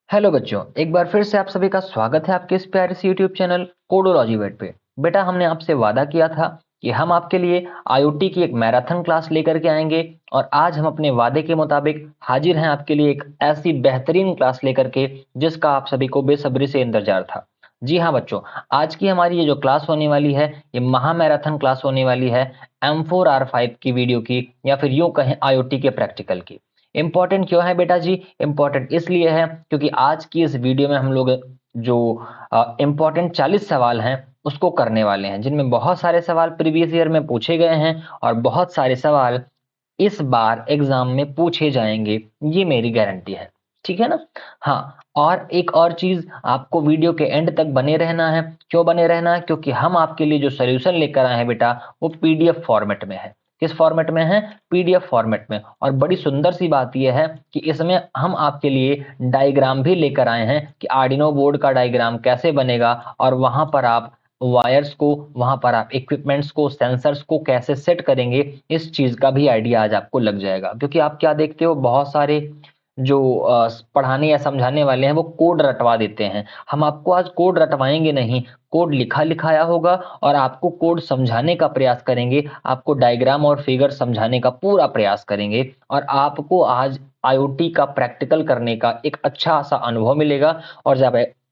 Hello बच्चों, एक बार फिर से आप सभी का स्वागत है आपके इस प्यारे से यूट्यूब चैनल कोडोलॉजी वेट पे। बेटा, हमने आपसे वादा किया था कि हम आपके लिए आईओटी की एक मैराथन क्लास लेकर के आएंगे और आज हम अपने वादे के मुताबिक हाजिर हैं आपके लिए एक ऐसी बेहतरीन क्लास लेकर के जिसका आप सभी को बेसब्री से इंतजार था। जी हाँ बच्चों, आज की हमारी ये जो क्लास होने वाली है ये महा मैराथन क्लास होने वाली है M4R5 की वीडियो की, या फिर यूं कहें आईओटी के प्रैक्टिकल की। इम्पोर्टेंट क्यों है बेटा जी? इम्पोर्टेंट इसलिए है क्योंकि आज की इस वीडियो में हम लोग जो इम्पोर्टेंट 40 सवाल हैं उसको करने वाले हैं, जिनमें बहुत सारे सवाल प्रीवियस ईयर में पूछे गए हैं और बहुत सारे सवाल इस बार एग्जाम में पूछे जाएंगे, ये मेरी गारंटी है। ठीक है ना? हाँ, और एक और चीज, आपको वीडियो के एंड तक बने रहना है। क्यों बने रहना है? क्योंकि हम आपके लिए जो सोल्यूशन लेकर आए हैं बेटा, वो पीडीएफ फॉर्मेट में है। किस फॉर्मेट में है? पीडीएफ फॉर्मेट में। और बड़ी सुंदर सी बात यह है कि इसमें हम आपके लिए डायग्राम भी लेकर आए हैं कि आर्डिनो बोर्ड का डायग्राम कैसे बनेगा, और वहां पर आप वायर्स को, वहां पर आप इक्विपमेंट्स को, सेंसर्स को कैसे सेट करेंगे, इस चीज का भी आइडिया आज आपको लग जाएगा। क्योंकि आप क्या देखते हो, बहुत सारे जो पढ़ाने या समझाने वाले हैं वो कोड रटवा देते हैं। हम आपको आज कोड रटवाएंगे नहीं, कोड लिखा लिखाया होगा और आपको कोड समझाने का प्रयास करेंगे, आपको डायग्राम और फिगर समझाने का पूरा प्रयास करेंगे, और आपको आज आईओटी का प्रैक्टिकल करने का एक अच्छा सा अनुभव मिलेगा। और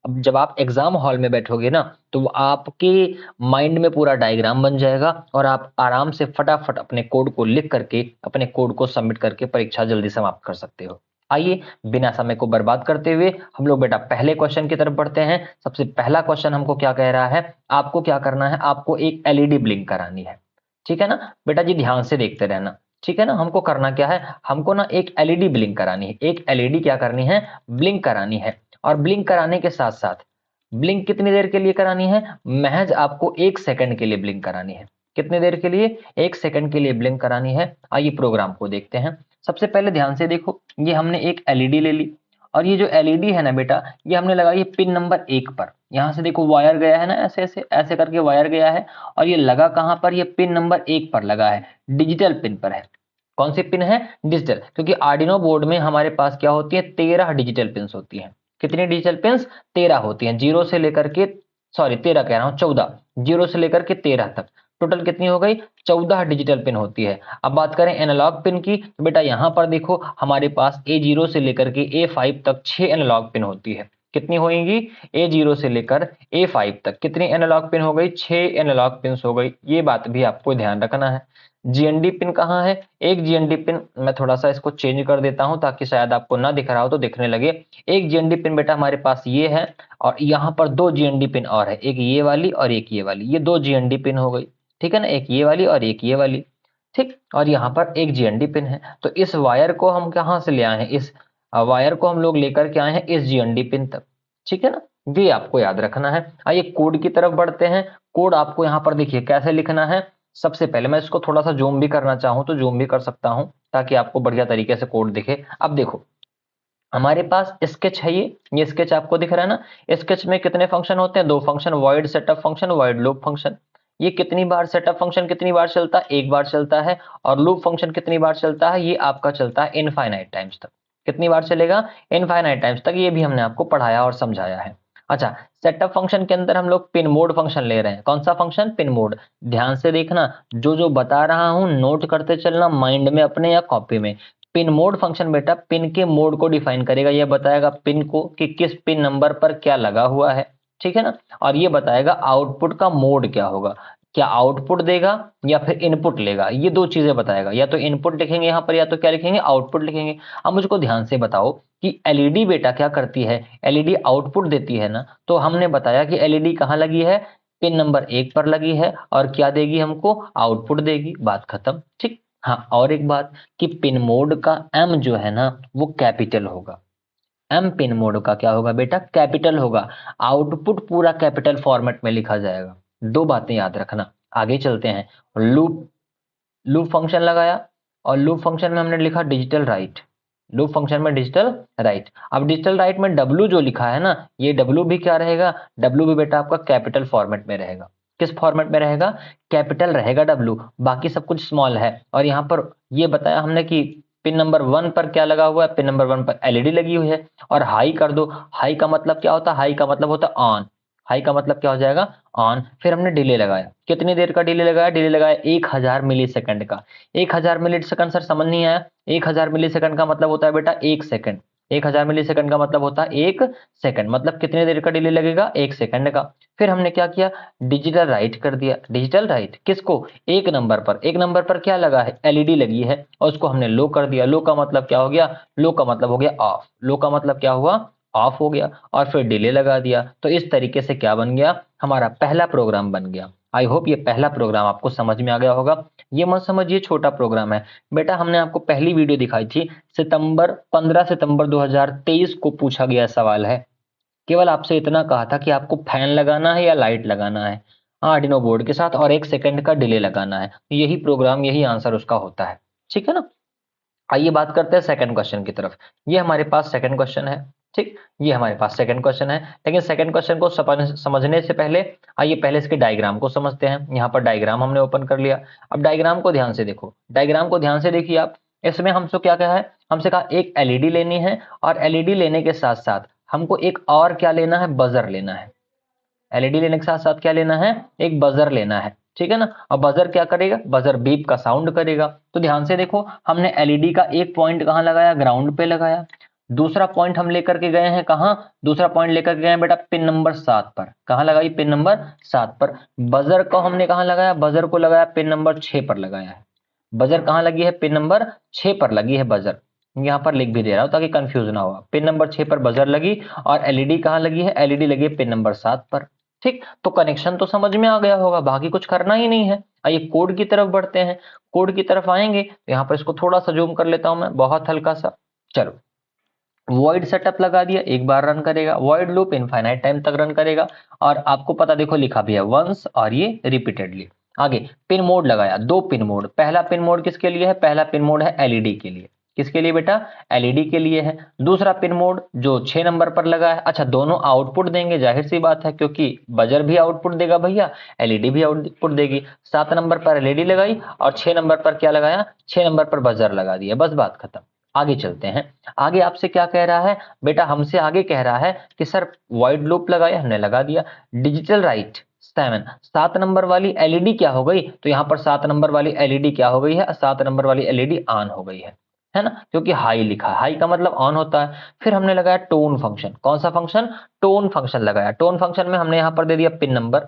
जब आप एग्जाम हॉल में बैठोगे ना, तो आपके माइंड में पूरा डायग्राम बन जाएगा और आप आराम से फटाफट अपने कोड को लिख करके, अपने कोड को सबमिट करके परीक्षा जल्दी समाप्त कर सकते हो। आइए, बिना समय को बर्बाद करते हुए हम लोग बेटा पहले क्वेश्चन की तरफ बढ़ते हैं। सबसे पहला क्वेश्चन हमको क्या कह रहा है? आपको क्या करना है? आपको एक एलईडी ब्लिंक करानी है। ठीक है ना बेटा जी? ध्यान से देखते रहना। ठीक है ना? हमको करना क्या है? हमको ना एक एलईडी ब्लिंक करानी है। एक एलईडी क्या करनी है? ब्लिंक करानी है। और ब्लिंक कराने के साथ साथ ब्लिंक कितनी देर के लिए करानी है? महज आपको 1 सेकंड के लिए ब्लिंक करानी है। कितनी देर के लिए? 1 सेकंड के लिए ब्लिंक करानी है। आइए प्रोग्राम को देखते हैं। सबसे पहले ध्यान से देखो, ये हमने एक एलईडी ले ली, और ये जो एलईडी है ना बेटा, ये हमने लगाई है पिन नंबर 1 पर। यहां से देखो वायर गया है ना, ऐसे ऐसे ऐसे करके वायर गया है, और ये लगा कहां पर? ये पिन नंबर 1 पर लगा है, डिजिटल पिन पर है। कौन सी पिन है? डिजिटल। क्योंकि आर्डिनो बोर्ड में हमारे पास क्या होती है? 13 डिजिटल पिन होती है। कितनी डिजिटल पिन? 13 होती हैं। जीरो से लेकर के, सॉरी 13 कह रहा हूं, 14। जीरो से लेकर के 13 तक टोटल कितनी हो गई? 14 डिजिटल पिन होती है। अब बात करें एनालॉग पिन की, तो बेटा यहां पर देखो हमारे पास A0 से लेकर के A5 तक 6 एनालॉग पिन होती है। कितनी होंगी? A0 से लेकर A5 तक कितनी एनालॉग पिन हो गई? 6 एनालॉग पिन हो गई। ये बात भी आपको ध्यान रखना है। जीएनडी पिन कहाँ है? एक जीएनडी पिन, मैं थोड़ा सा इसको चेंज कर देता हूं ताकि शायद आपको ना दिख रहा हो तो दिखने लगे। एक जीएनडी पिन बेटा हमारे पास ये है, और यहाँ पर 2 जीएनडी पिन और है, एक ये वाली और एक ये वाली। ये 2 जीएनडी पिन हो गई। ठीक है ना? एक ये वाली और एक ये वाली। ठीक, और यहाँ पर एक जीएनडी पिन है। तो इस वायर को हम कहाँ से ले आए हैं? इस वायर को हम लोग लेकर के आए हैं इस जीएनडी पिन तक। ठीक है ना? ये आपको याद रखना है। आइए कोड की तरफ बढ़ते हैं। कोड आपको यहाँ पर देखिए कैसे लिखना है। सबसे पहले मैं इसको थोड़ा सा जूम भी करना चाहूं तो जूम भी कर सकता हूं, ताकि आपको बढ़िया तरीके से कोड दिखे। अब देखो, हमारे पास स्केच है, ये स्केच आपको दिख रहा है ना? स्केच में कितने फंक्शन होते हैं? 2 function, void setup function, void loop function. ये कितनी बार सेटअप फंक्शन कितनी बार चलता है? 1 बार चलता है। और लूप फंक्शन कितनी बार चलता है? ये आपका चलता है इनफाइनाइट टाइम्स तक। कितनी बार चलेगा? इनफाइनाइट टाइम्स तक। ये भी हमने आपको पढ़ाया और समझाया है। अच्छा, सेटअप फंक्शन के अंदर हम लोग पिन मोड फंक्शन ले रहे हैं। कौन सा फंक्शन? Pin mode. ध्यान से देखना, जो जो बता रहा हूं नोट करते चलना माइंड में अपने या कॉपी में। पिन मोड फंक्शन बेटा पिन के मोड को डिफाइन करेगा। यह बताएगा पिन को कि किस पिन नंबर पर क्या लगा हुआ है। ठीक है ना? और ये बताएगा आउटपुट का मोड क्या होगा, क्या आउटपुट देगा या फिर इनपुट लेगा। ये 2 चीजें बताएगा, या तो इनपुट लिखेंगे यहाँ पर या तो क्या लिखेंगे? आउटपुट लिखेंगे। अब मुझको ध्यान से बताओ कि एलईडी बेटा क्या करती है? एलईडी आउटपुट देती है ना। तो हमने बताया कि एलईडी कहाँ लगी है? पिन नंबर 1 पर लगी है, और क्या देगी हमको? आउटपुट देगी। बात खत्म। ठीक। हाँ, और एक बात कि पिन मोड का एम जो है ना, वो कैपिटल होगा। एम पिन मोड का क्या होगा बेटा? कैपिटल होगा। आउटपुट पूरा कैपिटल फॉर्मेट में लिखा जाएगा। 2 बातें याद रखना। आगे चलते हैं। लूप लूप फंक्शन लगाया, और लूप फंक्शन में हमने लिखा डिजिटल राइट। लूप फंक्शन में डिजिटल राइट। अब डिजिटल राइट में डब्ल्यू जो लिखा है ना, ये डब्ल्यू भी क्या रहेगा? डब्ल्यू भी बेटा आपका कैपिटल फॉर्मेट में रहेगा। किस फॉर्मेट में रहेगा? कैपिटल रहेगा डब्ल्यू, बाकी सब कुछ स्मॉल है। और यहाँ पर ये बताया हमने कि पिन नंबर 1 पर क्या लगा हुआ है, पिन नंबर 1 पर एलईडी लगी हुई है। और हाई कर दो, हाई का मतलब क्या होता है, हाई का मतलब होता है ऑन, हाई का मतलब क्या हो जाएगा, ऑन। फिर हमने डिले लगाया, कितनी देर का डिले लगाया, डिले लगाया 1000 मिली सेकंड का। 1000 मिली सेकंड सर समझ नहीं आया, 1000 मिली सेकंड का मतलब होता है बेटा 1 सेकंड, 1000 मिली सेकंड का मतलब होता है 1 सेकंड, मतलब कितने देर का डिले लगेगा, 1 सेकंड का। फिर हमने क्या किया, डिजिटल राइट कर दिया, डिजिटल राइट किसको, एक नंबर पर, एक नंबर पर क्या लगा है, एलईडी लगी है, और उसको हमने लो कर दिया। लो का मतलब क्या हो गया, लो का मतलब हो गया ऑफ, लो का मतलब क्या हुआ, ऑफ हो गया। और फिर डिले लगा दिया। तो इस तरीके से क्या बन गया, हमारा पहला प्रोग्राम बन गया। आई होप ये पहला प्रोग्राम आपको समझ में आ गया होगा। ये मत समझिए छोटा प्रोग्राम है बेटा, हमने आपको पहली वीडियो दिखाई थी, 15 सितंबर 2023 को पूछा गया सवाल है। केवल आपसे इतना कहा था कि आपको फैन लगाना है या लाइट लगाना है आर्डिनो बोर्ड के साथ, और 1 सेकंड का डिले लगाना है। यही प्रोग्राम, यही आंसर उसका होता है, ठीक है ना। आइए बात करते हैं सेकंड क्वेश्चन की तरफ। ये हमारे पास सेकंड क्वेश्चन है, ठीक, ये हमारे पास सेकंड क्वेश्चन है। लेकिन सेकंड क्वेश्चन को समझने से पहले आइए पहले इसके डायग्राम को समझते हैं। यहाँ पर डायग्राम हमने ओपन कर लिया। अब डायग्राम को ध्यान से देखो, डायग्राम को ध्यान से देखिए आप। इसमें हमसे क्या कहा है, हमसे कहा एक एलईडी लेनी है, और एलईडी लेने के साथ साथ हमको एक और क्या लेना है, बजर लेना है। एलईडी लेने के साथ साथ क्या लेना है, एक बजर लेना है, ठीक है ना। अब बजर क्या करेगा, बजर बीप का साउंड करेगा। तो ध्यान से देखो, हमने एलईडी का एक पॉइंट कहाँ लगाया, ग्राउंड पे लगाया। दूसरा पॉइंट हम लेकर के गए हैं कहाँ, दूसरा पॉइंट लेकर के गए हैं बेटा पिन नंबर 7 पर। कहाँ लगाई, पिन नंबर 7 पर। बजर को हमने कहाँ लगाया, बजर को लगाया पिन नंबर 6 पर लगाया है। बजर कहाँ लगी है, पिन नंबर 6 पर लगी है बजर। यहाँ पर लिख भी दे रहा हूं ताकि कंफ्यूज ना हो। पिन नंबर 6 पर बजर लगी, और एलईडी कहाँ लगी है, एलईडी लगी है पिन नंबर 7 पर। ठीक, तो कनेक्शन तो समझ में आ गया होगा, बाकी कुछ करना ही नहीं है। आइए कोड की तरफ बढ़ते हैं। कोड की तरफ आएंगे तो यहाँ पर इसको थोड़ा सा जूम कर लेता हूं मैं, बहुत हल्का सा। चलो, वॉइड सेटअप लगा दिया, एक बार रन करेगा। वॉइड लूप इनफाइनाइट टाइम तक रन करेगा। और आपको पता देखो लिखा भी है वंस, और ये रिपीटेडली। आगे पिन मोड लगाया, दो पिन मोड। पहला पिन मोड किसके लिए है, पहला पिन मोड है एलईडी के लिए। किसके लिए बेटा, एलईडी के लिए है। दूसरा पिन मोड जो 6 नंबर पर लगा है, अच्छा दोनों आउटपुट देंगे, जाहिर सी बात है, क्योंकि बजर भी आउटपुट देगा भैया, एलईडी भी आउटपुट देगी। 7 नंबर पर एलईडी लगाई, और 6 नंबर पर क्या लगाया, 6 नंबर पर बजर लगा दिया, बस बात खत्म। आगे चलते हैं। आगे आपसे क्या कह रहा है बेटा, हमसे आगे कह रहा है कि सर वॉइड लूप लगाया, हमने लगा दिया। डिजिटल राइट 7 नंबर वाली एलईडी क्या हो गई, तो यहाँ पर 7 नंबर वाली एलईडी क्या हो गई है, 7 नंबर वाली एलईडी ऑन हो गई है ना, क्योंकि हाई लिखा है, हाई का मतलब ऑन होता है। फिर हमने लगाया टोन फंक्शन। कौन सा फंक्शन, टोन फंक्शन लगाया। टोन फंक्शन में हमने यहाँ पर दे दिया पिन नंबर,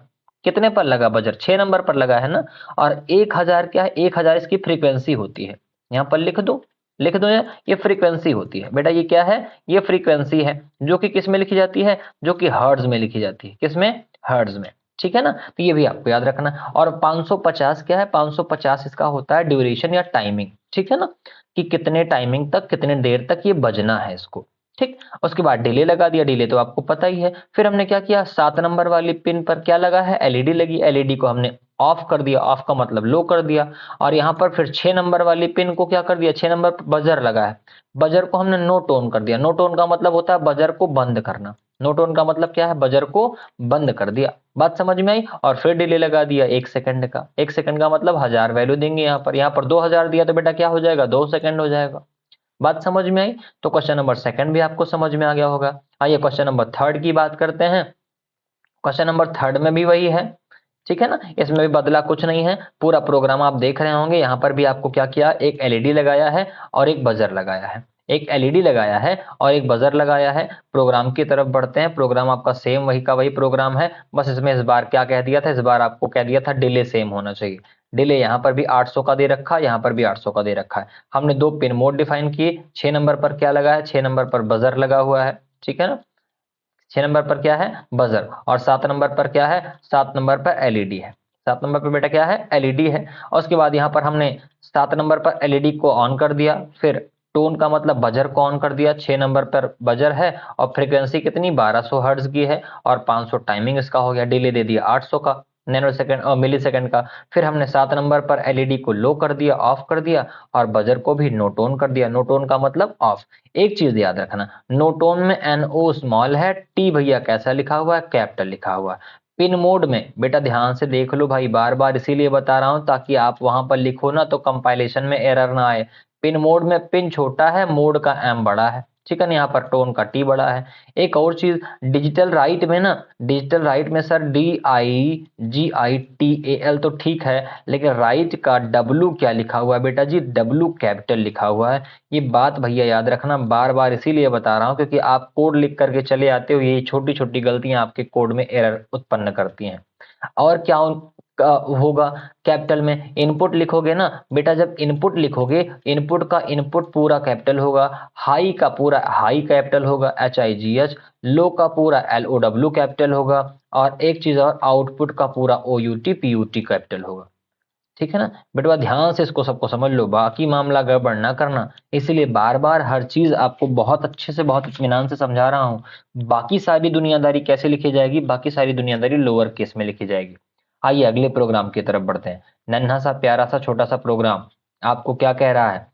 कितने पर लगा बजर, 6 नंबर पर लगा है ना। और 1000 क्या है, 1000 इसकी फ्रीक्वेंसी होती है। यहाँ पर लिख दो, लिख दो, ये फ्रीक्वेंसी होती है बेटा। ये क्या है, ये फ्रीक्वेंसी है, जो कि किस में लिखी जाती है, जो कि हर्ट्ज में लिखी जाती है। किसमें, हर्ट्ज में, ठीक है ना। तो ये भी आपको याद रखना। और 550 क्या है, 550 इसका होता है ड्यूरेशन या टाइमिंग, ठीक है ना, कि कितने टाइमिंग तक, कितने देर तक ये बजना है इसको। ठीक, उसके बाद डिले लगा दिया, डिले तो आपको पता ही है। फिर हमने क्या किया, 7 नंबर वाली पिन पर क्या लगा है, एलईडी लगी, एलईडी को हमने ऑफ कर दिया, ऑफ का मतलब लो कर दिया। और यहाँ पर फिर 6 नंबर वाली पिन को क्या कर दिया, 6 नंबर पर बजर लगा है, बजर को हमने नो टोन कर दिया। नो टोन का मतलब होता है बजर को बंद करना। नो टोन का मतलब क्या है, बजर को बंद कर दिया। बात समझ में आई। और फिर डिले लगा दिया 1 सेकंड का। 1 सेकंड का मतलब 1000 वैल्यू देंगे यहाँ पर। यहाँ पर 2000 दिया तो बेटा क्या हो जाएगा, 2 सेकंड हो जाएगा। बात समझ में आई। तो क्वेश्चन नंबर सेकंड भी आपको समझ में आ गया होगा। आइए क्वेश्चन नंबर थर्ड की बात करते हैं। क्वेश्चन नंबर थर्ड में भी वही है, ठीक है ना, इसमें भी बदला कुछ नहीं है। पूरा प्रोग्राम आप देख रहे होंगे। यहाँ पर भी आपको क्या किया, एक एलईडी लगाया है और एक बजर लगाया है। एक एलईडी लगाया है और एक बजर लगाया है। प्रोग्राम की तरफ बढ़ते हैं। प्रोग्राम आपका सेम वही का वही प्रोग्राम है, बस इसमें इस बार क्या कह दिया था, इस बार आपको कह दिया था डिले सेम होना चाहिए। डिले यहाँ पर भी 800 का दे रखा है, यहाँ पर भी 800 का दे रखा है। हमने दो पिन मोड डिफाइन किए। 6 नंबर पर क्या लगा है, 6 नंबर पर बजर लगा हुआ है, ठीक है ना। 6 नंबर पर क्या है, बजर। और 7 नंबर पर क्या है, 7 नंबर पर एलईडी है। 7 नंबर पर बेटा क्या है, एलईडी है। और उसके बाद यहाँ पर हमने 7 नंबर पर एलईडी को ऑन कर दिया। फिर टोन का मतलब बजर को ऑन कर दिया। 6 नंबर पर बजर है और फ्रीक्वेंसी कितनी, 1200 हर्ट्ज की है, और 500 टाइमिंग इसका हो गया। डिले दे दिया 800 का, नैनो सेकंड और मिली सेकंड का। फिर हमने 7 नंबर पर एलईडी को लो कर दिया, ऑफ कर दिया, और बजर को भी नो टोन कर दिया। नो टोन का मतलब ऑफ। एक चीज याद रखना, नो टोन में NO स्मॉल है, T भैया कैसा लिखा हुआ है, कैपिटल लिखा हुआ है। पिन मोड में बेटा ध्यान से देख लो भाई, बार बार इसीलिए बता रहा हूं ताकि आप वहां पर लिखो ना तो कंपाइलेशन में एरर ना आए। पिन मोड में पिन छोटा है, मोड का एम बड़ा है, ठीक है ना, यहाँ पर टोन का टी बड़ा है। एक और चीज, डिजिटल राइट में ना, डिजिटल राइट में सर DIGITAL तो ठीक है, लेकिन राइट का डब्लू क्या लिखा हुआ है बेटा जी, डब्लू कैपिटल लिखा हुआ है। ये बात भैया याद रखना, बार बार इसीलिए बता रहा हूँ क्योंकि आप कोड लिख करके चले आते हो, ये छोटी छोटी गलतियां आपके कोड में एरर उत्पन्न करती हैं। और क्या होगा, कैपिटल में इनपुट लिखोगे ना बेटा, जब इनपुट लिखोगे, इनपुट का इनपुट पूरा कैपिटल होगा, हाई का पूरा हाई कैपिटल होगा HIGH, लो का पूरा LOW कैपिटल होगा, और एक चीज और, आउटपुट का पूरा OUT PUT कैपिटल होगा। ठीक है ना बेटा, ध्यान से इसको सबको समझ लो, बाकी मामला गड़बड़ ना करना। इसीलिए बार बार हर चीज आपको बहुत अच्छे से, बहुत इत्मीनान से समझा रहा हूं। बाकी सारी दुनियादारी कैसे लिखी जाएगी, बाकी सारी दुनियादारी लोअर केस में लिखी जाएगी। आइए अगले प्रोग्राम की तरफ बढ़ते हैं। नन्हा सा प्यारा सा छोटा सा प्रोग्राम आपको क्या कह रहा है,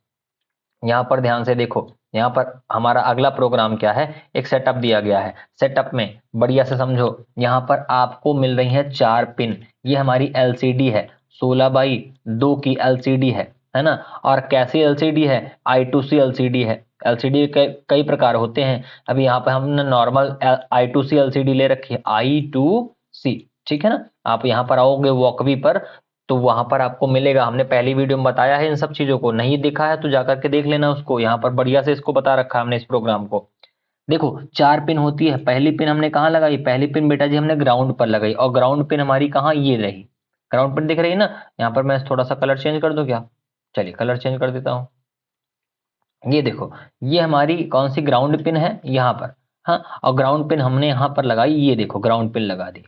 यहाँ पर ध्यान से देखो। यहाँ पर हमारा अगला प्रोग्राम क्या है, एक सेटअप दिया गया है। सेटअप में बढ़िया से समझो, यहाँ पर आपको मिल रही है 4 पिन। ये हमारी LCD है, 16:2 की LCD है ना। और कैसी LCD है, I2C LCD है। LCD के कई प्रकार होते हैं, अभी यहाँ पर हमने नॉर्मल I2C LCD ले रखी है, I2C, ठीक है ना। आप यहाँ पर आओगे वॉकवी पर, तो वहां पर आपको मिलेगा, हमने पहली वीडियो में बताया है इन सब चीजों को, नहीं देखा है तो जाकर के देख लेना उसको, यहाँ पर बढ़िया से इसको बता रखा है हमने इस प्रोग्राम को। देखो 4 पिन होती है, पहली पिन हमने कहाँ लगाई, पहली पिन बेटा जी हमने ग्राउंड पर लगाई, और ग्राउंड पिन हमारी कहाँ, ये रही, ग्राउंड पिन दिख रही है ना। यहाँ पर मैं थोड़ा सा कलर चेंज कर दूं क्या, चलिए कलर चेंज कर देता हूँ। ये देखो, ये हमारी कौन सी ग्राउंड पिन है यहाँ पर, हाँ, और ग्राउंड पिन हमने यहाँ पर लगाई, ये देखो ग्राउंड पिन लगा दी,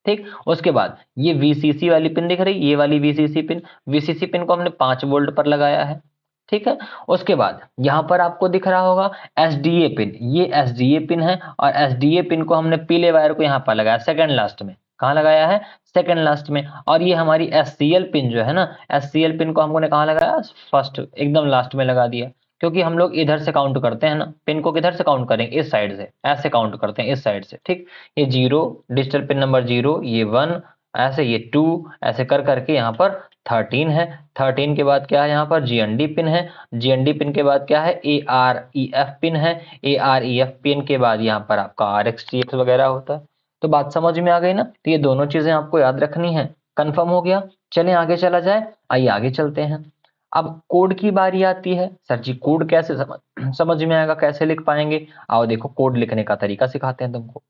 ठीक। उसके बाद ये VCC वाली पिन दिख रही, ये वाली VCC पिन को हमने 5 वोल्ट पर लगाया है, ठीक है। उसके बाद यहाँ पर आपको दिख रहा होगा SDA पिन, ये SDA पिन है, और SDA पिन को हमने पीले वायर को यहाँ पर लगाया, सेकंड लास्ट में, कहाँ लगाया है, सेकंड लास्ट में। और ये हमारी SCL पिन जो है ना, SCL पिन को हमने कहाँ लगाया, फर्स्ट एकदम लास्ट में लगा दिया, क्योंकि हम लोग इधर से काउंट करते हैं ना, पिन को किधर से काउंट करेंगे, इस साइड से, ऐसे काउंट करते हैं इस साइड से, ठीक। ये 0 डिजिटल पिन नंबर 0, ये 1, ऐसे ये 2, ऐसे कर करके यहाँ पर 13 है। 13 के बाद क्या है, यहाँ पर GND पिन है, GND पिन के बाद क्या है, AREF पिन है, AREF पिन के बाद यहाँ पर आपका RX TX वगैरह होता है। तो बात समझ में आ गई ना, तो ये दोनों चीजें आपको याद रखनी है। कंफर्म हो गया, चलें आगे चला जाए, आइए आगे चलते हैं। अब कोड की बारी आती है, सर जी कोड कैसे समझ में आएगा, कैसे लिख पाएंगे। आओ देखो कोड लिखने का तरीका सिखाते हैं तुमको।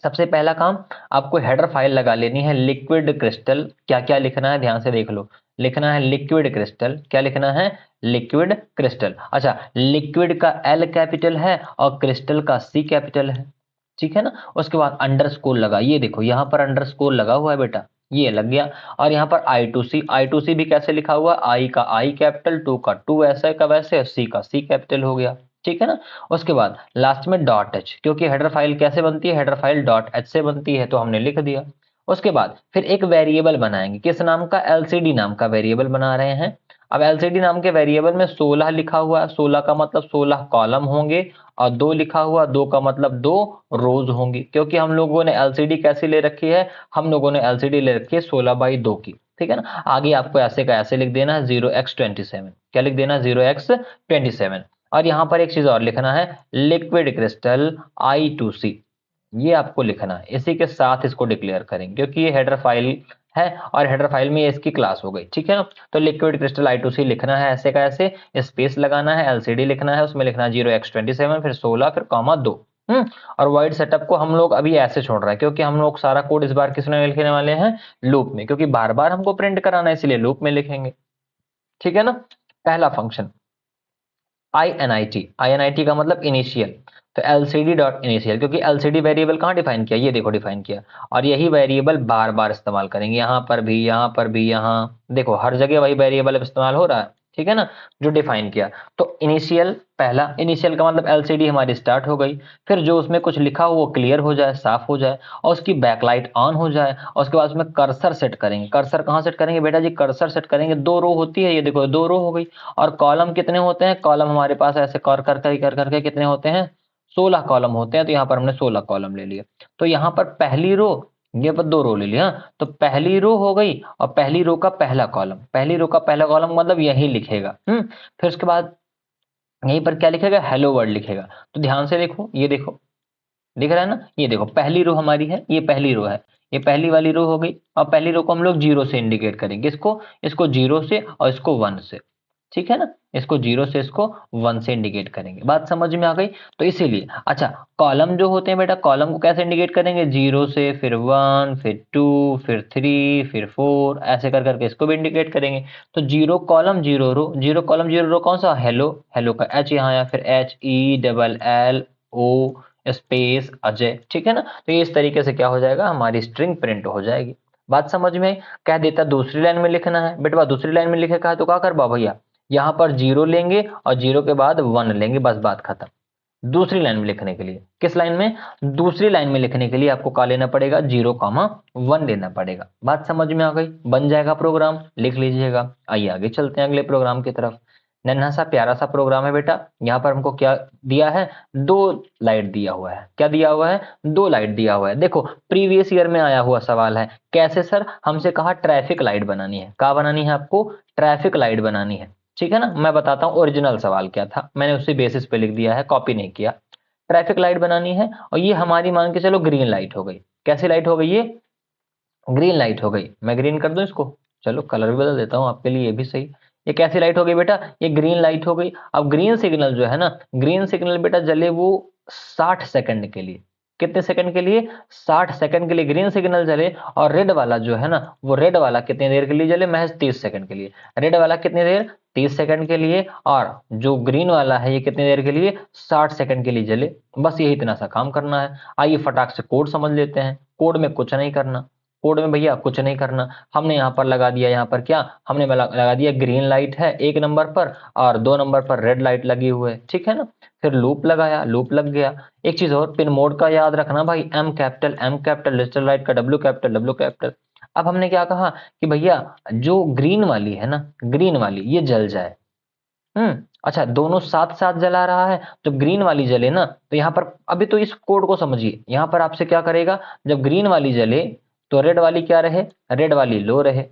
सबसे पहला काम, आपको हेडर फाइल लगा लेनी है लिक्विड क्रिस्टल। क्या क्या लिखना है, ध्यान से देख लो। लिखना है लिक्विड क्रिस्टल, क्या लिखना है, लिक्विड क्रिस्टल। अच्छा, लिक्विड का L कैपिटल है और क्रिस्टल का C कैपिटल है, ठीक है ना। उसके बाद अंडरस्कोर लगा, ये देखो यहाँ पर अंडरस्कोर लगा हुआ है बेटा, ये लग गया। और यहाँ पर I2C भी कैसे लिखा हुआ, I का I कैपिटल, 2 का 2 ऐसे का वैसे, C का C कैपिटल हो गया, ठीक है ना। उसके बाद लास्ट में .h, क्योंकि हेडर फाइल कैसे बनती है, हेडर फाइल .h से बनती है, तो हमने लिख दिया। उसके बाद फिर एक वेरिएबल बनाएंगे, किस नाम का, LCD नाम का वेरिएबल बना रहे हैं। अब LCD नाम के वेरिएबल में 16 लिखा हुआ है, 16 का मतलब 16 कॉलम होंगे, और 2 लिखा हुआ, 2 का मतलब 2 रोज होंगी, क्योंकि हम लोगों ने LCD कैसी ले रखी है, हम लोगों ने LCD ले रखी है 16:2 की, ठीक है ना। आगे आपको ऐसे का ऐसे लिख देना है 0x27, क्या लिख देना है, 0x27। और यहाँ पर एक चीज और लिखना है, लिक्विड क्रिस्टल I2C, ये आपको लिखना है, इसी के साथ इसको डिक्लेयर करेंगे, क्योंकि ये हेडर फाइल है, और हेडर फाइल में ये इसकी क्लास हो गई, ठीक है ना। तो लिक्विड क्रिस्टल I2C लिखना है ऐसे का ऐसे, स्पेस लगाना है, LCD लिखना है, उसमें लिखना है 0x27, फिर 16, फिर कॉमा 2। और वाइड सेटअप को हम लोग अभी ऐसे छोड़ रहे हैं, क्योंकि हम लोग सारा कोड इस बार किसमें लिखने वाले हैं, लूप में, क्योंकि बार बार हमको प्रिंट कराना है, इसलिए लूप में लिखेंगे, ठीक है ना। पहला फंक्शन INIT का मतलब इनिशियल, तो LCD डॉट इनिशियल, क्योंकि LCD वेरिएबल कहाँ डिफाइन किया, ये देखो डिफाइन किया, और यही वेरिएबल बार बार इस्तेमाल करेंगे, यहाँ पर भी, यहाँ पर भी, यहाँ देखो हर जगह वही वेरिएबल इस्तेमाल हो रहा है, ठीक है ना, जो डिफाइन किया। तो इनिशियल, पहला इनिशियल का मतलब LCD हमारी स्टार्ट हो गई, फिर जो उसमें कुछ लिखा हो वो क्लियर हो जाए, साफ हो जाए, और उसकी बैकलाइट ऑन हो जाए, और उसके बाद उसमें कर्सर सेट करेंगे। कर्सर कहाँ सेट करेंगे बेटा जी, कर्सर सेट करेंगे, 2 रो होती है, ये देखो 2 रो हो गई। और कॉलम कितने होते हैं, कॉलम हमारे पास ऐसे कर करके कितने होते हैं, 16 कॉलम होते हैं, तो यहाँ पर हमने 16 कॉलम ले लिया। तो यहाँ पर पहली रो ये पर 2 रो ले लिया। तो पहली रो हो गई और पहली रो का पहला कॉलम, पहली रो का पहला कॉलम मतलब यही लिखेगा। फिर उसके बाद यहीं पर क्या लिखेगा, हेलो वर्ल्ड लिखेगा। तो ध्यान से देखो, ये देखो दिख रहा है ना, ये देखो पहली रो हमारी है, ये पहली रो है, ये पहली वाली रो हो गई। और पहली रो को हम लोग 0 से इंडिकेट करेंगे, इसको इसको 0 से और इसको 1 से, ठीक है ना, इसको 0 से इसको 1 से इंडिकेट करेंगे। बात समझ में आ गई। तो इसीलिए अच्छा, कॉलम जो होते हैं बेटा, कॉलम को कैसे इंडिकेट करेंगे, 0 से, फिर 1, फिर 2, फिर 3, फिर 4, ऐसे कर करके इसको भी इंडिकेट करेंगे। तो 0 कॉलम 0 रो, 0 कॉलम 0 रो कौन सा, हेलो, हेलो का एच यहाँ आया, फिर HELLO स्पेस अजय, ठीक है ना। तो ये इस तरीके से क्या हो जाएगा, हमारी स्ट्रिंग प्रिंट हो जाएगी। बात समझ में आई। कह देता दूसरी लाइन में लिखना है, बेटवा दूसरी लाइन में लिखे कहा तो क्या कर बा भैया, यहाँ पर 0 लेंगे और 0 के बाद 1 लेंगे, बस बात खत्म। दूसरी लाइन में लिखने के लिए, किस लाइन में, दूसरी लाइन में लिखने के लिए आपको क्या लेना पड़ेगा, 0,1 लेना पड़ेगा। बात समझ में आ गई, बन जाएगा प्रोग्राम, लिख लीजिएगा। आइए आगे चलते हैं अगले प्रोग्राम की तरफ। नन्हा सा प्यारा सा प्रोग्राम है बेटा। यहाँ पर हमको क्या दिया है, 2 लाइट दिया हुआ है। क्या दिया हुआ है, 2 लाइट दिया हुआ है। देखो प्रीवियस ईयर में आया हुआ सवाल है। कैसे सर, हमसे कहा ट्रैफिक लाइट बनानी है। क्या बनानी है आपको, ट्रैफिक लाइट बनानी है, ठीक है ना। मैं बताता हूँ ओरिजिनल सवाल क्या था, मैंने उसी बेसिस पे लिख दिया है, कॉपी नहीं किया। ट्रैफिक लाइट बनानी है और ये हमारी मान के चलो ग्रीन लाइट हो गई। कैसी लाइट हो गई, ये ग्रीन लाइट हो गई। मैं ग्रीन कर दूं इसको, चलो कलर भी बदल देता हूँ आपके लिए, ये भी सही। ये कैसी लाइट हो गई बेटा, ये ग्रीन लाइट हो गई। अब ग्रीन सिग्नल जो है ना, ग्रीन सिग्नल बेटा जले वो 60 सेकंड के लिए। कितने सेकंड के लिए, 60 सेकंड के लिए ग्रीन सिग्नल जले। और रेड वाला जो है ना, वो रेड वाला कितनी देर के लिए जले, महज 30 सेकंड के लिए। रेड वाला कितनी देर, 30 सेकंड के लिए। और जो ग्रीन वाला है ये कितनी देर के लिए, 60 सेकंड के लिए जले। बस यही इतना सा काम करना है। आइए फटाक से कोड समझ लेते हैं। कोड में कुछ नहीं करना, कोड में भैया कुछ नहीं करना। हमने यहाँ पर लगा दिया, यहाँ पर क्या हमने लगा दिया, ग्रीन लाइट है 1 नंबर पर और 2 नंबर पर रेड लाइट लगी हुई है, ठीक है ना। फिर लूप लगाया, लूप लग गया। एक चीज और, पिन मोड का याद रखना भाई, M capital, M capital, digital light का डब्ल्यू कैपिटल, डब्ल्यू कैपिटल। अब हमने क्या कहा कि भैया जो ग्रीन वाली है ना, ग्रीन वाली ये जल जाए। अच्छा, दोनों साथ साथ जला रहा है, तो ग्रीन वाली जले ना, तो यहाँ पर अभी तो इस कोड को समझिए। यहाँ पर आपसे क्या करेगा, जब ग्रीन वाली जले तो रेड वाली क्या रहे, रेड वाली लो रहे,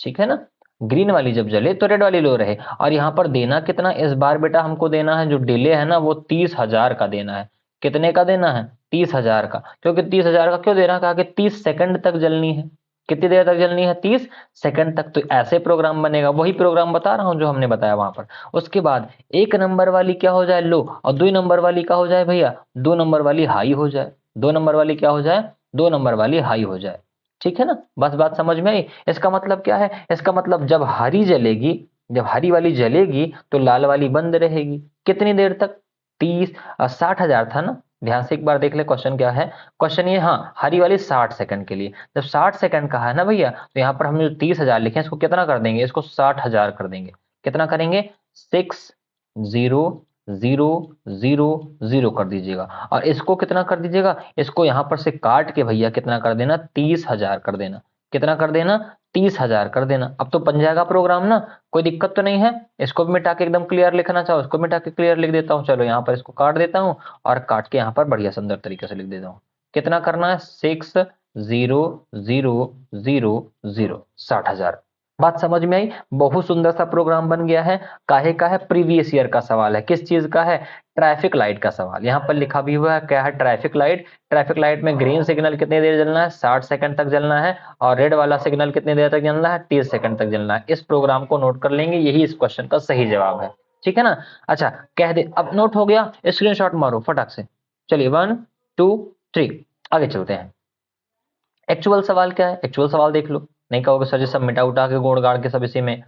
ठीक है ना। ग्रीन वाली जब जले तो रेड वाली लो रहे। और यहाँ पर देना कितना, इस बार बेटा हमको देना है, जो डिले है ना वो 30,000 का देना है। कितने का देना है, 30,000 का। क्योंकि 30,000 का क्यों दे रहा है, कहा कि 30 सेकंड तक जलनी है। कितनी देर तक जलनी है, 30 सेकंड तक। तो ऐसे प्रोग्राम बनेगा, वही प्रोग्राम बता रहा हूं जो हमने बताया वहां पर। उसके बाद 1 नंबर वाली क्या हो जाए, लो, और 2 नंबर वाली क्या हो जाए भैया, 2 नंबर वाली हाई हो जाए। 2 नंबर वाली क्या हो जाए, 2 नंबर वाली हाई हो जाए, ठीक है ना। बस बात समझ में आई। इसका मतलब क्या है, इसका मतलब जब हरी जलेगी, जब हरी वाली जलेगी तो लाल वाली बंद रहेगी। कितनी देर तक, 60,000 था ना। ध्यान से एक बार देख ले क्वेश्चन क्या है। क्वेश्चन ये, हाँ हरी वाली 60 सेकंड के लिए। जब 60 सेकंड का है ना भैया, तो यहाँ पर हमने जो 30,000 लिखे हैं इसको कितना कर देंगे, इसको 60,000 कर देंगे। कितना करेंगे, 600000 कर दीजिएगा। और इसको कितना कर दीजिएगा, इसको यहाँ पर से काट के भैया कितना कर देना, 30,000 कर देना। कितना कर देना, 30,000 कर देना। अब तो बन जाएगा प्रोग्राम ना, कोई दिक्कत तो नहीं है। इसको भी मिटा के एकदम क्लियर लिखना चाहो, इसको मिटा के क्लियर लिख देता हूँ। चलो यहाँ पर इसको काट देता हूँ और काट के यहाँ पर बढ़िया सुंदर तरीके से लिख देता हूँ। कितना करना है, 600000, 60,000। बात समझ में आई। बहुत सुंदर सा प्रोग्राम बन गया है। काहे का है, प्रीवियस ईयर का सवाल है। किस चीज का है, ट्रैफिक लाइट का सवाल। यहाँ पर लिखा भी हुआ है क्या है, ट्रैफिक लाइट। ट्रैफिक लाइट में ग्रीन सिग्नल कितनी देर जलना है, 60 सेकंड तक जलना है। और रेड वाला सिग्नल कितनी देर तक जलना है, 30 सेकंड तक जलना है। इस प्रोग्राम को नोट कर लेंगे, यही इस क्वेश्चन का सही जवाब है, ठीक है ना। अच्छा कह दे, अब नोट हो गया, स्क्रीनशॉट मारो फटाक से। चलिए 1 2 3 आगे चलते हैं। एक्चुअल सवाल क्या है, एक्चुअल सवाल देख लो। नहीं कहोगे सर जी सब मिटा उठा के गोड़ गाड़ के सब इसी में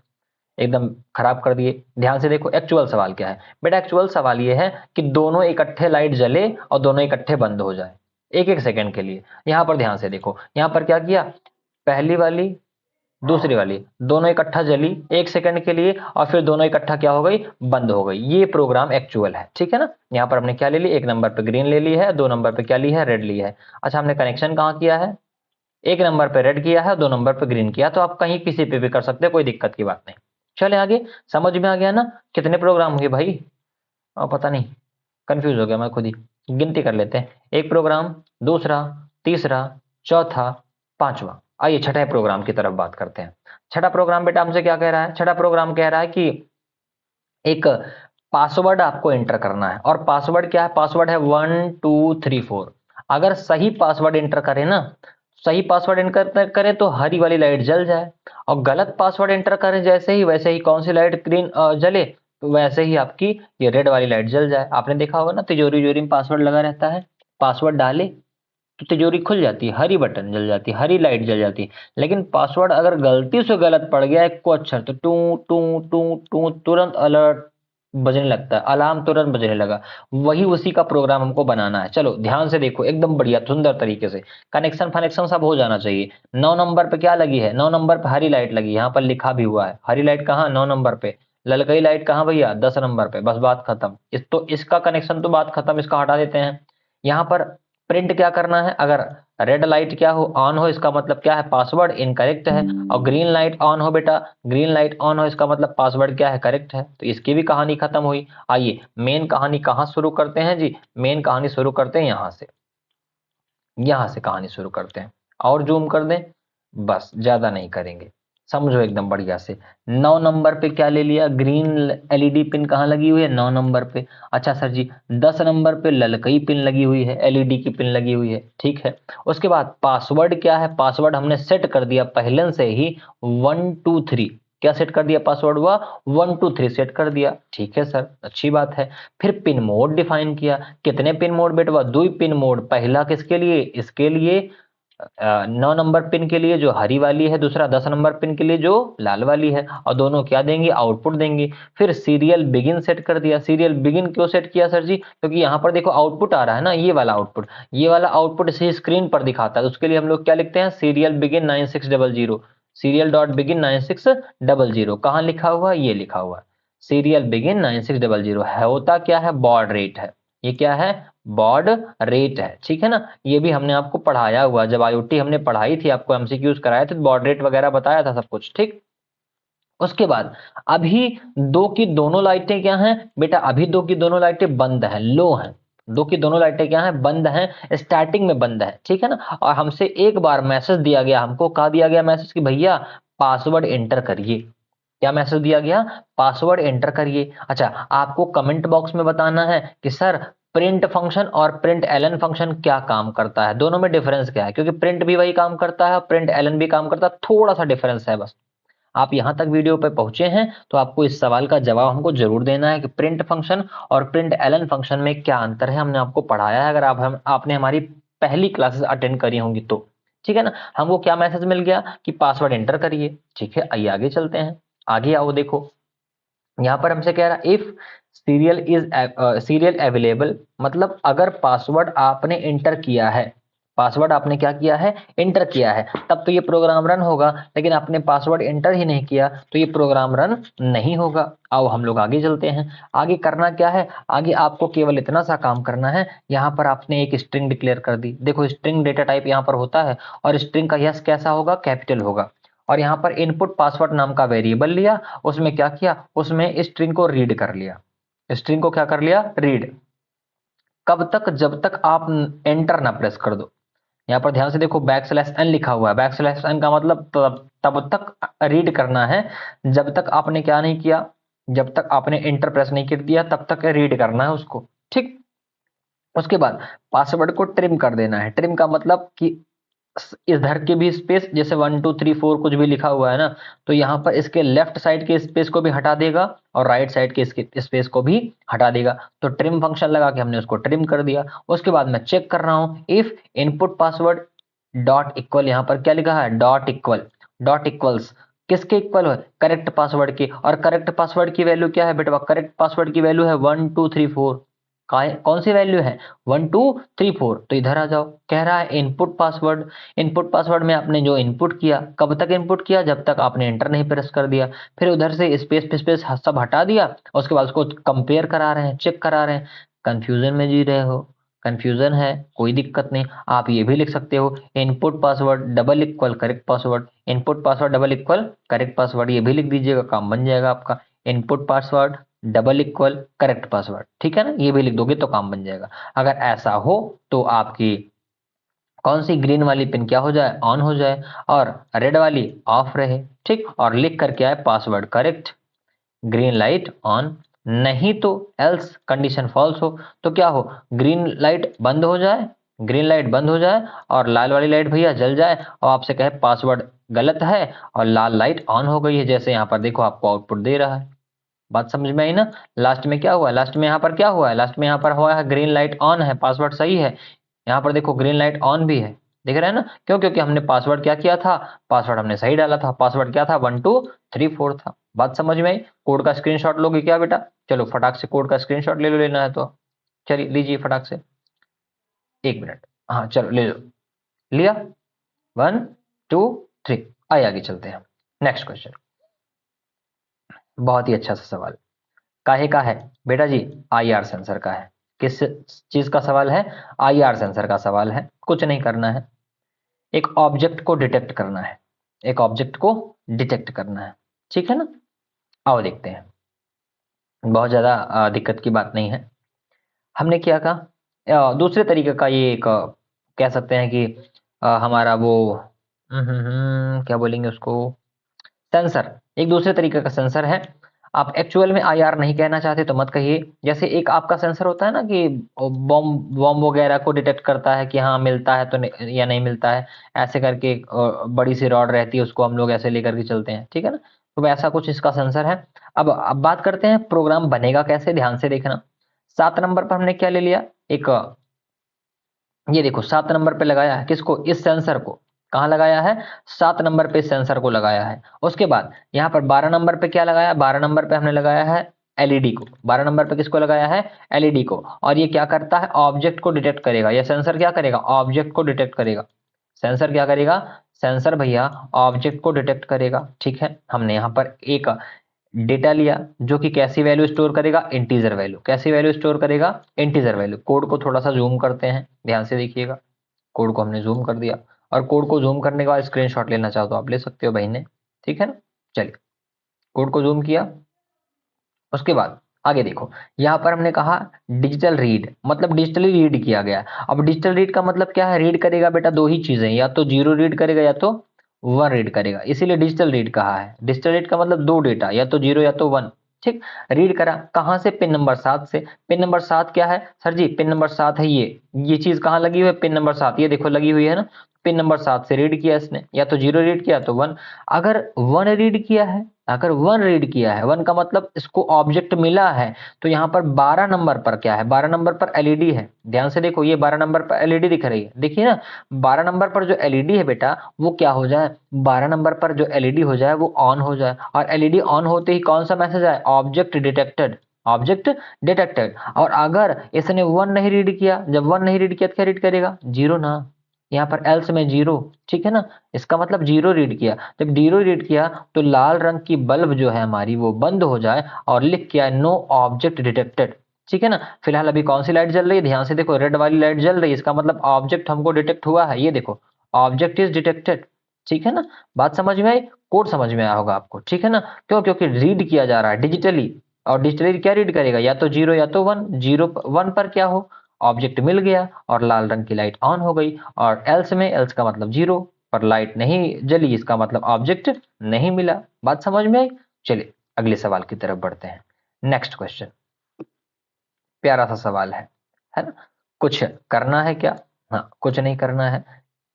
एकदम खराब कर दिए। ध्यान से देखो एक्चुअल सवाल क्या है बेटा। एक्चुअल सवाल ये है कि दोनों इकट्ठे लाइट जले और दोनों इकट्ठे बंद हो जाए 1-1 सेकंड के लिए। यहां पर ध्यान से देखो, यहां पर क्या किया, पहली वाली दूसरी वाली दोनों इकट्ठा जली 1 सेकंड के लिए और फिर दोनों इकट्ठा क्या हो गई, बंद हो गई। ये प्रोग्राम एक्चुअल है, ठीक है ना। यहाँ पर हमने क्या ले ली, 1 नंबर पे ग्रीन ले ली है, 2 नंबर पे क्या ली है, रेड ली है। अच्छा हमने कनेक्शन कहाँ किया है, 1 नंबर पे रेड किया है, 2 नंबर पे ग्रीन किया। तो आप कहीं किसी पे भी कर सकते हैं, कोई दिक्कत की बात नहीं। चले आगे, समझ में आ गया ना। कितने प्रोग्राम हुए भाई, पता नहीं, कंफ्यूज हो गया मैं खुद ही। गिनती कर लेते हैं, 1 प्रोग्राम, दूसरा, तीसरा, चौथा, पांचवा, आइए छठे प्रोग्राम की तरफ बात करते हैं। छठा प्रोग्राम बेटा हमसे क्या कह रहा है? छठा प्रोग्राम कह रहा है कि एक पासवर्ड आपको एंटर करना है, और पासवर्ड क्या है? पासवर्ड है 1234। अगर सही पासवर्ड एंटर करें ना, सही पासवर्ड एंटर करें तो हरी वाली लाइट जल जाए, और गलत पासवर्ड एंटर करें जैसे ही, वैसे ही कौन सी लाइट ग्रीन जले, तो वैसे ही आपकी ये रेड वाली लाइट जल जाए। आपने देखा होगा ना, तिजोरी उजोरी में पासवर्ड लगा रहता है, पासवर्ड डाले तो तिजोरी खुल जाती है, हरी बटन जल जाती है, हरी लाइट जल जाती है। लेकिन पासवर्ड अगर गलती से गलत पड़ गया एक को अक्षर, तो टू टू टू टू तुरंत अलर्ट बजने लगता है, अलार्म तुरंत बजने लगा। वही उसी का प्रोग्राम हमको बनाना है। चलो ध्यान से देखो, एकदम बढ़िया सुंदर तरीके से कनेक्शन फनेक्शन सब हो जाना चाहिए। 9 नंबर पे क्या लगी है? 9 नंबर पे हरी लाइट लगी, यहाँ पर लिखा भी हुआ है हरी लाइट कहाँ? 9 नंबर पे। ललकई लाइट कहाँ भैया? 10 नंबर पे। बस बात खत्म। इस तो इसका कनेक्शन तो बात खत्म, इसका हटा देते हैं। यहाँ पर प्रिंट क्या करना है? अगर रेड लाइट क्या हो? ऑन हो, इसका मतलब क्या है? पासवर्ड इनकरेक्ट है। और ग्रीन लाइट ऑन हो बेटा, ग्रीन लाइट ऑन हो, इसका मतलब पासवर्ड क्या है? करेक्ट है। तो इसकी भी कहानी खत्म हुई। आइए मेन कहानी कहाँ शुरू करते हैं जी? मेन कहानी शुरू करते हैं यहाँ से कहानी शुरू करते हैं। और जूम कर दें, बस ज्यादा नहीं करेंगे, समझो एकदम बढ़िया से। 9 नंबर पे क्या ले लिया? ग्रीन एलईडी पिन कहाँ लगी हुई है? 9 नंबर पे। अच्छा सर जी, 10 नंबर पे ललकई पिन लगी हुई है, एलईडी की पिन लगी हुई है, ठीक है। उसके बाद पासवर्ड क्या है? पासवर्ड हमने सेट कर दिया पहले से ही 123। क्या सेट कर दिया? पासवर्ड हुआ 123 सेट कर दिया, ठीक है सर, अच्छी बात है। फिर पिन मोड डिफाइन किया। कितने पिन मोड बेटवा? 2 पिन मोड। पहला किसके लिए? इसके लिए 9 नंबर पिन के लिए जो हरी वाली है, दूसरा 10 नंबर पिन के लिए जो लाल वाली है, और दोनों क्या देंगी? आउटपुट देंगी। फिर सीरियल बिगिन सेट कर दिया। सीरियल बिगिन क्यों सेट किया सर जी? क्योंकि यहाँ पर देखो आउटपुट आ रहा है ना, ये वाला आउटपुट, ये वाला आउटपुट इसी स्क्रीन पर दिखाता है। उसके लिए हम लोग क्या लिखते हैं? Serial begin 9600। Serial dot begin 9600 कहाँ लिखा हुआ है? ये लिखा हुआ है सीरियल बिगिन 9600 है। होता क्या है? बॉड रेट है। ये क्या है? बॉड रेट है, ठीक है ना। ये भी हमने आपको पढ़ाया हुआ, जब आईओटी हमने पढ़ाई थी, आपको एमसीक्यूज कराए थे, बॉड रेट वगैरह बताया था सब कुछ, ठीक। उसके बाद अभी दो की दोनों लाइटें क्या हैं बेटा? अभी दो की दोनों लाइटें बंद हैं, लो हैं। दो की दोनों लाइटें क्या हैं? बंद हैं, स्टार्टिंग में बंद है, ठीक है ना। और हमसे एक बार मैसेज दिया गया, हमको कहा दिया गया मैसेज कि भैया पासवर्ड एंटर करिए। क्या मैसेज दिया गया? पासवर्ड एंटर करिए। अच्छा, आपको कमेंट बॉक्स में बताना है कि सर प्रिंट फंक्शन और प्रिंट एलन फंक्शन क्या काम करता है, दोनों में डिफरेंस क्या है। क्योंकि प्रिंट भी वही काम करता है और प्रिंट एलन भी काम करता है, थोड़ा सा डिफरेंस है बस। आप यहां तक वीडियो पे पहुंचे हैं तो आपको इस सवाल का जवाब हमको जरूर देना है कि प्रिंट फंक्शन और प्रिंट एलन फंक्शन में क्या अंतर है। हमने आपको पढ़ाया है, अगर आपने हमारी पहली क्लासेस अटेंड करी होंगी तो, ठीक है ना। हमको क्या मैसेज मिल गया कि पासवर्ड एंटर करिए, ठीक है। आइए आगे चलते हैं। आगे आओ, देखो यहाँ पर हमसे कह रहा है इफ सीरियल अवेलेबल, मतलब अगर पासवर्ड आपने एंटर किया है, पासवर्ड आपने क्या किया है? एंटर किया है, तब तो ये प्रोग्राम रन होगा। लेकिन आपने पासवर्ड एंटर ही नहीं किया तो ये प्रोग्राम रन नहीं होगा। आओ हम लोग आगे चलते हैं। आगे करना क्या है? आगे आपको केवल इतना सा काम करना है। यहाँ पर आपने एक स्ट्रिंग डिक्लेयर कर दी। देखो स्ट्रिंग डेटा टाइप यहाँ पर होता है, और स्ट्रिंग का यस कैसा होगा? कैपिटल होगा। और यहाँ पर इनपुट पासवर्ड नाम का वेरिएबल लिया, उसमें क्या किया? उसमें स्ट्रिंग को रीड कर लिया। स्ट्रिंग को क्या कर लिया? रीड। कब तक? जब तक आप एंटर ना प्रेस कर दो। यहाँ पर ध्यान से देखो, बैक स्लैश एन लिखा हुआ है। बैक स्लैश एन का मतलब तब तक रीड करना है जब तक आपने क्या नहीं किया, जब तक आपने एंटर प्रेस नहीं कर दिया, तब तक रीड करना है उसको, ठीक। उसके बाद पासवर्ड को ट्रिम कर देना है। ट्रिम का मतलब कि इधर के भी स्पेस, जैसे 1 2 3 4 कुछ भी लिखा हुआ है ना, तो यहाँ पर इसके लेफ्ट साइड के स्पेस को भी हटा देगा और राइट साइड के इसके स्पेस को भी हटा देगा। तो ट्रिम फंक्शन लगा के हमने उसको ट्रिम कर दिया। उसके बाद मैं चेक कर रहा हूँ if input password dot equal, यहाँ पर क्या लिखा है? Dot equal. डॉट इक्वल्स किसके इक्वल है? करेक्ट पासवर्ड के। और करेक्ट पासवर्ड की वैल्यू क्या है बेटा? करेक्ट पासवर्ड की वैल्यू है 1234। कौन सी वैल्यू है? 1234। तो इधर आ जाओ, कह रहा है इनपुट पासवर्ड। इनपुट पासवर्ड में आपने जो इनपुट किया, कब तक इनपुट किया? जब तक आपने एंटर नहीं प्रेस कर दिया। फिर उधर से स्पेस स्पेस सब हटा दिया, और उसके बाद उसको कंपेयर करा रहे हैं, चेक करा रहे हैं। कंफ्यूजन में जी रहे हो? कंफ्यूजन है, कोई दिक्कत नहीं, आप ये भी लिख सकते हो input password double equal correct password. Input password double equal correct password, ये भी लिख दीजिएगा, काम बन जाएगा आपका। Input password double equal correct password, ठीक है ना, ये भी लिख दोगे तो काम बन जाएगा। अगर ऐसा हो तो आपकी कौन सी ग्रीन वाली पिन क्या हो जाए, ऑन हो जाए, और रेड वाली ऑफ रहे, ठीक। और लिख करके आए password correct, green light on. नहीं तो एल्स कंडीशन फॉल्स हो तो क्या हो, ग्रीन लाइट बंद हो जाए, ग्रीन लाइट बंद हो जाए और लाल वाली लाइट भैया जल जाए और आपसे कहे पासवर्ड गलत है और लाल लाइट ऑन हो गई है, जैसे यहाँ पर देखो आपको आउटपुट दे रहा है। बात समझ में आई ना। लास्ट में क्या हुआ है, लास्ट में यहाँ पर क्या हुआ है, लास्ट में यहाँ पर हुआ है ग्रीन लाइट ऑन है, पासवर्ड सही है। यहाँ पर देखो ग्रीन लाइट ऑन भी है, दिख रहा है ना, क्यों, क्योंकि हमने पासवर्ड क्या किया था, पासवर्ड हमने सही डाला था। पासवर्ड क्या था, 1234 था। बात समझ में आई। कोड का स्क्रीनशॉट लोगे क्या बेटा, चलो फटाक से कोड का स्क्रीनशॉट ले लो, लेना है तो चलिए लीजिए फटाक से, 1 मिनट, हाँ चलो ले लो, लिया, 1 2 3, आइए आगे चलते हैं। नेक्स्ट क्वेश्चन, बहुत ही अच्छा सा सवाल, काहे का है बेटा जी, आईआर सेंसर का है। किस चीज का सवाल है, आईआर सेंसर का सवाल है। कुछ नहीं करना है, एक ऑब्जेक्ट को डिटेक्ट करना है, एक ऑब्जेक्ट को डिटेक्ट करना है, ठीक है ना। आओ देखते हैं, बहुत ज्यादा दिक्कत की बात नहीं है। हमने क्या कहा, दूसरे तरीके का ये एक कह सकते हैं कि हमारा वो क्या बोलेंगे उसको, सेंसर, एक दूसरे तरीके का सेंसर है। आप एक्चुअल में आईआर नहीं कहना चाहते तो मत कहिए। जैसे एक आपका सेंसर होता है ना कि बॉम्ब बॉम्ब वगैरह को डिटेक्ट करता है कि हाँ मिलता है तो या नहीं मिलता है, ऐसे करके एक बड़ी सी रॉड रहती है, उसको हम लोग ऐसे लेकर के चलते हैं, ठीक है ना। तो वैसा कुछ इसका सेंसर है। अब बात करते हैं प्रोग्राम बनेगा कैसे, ध्यान से देखना। 7 नंबर पर हमने क्या ले लिया, एक ये देखो 7 नंबर पे लगाया है किसको, इस सेंसर को। कहाँ लगाया है, 7 नंबर पे सेंसर को लगाया है। उसके बाद यहाँ पर 12 नंबर पे क्या लगाया, 12 नंबर पे हमने लगाया है एलईडी को। 12 नंबर पे किसको लगाया है, एलईडी को। और ये क्या करता है, ऑब्जेक्ट को डिटेक्ट करेगा। ये सेंसर क्या करेगा, ऑब्जेक्ट को डिटेक्ट करेगा। सेंसर क्या करेगा, सेंसर भैया ऑब्जेक्ट को डिटेक्ट करेगा, ठीक है। हमने यहाँ पर एक डेटा लिया जो कि कैसी वैल्यू स्टोर करेगा, इंटीजर वैल्यू। कैसी वैल्यू स्टोर करेगा, इंटीजर वैल्यू। कोड को थोड़ा सा जूम करते हैं, ध्यान से देखिएगा। कोड को हमने जूम कर दिया और कोड को जूम करने के बाद स्क्रीनशॉट लेना चाहो तो आप ले सकते हो बहन ने, ठीक है ना। चलिए कोड को जूम किया, उसके बाद आगे देखो, यहाँ पर हमने कहा डिजिटल रीड, मतलब डिजिटली रीड किया गया। अब डिजिटल रीड का मतलब क्या है, रीड करेगा बेटा दो ही चीजें, या तो जीरो रीड करेगा या तो वन रीड करेगा, इसीलिए डिजिटल रीड कहा है। डिजिटल रीड का मतलब दो डेटा, या तो जीरो या तो वन, ठीक। रीड करा कहाँ से, पिन नंबर 7 से। पिन नंबर 7 क्या है सर जी, पिन नंबर 7 है ये चीज कहाँ लगी हुई है, पिन नंबर 7, ये देखो लगी हुई है ना। पिन नंबर 7 से रीड किया इसने, या तो जीरो रीड किया तो वन। अगर वन रीड किया है, अगर वन रीड किया है, वन का मतलब इसको ऑब्जेक्ट मिला है, तो यहाँ पर 12 नंबर पर क्या है, 12 नंबर पर एलईडी है। ध्यान से देखो, ये 12 नंबर पर एलईडी दिख रही है, देखिए ना। 12 नंबर पर जो एलईडी है बेटा, वो क्या हो जाए, 12 नंबर पर जो एलईडी हो जाए वो ऑन हो जाए। और एलईडी ऑन होते ही कौन सा मैसेज आए, ऑब्जेक्ट डिटेक्टेड, ऑब्जेक्ट डिटेक्टेड। और अगर इसने वन नहीं रीड किया, जब वन नहीं रीड किया तो क्या रीड करेगा, जीरो ना, यहाँ पर एल्स में जीरो, ठीक है ना। इसका मतलब जीरो रीड किया, जब जीरो रीड किया तो लाल रंग की बल्ब जो है हमारी वो बंद हो जाए और लिख किया नो ऑब्जेक्ट डिटेक्टेड, ठीक है ना। फिलहाल अभी कौन सी लाइट जल रही है, ध्यान से देखो, रेड वाली लाइट जल रही है, इसका मतलब ऑब्जेक्ट हमको डिटेक्ट हुआ है, ये देखो ऑब्जेक्ट इज डिटेक्टेड, ठीक है ना। बात समझ में आई, कोड समझ में आया होगा आपको, ठीक है ना। क्यों, क्योंकि रीड किया जा रहा है डिजिटली, और डिजिटली क्या रीड करेगा, या तो जीरो या तो वन। जीरो वन पर क्या हो, ऑब्जेक्ट मिल गया और लाल रंग की लाइट ऑन हो गई। और एल्स में, एल्स का मतलब जीरो पर लाइट नहीं जली, इसका मतलब ऑब्जेक्ट नहीं मिला। बात समझ में आई। चलिए अगले सवाल की तरफ बढ़ते हैं। नेक्स्ट क्वेश्चन, प्यारा सा सवाल है ना। कुछ करना है क्या, हाँ कुछ नहीं करना है,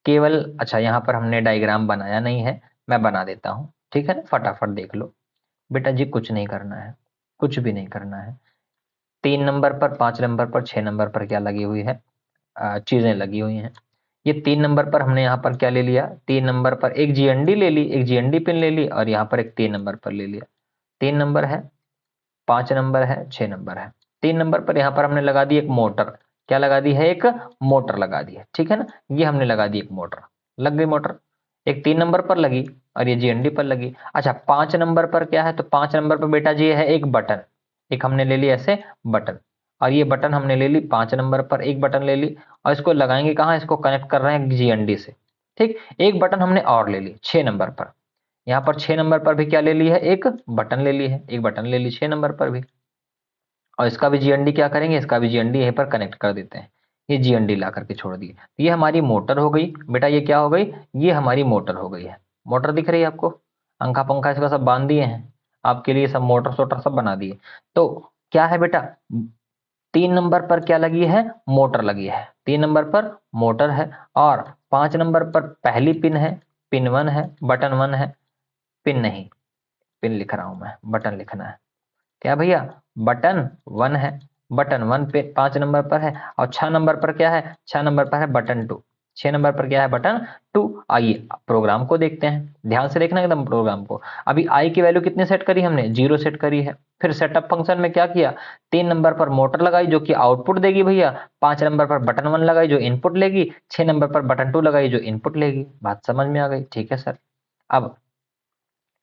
केवल अच्छा यहाँ पर हमने डायग्राम बनाया नहीं है, मैं बना देता हूँ, ठीक है ना, फटाफट देख लो। बेटा जी कुछ नहीं करना है, कुछ भी नहीं करना है। 3 नंबर पर, 5 नंबर पर, 6 नंबर पर क्या लगी हुई है, चीजें लगी हुई हैं। ये 3 नंबर पर हमने यहाँ पर क्या ले लिया, 3 नंबर पर एक जीएनडी ले ली, एक जीएनडी पिन ले ली, और यहाँ पर एक 3 नंबर पर ले लिया। 3 नंबर है, 5 नंबर है, 6 नंबर है। 3 नंबर पर यहाँ पर हमने लगा दी एक मोटर, क्या लगा दी है, एक मोटर लगा दी है, ठीक है ना। ये हमने लगा दी एक मोटर, लग गई मोटर, एक 3 नंबर पर लगी और ये जीएनडी पर लगी। अच्छा 5 नंबर पर क्या है, तो 5 नंबर पर बेटा जी है एक बटन, एक हमने ले ली ऐसे बटन, और ये बटन हमने ले ली 5 नंबर पर, एक बटन ले ली, और इसको लगाएंगे कहाँ, इसको कनेक्ट कर रहे हैं जीएनडी से, ठीक। एक बटन हमने और ले ली 6 नंबर पर, यहाँ पर 6 नंबर पर भी क्या ले ली है, एक बटन ले ली है, एक बटन ले ली 6 नंबर पर भी। और इसका भी जीएनडी क्या करेंगे, इसका भी जीएनडी यहीं पर कनेक्ट कर देते हैं। ये GND ला करके छोड़ दिए। ये हमारी मोटर हो गई बेटा, ये क्या हो गई, ये हमारी मोटर हो गई है। मोटर दिख रही है आपको, पंखा पंखा इसका सब बांध दिए हैं आपके लिए, सब मोटर सोटर सब बना दिए। तो क्या है बेटा, 3 नंबर पर क्या लगी है, मोटर लगी है, 3 नंबर पर मोटर है, और 5 नंबर पर पहली पिन है, पिन 1 है, बटन 1 है, पिन नहीं, पिन लिख रहा हूं मैं, बटन लिखना है। क्या भैया, बटन 1 है, बटन 1 पे 5 नंबर पर है, और 6 नंबर पर क्या है, 6 नंबर पर है बटन 2, 6 नंबर पर क्या है, बटन 2। आइए प्रोग्राम को देखते हैं, ध्यान से देखना एकदम प्रोग्राम को। अभी आई की वैल्यू कितने सेट करी हमने, 0 सेट करी है। फिर सेटअप फंक्शन में क्या किया, 3 नंबर पर मोटर लगाई जो कि आउटपुट देगी भैया, 5 नंबर पर बटन 1 लगाई जो इनपुट लेगी, 6 नंबर पर बटन 2 लगाई जो इनपुट लेगी। बात समझ में आ गई, ठीक है सर। अब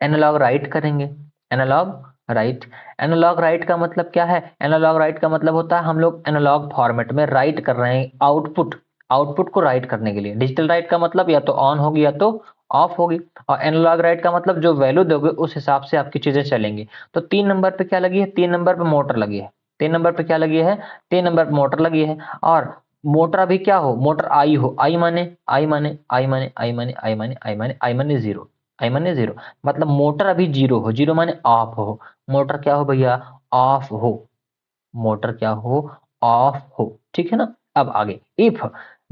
एनालॉग राइट करेंगे, एनालॉग राइट। एनालॉग राइट का मतलब क्या है, एनालॉग राइट का मतलब होता है हम लोग एनालॉग फॉर्मेट में राइट कर रहे हैं आउटपुट, आउटपुट को राइट करने के लिए। डिजिटल राइट का मतलब या तो ऑन होगी या तो ऑफ होगी, और एनालॉग राइट का मतलब जो वैल्यू दोगे उस हिसाब से आपकी चीजें चलेंगी। तो 3 नंबर पे क्या लगी है, 3 नंबर पे मोटर लगी है, 3 नंबर पे क्या लगी है, 3 नंबर पे मोटर लगी है। और मोटर अभी क्या हो, मोटर आई हो, आई माने आई माने आई माने आई माने आई माने आई माने आई माने जीरो, आई माने जीरो, मतलब मोटर अभी 0 हो, 0 माने ऑफ हो, मोटर क्या हो भैया, ऑफ हो, मोटर क्या हो, ऑफ हो, ठीक है ना। अब आगे, if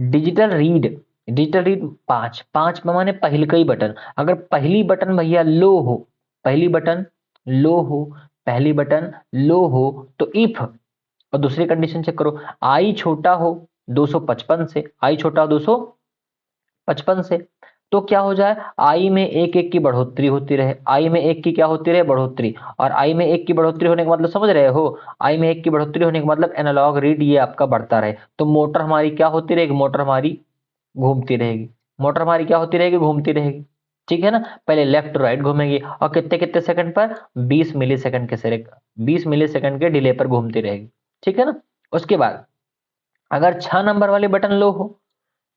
digital read, digital read 5, 5 माने पहले का ही बटन, अगर पहली बटन भैया लो हो, पहली बटन लो हो, पहली बटन लो हो, तो इफ, और दूसरी कंडीशन चेक करो, आई छोटा हो 255 से, आई छोटा हो 255 से, तो क्या हो जाए, आई में एक एक की बढ़ोतरी होती रहे, आई में एक की क्या होती रहे, बढ़ोतरी। और आई में एक की बढ़ोतरी होने का मतलब समझ रहे हो, आई में एक की बढ़ोतरी होने का मतलब एनालॉग रीड ये आपका बढ़ता रहे, तो मोटर हमारी क्या होती रहेगी, मोटर हमारी घूमती रहेगी, मोटर हमारी क्या होती रहेगी, घूमती रहेगी, ठीक है ना। पहले लेफ्ट राइट घूमेगी, और कितने कितने सेकंड पर, 20 मिली सेकंड के सिरे, 20 मिली सेकंड के डिले पर घूमती रहेगी, ठीक है ना। उसके बाद अगर 6 नंबर वाले बटन लो हो,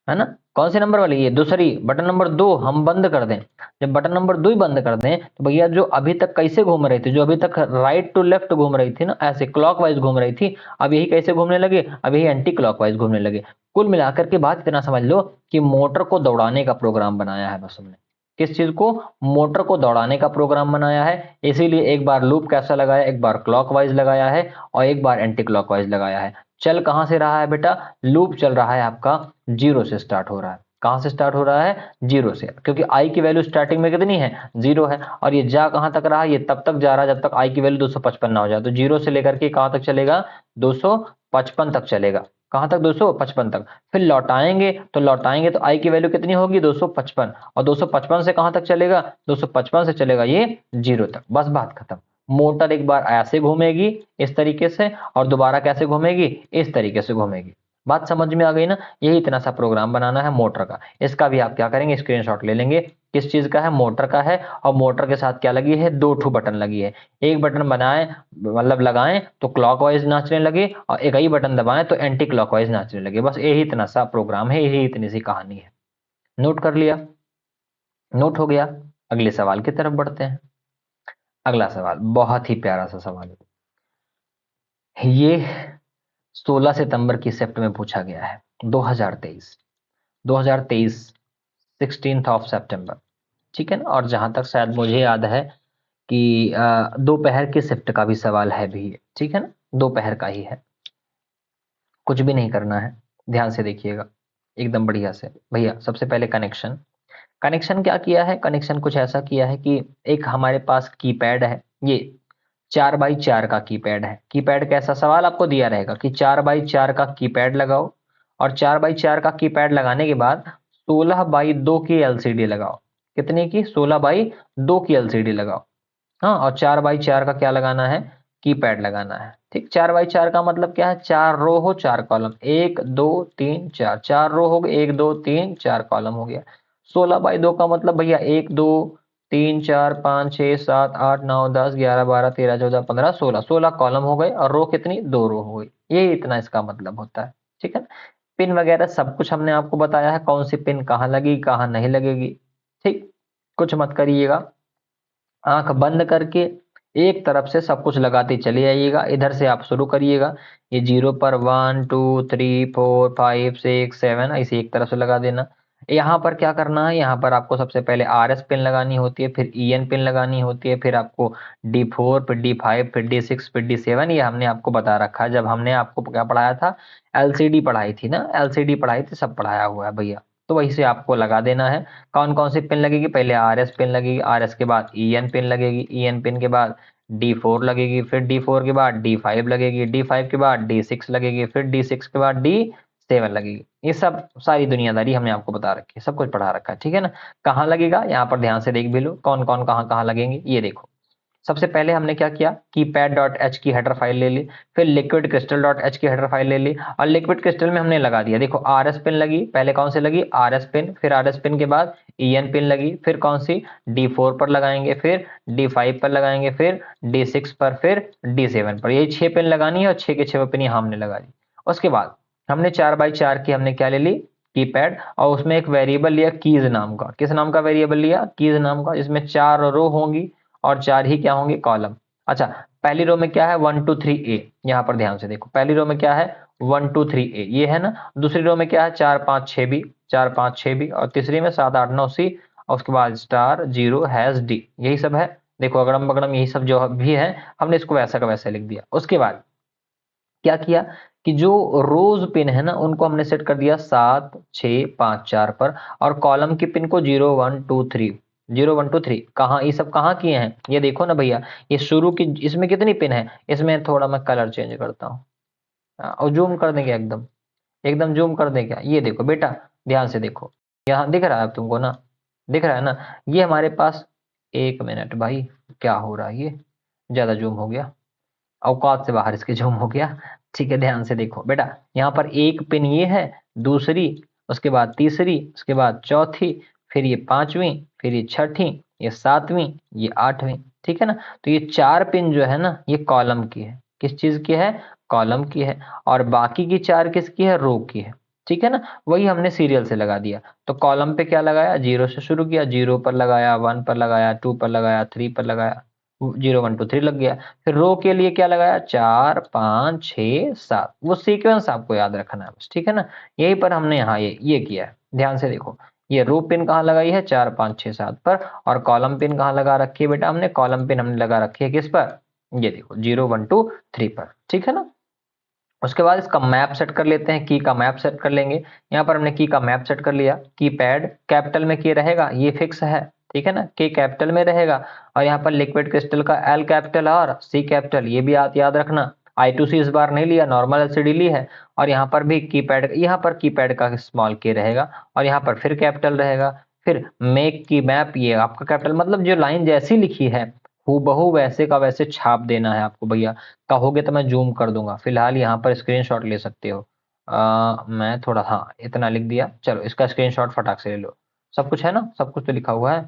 है ना, कौन से नंबर वाली, ये दूसरी बटन नंबर 2 हम बंद कर दें, जब बटन नंबर 2 ही बंद कर दें, तो भैया जो अभी तक कैसे घूम रही थी, जो अभी तक राइट टू लेफ्ट घूम रही थी ना, ऐसे क्लॉकवाइज घूम रही थी, अब यही कैसे घूमने लगे, अब यही एंटी क्लॉकवाइज घूमने लगे। कुल मिलाकर के बात इतना समझ लो कि मोटर को दौड़ाने का प्रोग्राम बनाया है बस हमने, किस चीज को, मोटर को दौड़ाने का प्रोग्राम बनाया है। इसीलिए एक बार लूप कैसा लगाया, एक बार क्लॉकवाइज लगाया है और एक बार एंटी क्लॉकवाइज लगाया है। चल कहां से रहा है बेटा, लूप चल रहा है आपका 0 से स्टार्ट हो रहा है, कहां से स्टार्ट हो रहा है, 0 से, क्योंकि आई की वैल्यू स्टार्टिंग में कितनी है, 0 है, और ये जा कहां तक रहा है, ये तब तक जा रहा है जब तक आई की वैल्यू 255 ना हो जाए, तो 0 से लेकर के कहां तक चलेगा, 255 तक चलेगा, कहां तक, 255 तक। फिर लौटाएंगे तो लौटाएंगे तो आई की वैल्यू कितनी होगी, 255, और 255 से कहां तक चलेगा, 255 से चलेगा ये 0 तक, बस बात खत्म। मोटर एक बार ऐसे घूमेगी इस तरीके से, और दोबारा कैसे घूमेगी, इस तरीके से घूमेगी। बात समझ में आ गई ना, यही इतना सा प्रोग्राम बनाना है मोटर का। इसका भी आप क्या करेंगे, स्क्रीनशॉट ले लेंगे, किस चीज का है, मोटर का है, और मोटर के साथ क्या लगी है, 2 ठो बटन लगी है। एक बटन बनाए मतलब लगाएं तो क्लॉकवाइज नाचने लगे, और एक ही बटन दबाएं तो एंटी क्लॉकवाइज नाचने लगे, बस यही इतना सा प्रोग्राम है, यही इतनी सी कहानी है। नोट कर लिया, नोट हो गया। अगले सवाल की तरफ बढ़ते हैं। अगला सवाल बहुत ही प्यारा सा सवाल है, ये 16 सितंबर की शिफ्ट में पूछा गया है, 2023, 2023 16th ऑफ सितंबर, ठीक है ना। और जहां तक शायद मुझे याद है कि दोपहर की शिफ्ट का भी सवाल है भी, ठीक है ना, दोपहर का ही है। कुछ भी नहीं करना है, ध्यान से देखिएगा एकदम बढ़िया से। भैया सबसे पहले कनेक्शन, कनेक्शन क्या किया है, कनेक्शन कुछ ऐसा किया है कि एक हमारे पास कीपैड है, ये 4x4 का कीपैड है। कीपैड कैसा, सवाल आपको दिया रहेगा कि 4x4 का कीपैड लगाओ, और 4x4 का कीपैड लगाने के बाद 16x2 की एलसीडी लगाओ। कितने की, 16x2 की एलसीडी लगाओ। हाँ, और 4x4 का क्या लगाना है, कीपैड लगाना है। ठीक, 4x4 का मतलब क्या है, 4 रो हो 4 कॉलम, 1 2 3 4, 4 रो हो गए, 1 2 3 4 कॉलम हो गया। 16x2 का मतलब भैया 1 2 3 4 5 6 7 8 9 10 11 12 13 14 15 16, 16 कॉलम हो गए, और रो कितनी, 2 रो हो गई। ये इतना इसका मतलब होता है, ठीक है। पिन वगैरह सब कुछ हमने आपको बताया है, कौन सी पिन कहाँ लगेगी कहाँ नहीं लगेगी। ठीक, कुछ मत करिएगा, आंख बंद करके एक तरफ से सब कुछ लगाते चले आइएगा, इधर से आप शुरू करिएगा। ये 0 पर 1 2 3 4 5 6 7 ऐसे एक तरफ से लगा देना। यहाँ पर क्या करना है, यहाँ पर आपको सबसे पहले RS पिन लगानी होती है, फिर EN पिन लगानी होती है, फिर आपको D4, फिर D5, फिर D6, फिर D7। ये हमने आपको बता रखा है, जब हमने आपको क्या पढ़ाया था, LCD पढ़ाई थी ना, LCD पढ़ाई थी, सब पढ़ाया हुआ है भैया। तो वही से आपको लगा देना है। कौन कौन सी पिन लगेगी, पहले RS पिन लगेगी, RS के बाद EN पिन लगेगी, EN पिन के बाद D4 लगेगी, फिर D4 के बाद D5 लगेगी, D5 के बाद D6 लगेगी, फिर D6 के बाद D7 लगेगी। ये सब सारी दुनियादारी हमने आपको बता रखी है, सब कुछ पढ़ा रखा है, ठीक है ना। कहाँ लगेगा, यहाँ पर ध्यान से देख भी लो, कौन कौन कहाँ कहाँ लगेंगे। ये देखो, सबसे पहले हमने क्या किया, कीपैड डॉट एच की हेडर फाइल ले ली, फिर लिक्विड क्रिस्टल डॉट एच की हेडर फाइल ले ली, और लिक्विड क्रिस्टल में हमने लगा दिया। देखो RS पिन लगी, पहले कौन सी लगी, RS पिन, फिर RS पिन के बाद EN पिन लगी, फिर कौन सी, D4 पर लगाएंगे, फिर D5 पर लगाएंगे, फिर D6 पर, फिर D7 पर। यही 6 पिन लगानी है और 6 के 6 पिन यहाँ हमने लगा दी। उसके बाद हमने 4x4 की हमने क्या ले ली, कीपैड, और उसमें एक वेरिएबल लिया कीज नाम का। किस नाम का वेरिएबल लिया, कीज नाम का, इसमें 4 रो होंगी और 4 ही क्या होंगे, कॉलम। अच्छा, पहली रो में क्या है, 1 2 3 A, यहाँ पर ध्यान से देखो, पहली रो में क्या है 1 2 3 A, ये है ना। दूसरी रो में क्या है 4 5 6 B, 4 5 6 B, और तीसरी में 7 8 9 C, और उसके बाद स्टार 0 हैश D, यही सब है। देखो अगड़म बगड़म यही सब जो भी है, हमने इसको वैसा का वैसा लिख दिया। उसके बाद क्या किया कि जो रोज पिन है ना, उनको हमने सेट कर दिया 7 6 5 4 पर, और कॉलम की पिन को 0 1 2 3, 0 1 2 3। कहाँ ये सब कहाँ किए हैं, ये देखो ना भैया, ये शुरू की, इसमें कितनी पिन है, इसमें थोड़ा मैं कलर चेंज करता हूँ, और जूम कर देंगे, एकदम एकदम जूम कर दें क्या। ये देखो बेटा, ध्यान से देखो, यहाँ दिख रहा है तुमको ना, दिख रहा है ना, ये हमारे पास, एक मिनट भाई, क्या हो रहा है, ये ज्यादा जूम हो गया, औकात से बाहर इसके जूम हो गया। ठीक है, ध्यान से देखो बेटा, यहाँ पर एक पिन ये है, दूसरी, उसके बाद तीसरी, उसके बाद चौथी, फिर ये पांचवी, फिर ये छठी, ये सातवीं, ये आठवीं। ठीक है ना। तो ये 4 पिन जो है ना, ये कॉलम की है। किस चीज की है, कॉलम की है। और बाकी की 4 किसकी है, रो की है। ठीक है ना। वही हमने सीरियल से लगा दिया। तो कॉलम पे क्या लगाया, 0 से शुरू किया, 0 पर लगाया, 1 पर लगाया, 2 पर लगाया, 3 पर लगाया, 0 1 2 3 लग गया। फिर रो के लिए क्या लगाया, 4 5 6 7, वो सीक्वेंस आपको याद रखना है बस। ठीक है ना। यही पर हमने यहाँ ये किया है, ध्यान से देखो। ये रो पिन कहाँ लगाई है, 4 5 6 7 पर, और कॉलम पिन कहाँ लगा रखी है बेटा, हमने कॉलम पिन हमने लगा रखी है किस पर, ये देखो 0 1 2 3 पर। ठीक है ना। उसके बाद इसका मैप सेट कर लेते हैं, की का मैप सेट कर लेंगे। यहाँ पर हमने की का मैप सेट कर लिया। कीपैड कैपिटल में की रहेगा, ये फिक्स है। ठीक है ना, के कैपिटल में रहेगा। और यहाँ पर लिक्विड क्रिस्टल का एल कैपिटल और सी कैपिटल, ये भी आप याद रखना। I2C इस बार नहीं लिया, नॉर्मल LCD ली है। और यहाँ पर भी कीपैड, यहाँ पर कीपैड का स्मॉल के रहेगा, और यहाँ पर फिर कैपिटल रहेगा। फिर मेक की मैप, ये आपका कैपिटल, मतलब जो लाइन जैसी लिखी है हूबहू वैसे का वैसे छाप देना है आपको भैया। कहोगे तो मैं जूम कर दूंगा, फिलहाल यहाँ पर स्क्रीनशॉट ले सकते हो। मैं थोड़ा, हाँ इतना लिख दिया, चलो इसका स्क्रीनशॉट फटाक से ले लो। सब कुछ है ना, सब कुछ तो लिखा हुआ है।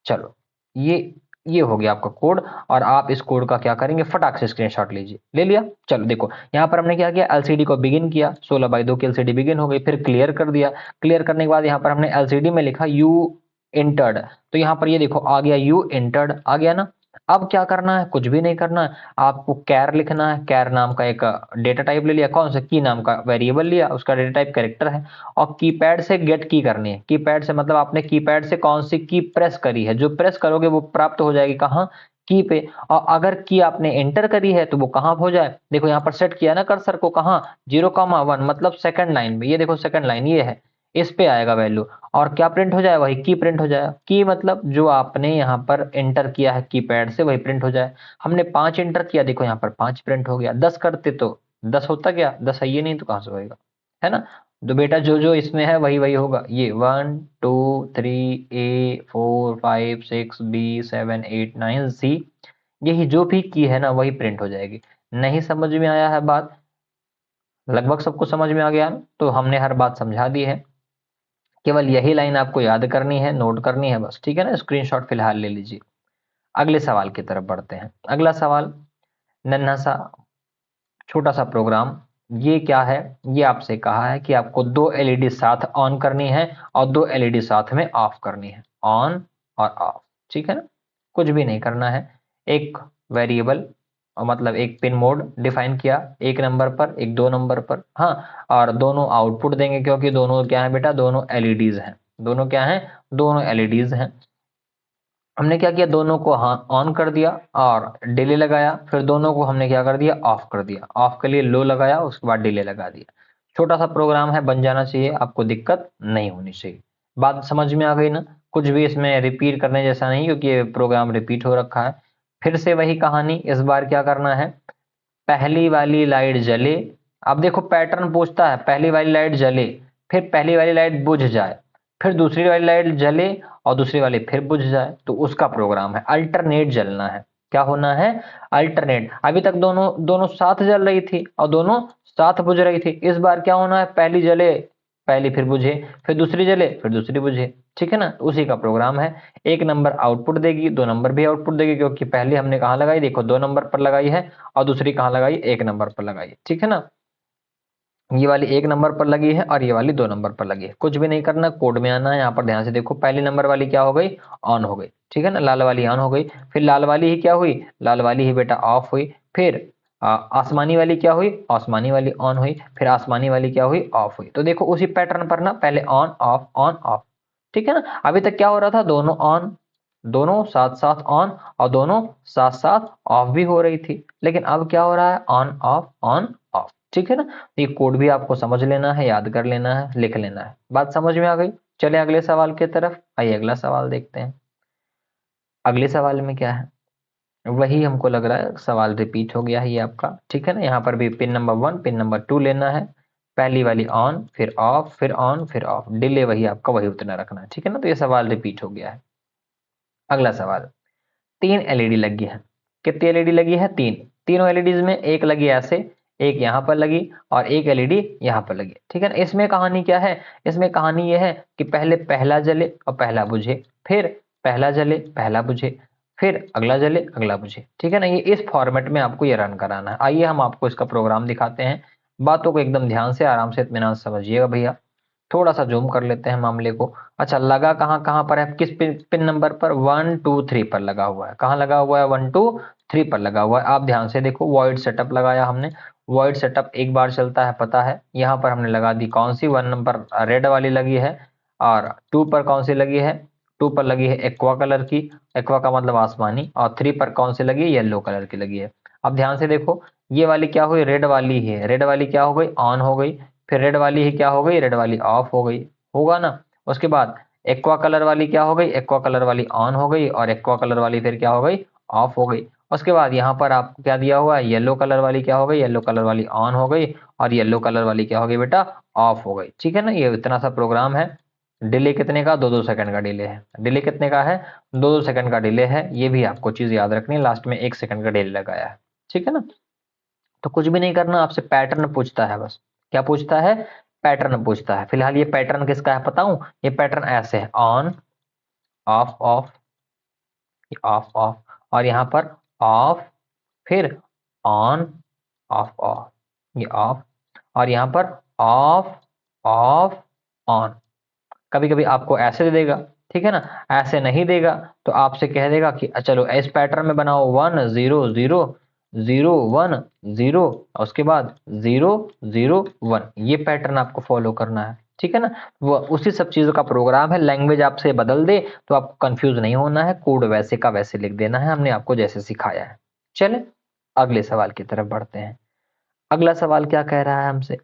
चलो, ये ये हो गया आपका कोड। और आप इस कोड का क्या करेंगे, फटाक से स्क्रीनशॉट लीजिए। ले लिया, चलो देखो यहाँ पर हमने क्या किया, एलसीडी को बिगिन किया, 16x2 की एलसीडी बिगिन हो गई, फिर क्लियर कर दिया। क्लियर करने के बाद यहाँ पर हमने एलसीडी में लिखा यू इंटर्ड, तो यहाँ पर ये देखो आ गया, यू इंटर्ड आ गया ना। अब क्या करना है, कुछ भी नहीं करना है, आपको कैर लिखना है। कैर नाम का एक डेटा टाइप ले लिया, कौन सा, की नाम का वेरिएबल लिया, उसका डेटा टाइप कैरेक्टर है। और कीपैड से गेट की करनी है। कीपैड से मतलब आपने कीपैड से कौन सी की प्रेस करी है, जो प्रेस करोगे वो प्राप्त हो जाएगी कहाँ, की पे। और अगर की आपने एंटर करी है तो वो कहाँ हो जाए, देखो यहाँ पर सेट किया ना कर्सर को, कहाँ 0,1, मतलब सेकंड लाइन में। ये देखो सेकंड लाइन ये है, इस पे आएगा वैल्यू। और क्या प्रिंट हो जाए, वही की प्रिंट हो जाए। की मतलब जो आपने यहाँ पर एंटर किया है कीपैड से, वही प्रिंट हो जाए। हमने 5 एंटर किया, देखो यहाँ पर 5 प्रिंट हो गया। 10 करते तो 10 होता, क्या 10 है ये नहीं तो कहाँ से होएगा, है ना। तो बेटा जो जो इसमें है वही वही होगा। ये 1 2 3 A 4 5 6 B 7 8 9 C, यही जो भी की है ना वही प्रिंट हो जाएगी। नहीं समझ में आया है बात, लगभग सबको समझ में आ गया ना, तो हमने हर बात समझा दी है। केवल यही लाइन आपको याद करनी है, नोट करनी है बस। ठीक है ना, स्क्रीनशॉट फिलहाल ले लीजिए। अगले सवाल की तरफ बढ़ते हैं। अगला सवाल, नन्हा सा छोटा सा प्रोग्राम। ये क्या है, ये आपसे कहा है कि आपको 2 LED साथ ऑन करनी है और 2 LED साथ में ऑफ करनी है, ऑन और ऑफ। ठीक है ना, कुछ भी नहीं करना है। एक वेरिएबल और मतलब एक पिन मोड डिफाइन किया, एक नंबर पर एक 2 नंबर पर, हाँ, और दोनों आउटपुट देंगे क्योंकि दोनों क्या है बेटा, दोनों एलईडीज हैं। दोनों क्या हैं, दोनों एलईडीज हैं। हमने क्या किया, दोनों को ऑन कर दिया और डिले लगाया, फिर दोनों को हमने क्या कर दिया, ऑफ कर दिया। ऑफ के लिए लो लगाया, उसके बाद डिले लगा दिया। छोटा सा प्रोग्राम है, बन जाना चाहिए, आपको दिक्कत नहीं होनी चाहिए। बात समझ में आ गई ना? कुछ भी इसमें रिपीट करने जैसा नहीं, क्योंकि ये प्रोग्राम रिपीट हो रखा है। फिर से वही कहानी, इस बार क्या करना है, पहली वाली लाइट जले। अब देखो पैटर्न पूछता है, पहली वाली लाइट जले, फिर पहली वाली लाइट बुझ जाए, फिर दूसरी वाली लाइट जले और दूसरी वाली फिर बुझ जाए, तो उसका प्रोग्राम है। अल्टरनेट जलना है। क्या होना है, अल्टरनेट। अभी तक दोनों दोनों साथ जल रही थी और दोनों साथ बुझ रही थी। इस बार क्या होना है, पहली जले, पहली फिर बुझे, फिर दूसरी जले, फिर दूसरी बुझे। ठीक है ना? तो उसी का प्रोग्राम है। एक नंबर आउटपुट देगी, 2 नंबर भी आउटपुट देगी, क्योंकि पहले हमने कहाँ लगाई, देखो 2 नंबर पर लगाई है और दूसरी कहाँ लगाई, 1 नंबर पर लगाई है। ठीक है ना? ये वाली 1 नंबर पर लगी है और ये वाली 2 नंबर पर लगी है। कुछ भी नहीं करना, कोड में आना है। यहाँ पर ध्यान से देखो, पहली नंबर वाली क्या हो गई, ऑन हो गई। ठीक है ना? लाल वाली ऑन हो गई। फिर लाल वाली ही क्या हुई, लाल वाली ही बेटा ऑफ हुई। फिर आसमानी वाली क्या हुई, आसमानी वाली ऑन हुई। फिर आसमानी वाली क्या हुई, ऑफ हुई। तो देखो उसी पैटर्न पर ना, पहले ऑन ऑफ। ठीक है ना? अभी तक क्या हो रहा था, दोनों ऑन, दोनों साथ साथ ऑन और दोनों साथ साथ ऑफ भी हो रही थी। लेकिन अब क्या हो रहा है, ऑन ऑफ। ठीक है ना? ये कोड भी आपको समझ लेना है, याद कर लेना है, लिख लेना है। बात समझ में आ गई? चले अगले सवाल की तरफ। आइए अगला सवाल देखते हैं। अगले सवाल में क्या है, वही हमको लग रहा है सवाल रिपीट हो गया है ये आपका। ठीक है ना? यहाँ पर भी पिन नंबर 1 पिन नंबर 2 लेना है। पहली वाली ऑन, फिर ऑफ, फिर ऑन, फिर ऑफ। डिले वही आपका, वही उतना रखना है। ठीक है ना? तो ये सवाल रिपीट हो गया है। अगला सवाल, 3 एलईडी लगी है। कितनी एलईडी लगी है, 3। तीनों एलईडीज में एक लगी ऐसे, एक यहाँ पर लगी और एक एलईडी यहाँ पर लगी। ठीक है ना? इसमें कहानी क्या है, इसमें कहानी ये है कि पहले पहला जले और पहला बुझे, फिर पहला जले पहला बुझे, फिर अगला जले अगला बुझे। ठीक है ना? ये इस फॉर्मेट में आपको ये रन कराना है। आइए हम आपको इसका प्रोग्राम दिखाते हैं। बातों को एकदम ध्यान से आराम से इत्मीनान से समझिएगा भैया। थोड़ा सा जूम कर लेते हैं मामले को। अच्छा, लगा कहाँ कहाँ पर है, किस पिन नंबर पर, 1 2 3 पर लगा हुआ है। कहाँ लगा हुआ है, 1 2 3 पर लगा हुआ है। आप ध्यान से देखो, वॉइड सेटअप लगाया हमने। वॉइड सेटअप एक बार चलता है, पता है। यहाँ पर हमने लगा दी कौन सी, 1 नंबर रेड वाली लगी है और 2 पर कौन सी लगी है, 2 पर लगी है एक्वा कलर की, एक्वा का मतलब आसमानी, और 3 पर कौन सी लगी है, येलो कलर की लगी है। अब ध्यान से देखो, ये वाली क्या हुई, रेड वाली है, रेड वाली क्या हो गई, ऑन हो गई। फिर रेड वाली ही क्या हो गई, रेड वाली ऑफ हो गई, होगा ना? उसके बाद एक्वा कलर वाली क्या हो गई, एक्वा कलर वाली ऑन हो गई और एक्वा कलर वाली फिर क्या हो गई, ऑफ हो गई। उसके बाद यहाँ पर आपको क्या दिया हुआ है, येलो कलर वाली क्या हो गई, येलो कलर वाली ऑन हो गई और येलो कलर वाली क्या हो गई बेटा, ऑफ हो गई। ठीक है ना? ये इतना सा प्रोग्राम है। डिले कितने का, 2-2 सेकंड का डिले है। डिले कितने का है, 2-2 सेकंड का डिले है। ये भी आपको चीज याद रखनी है, लास्ट में 1 सेकंड का डिले लगाया है। ठीक है ना? तो कुछ भी नहीं करना, आपसे पैटर्न पूछता है बस। क्या पूछता है, पैटर्न पूछता है। फिलहाल ये पैटर्न किसका है बताऊं, ये पैटर्न ऐसे है, on off of, of of, और यहाँ पर ऑफ, फिर ऑन ऑफ ऑफ, ये ऑफ, और यहाँ पर ऑफ ऑफ ऑन। कभी कभी आपको ऐसे दे देगा, ठीक है ना? ऐसे नहीं देगा तो आपसे कह देगा कि चलो इस पैटर्न में बनाओ, 1 0 0 0 1 0 और उसके बाद 0 0 1। ये पैटर्न आपको फॉलो करना है। ठीक है ना? वो उसी सब चीजों का प्रोग्राम है। लैंग्वेज आपसे बदल दे तो आपको कंफ्यूज नहीं होना है, कोड वैसे का वैसे लिख देना है, हमने आपको जैसे सिखाया है। चले अगले सवाल की तरफ बढ़ते हैं। अगला सवाल क्या कह रहा है हमसे,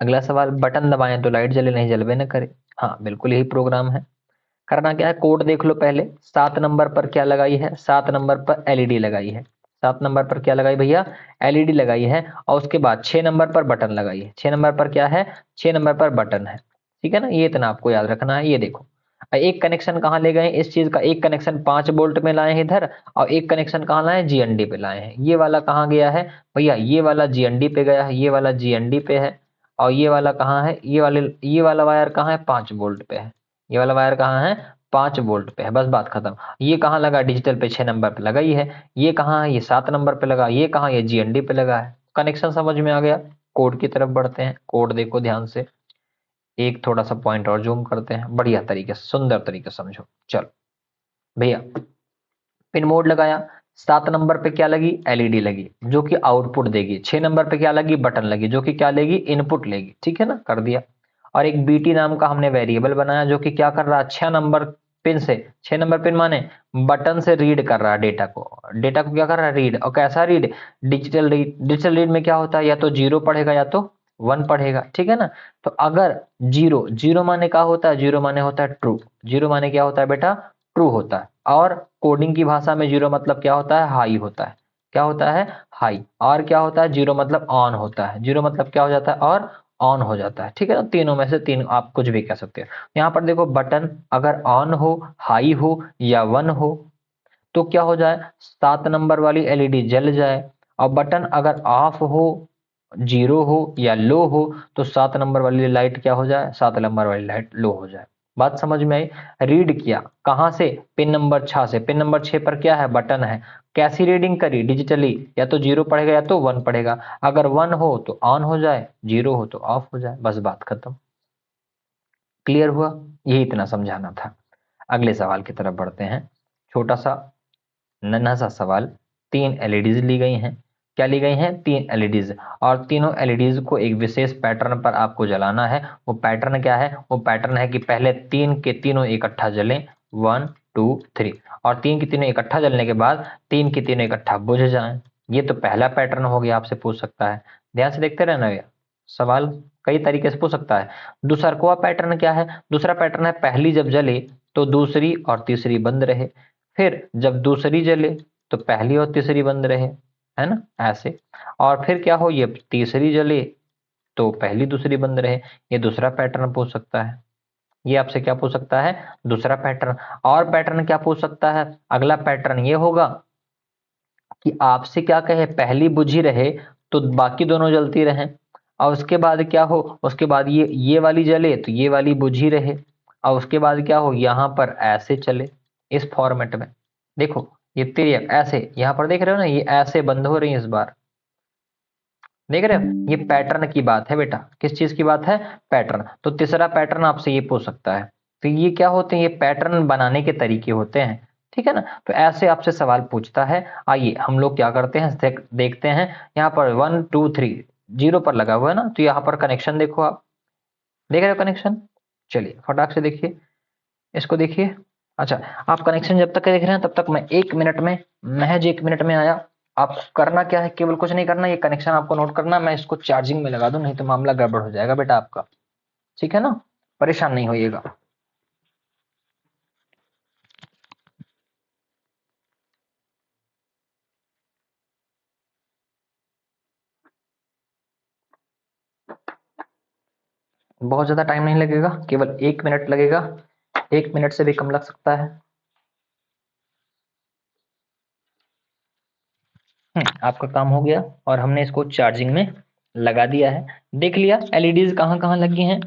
अगला सवाल, बटन दबाएं तो लाइट जले, नहीं जलवे न करे। हाँ बिल्कुल यही प्रोग्राम है। करना क्या है, कोड देख लो पहले। 7 नंबर पर क्या लगाई है, 7 नंबर पर एलईडी लगाई है। 7 नंबर पर क्या लगाई भैया, एलईडी लगाई है। और उसके बाद 6 नंबर पर बटन लगाई है। 6 नंबर पर क्या है, 6 नंबर पर बटन है। ठीक है ना? ये इतना आपको याद रखना है। ये देखो, एक कनेक्शन कहाँ ले गए इस चीज का, एक कनेक्शन 5 वोल्ट में लाए हैं इधर, और एक कनेक्शन कहाँ लाए, जीएनडी पे लाए हैं। ये वाला कहाँ गया है भैया, ये वाला जीएनडी पे गया है, ये वाला जीएनडी पे है। और ये वाला कहाँ है, ये वाला वायर कहाँ है, 5 वोल्ट पे है। ये वाला वायर कहाँ है, 5 वोल्ट पे है। बस बात खत्म। ये कहाँ लगा, डिजिटल पे 6 नंबर पे लगा ही है। ये कहाँ है, ये 7 नंबर पे लगा। ये कहाँ, ये जीएनडी पे लगा है। कनेक्शन समझ में आ गया। कोड की तरफ बढ़ते हैं। कोड देखो ध्यान से, एक थोड़ा सा पॉइंट और जूम करते हैं, बढ़िया तरीके से सुंदर तरीके से समझो। चलो भैया, पिन मोड लगाया, 7 नंबर पे क्या लगी, एलईडी लगी जो कि आउटपुट देगी, 6 नंबर पे क्या लगी, बटन लगी जो कि क्या लेगी, इनपुट लेगी, ठीक है ना, कर दिया। और एक बीटी नाम का हमने वेरिएबल बनाया जो कि क्या कर रहा है, 6 नंबर पिन से, 6 नंबर पिन माने बटन से रीड कर रहा है डेटा को, डेटा को क्या कर रहा है, रीड। और कैसा read, digital read. Digital read में क्या होता है, या तो 0 पढ़ेगा या तो 1 पढ़ेगा, ठीक है ना। तो अगर 0, 0 माने क्या होता है, 0 माने होता है ट्रू, 0 माने क्या होता है बेटा, ट्रू होता है। और कोडिंग की भाषा में 0 मतलब क्या होता है, हाई होता है, क्या होता है, हाई। और क्या होता है, 0 मतलब ऑन होता है, 0 मतलब क्या हो जाता है, और ऑन हो जाता है, ठीक है ना। तीनों में से तीन आप कुछ भी कह सकते हो। यहाँ पर देखो बटन अगर ऑन हो, हाई हो या 1 हो तो क्या हो जाए, 7 नंबर वाली एलईडी जल जाए। और बटन अगर ऑफ हो, 0 हो या लो हो तो 7 नंबर वाली लाइट क्या हो जाए, 7 नंबर वाली लाइट लो हो जाए। बात समझ में आई। रीड किया कहां से, पिन नंबर 6 से। पिन नंबर 6 पर क्या है, बटन है। कैसी रीडिंग करी, डिजिटली, या तो 0 पढ़ेगा या तो 1 पढ़ेगा। अगर 1 हो तो ऑन हो जाए, 0 हो तो ऑफ हो जाए, बस बात खत्म। क्लियर हुआ, यही इतना समझाना था। अगले सवाल की तरफ बढ़ते हैं। छोटा सा नन्हा सा सवाल। 3 एलईडीज ली गई हैं। क्या ली गई हैं, 3 एलईडीज। और तीनों एलईडीज को एक विशेष पैटर्न पर आपको जलाना है। वो पैटर्न क्या है, वो पैटर्न है कि पहले 3 के तीनों इकट्ठा जलें, 1 2 3। और 3 की तीनों इकट्ठा जलने के बाद 3 की तीनों इकट्ठा बुझ जाएं। ये तो पहला पैटर्न हो गया, आपसे पूछ सकता है। ध्यान से देखते रहना भैया, सवाल कई तरीके से पूछ सकता है। दूसरा पैटर्न क्या है, दूसरा पैटर्न है पहली जब जले तो दूसरी और तीसरी बंद रहे, फिर जब दूसरी जले तो पहली और तीसरी बंद रहे, है ना, ऐसे। और फिर क्या हो, ये तीसरी जले तो पहली दूसरी बंद रहे। ये दूसरा पैटर्न पूछ सकता है। ये आपसे क्या पूछ सकता है, दूसरा पैटर्न। और पैटर्न क्या पूछ सकता है, अगला पैटर्न ये होगा कि आपसे क्या कहे, पहली बुझी रहे तो बाकी दोनों जलती रहें। और उसके बाद क्या हो, उसके बाद ये वाली जले तो ये वाली बुझी रहे। और उसके बाद क्या हो, यहां पर ऐसे चले, इस फॉर्मेट में। देखो ये तिर्यक ऐसे, यहां पर देख रहे हो ना, ये ऐसे बंद हो रही है इस बार, देख रहे हो। ये पैटर्न की बात है बेटा, किस चीज की बात है, पैटर्न। तो तीसरा पैटर्न आपसे ये पूछ सकता है। तो ये क्या होते हैं, ये पैटर्न बनाने के तरीके होते हैं, ठीक है ना। तो ऐसे आपसे सवाल पूछता है। आइए हम लोग क्या करते हैं, देखते हैं। यहाँ पर 1 2 3 0 पर लगा हुआ है ना, तो यहाँ पर कनेक्शन देखो आप, देख रहे हो कनेक्शन। चलिए फटाक से देखिए, इसको देखिए। अच्छा, आप कनेक्शन जब तक देख रहे हैं तब तक मैं 1 मिनट में, महज 1 मिनट में आया। आप करना क्या है, केवल कुछ नहीं करना, ये कनेक्शन आपको नोट करना। मैं इसको चार्जिंग में लगा दूं, नहीं तो मामला गड़बड़ हो जाएगा बेटा आपका, ठीक है ना, परेशान नहीं होइएगा। बहुत ज्यादा टाइम नहीं लगेगा, केवल 1 मिनट लगेगा, 1 मिनट से भी कम लग सकता है। आपका काम हो गया और हमने इसको चार्जिंग में लगा दिया है। देख लिया एलईडीज कहाँ कहाँ लगी हैं,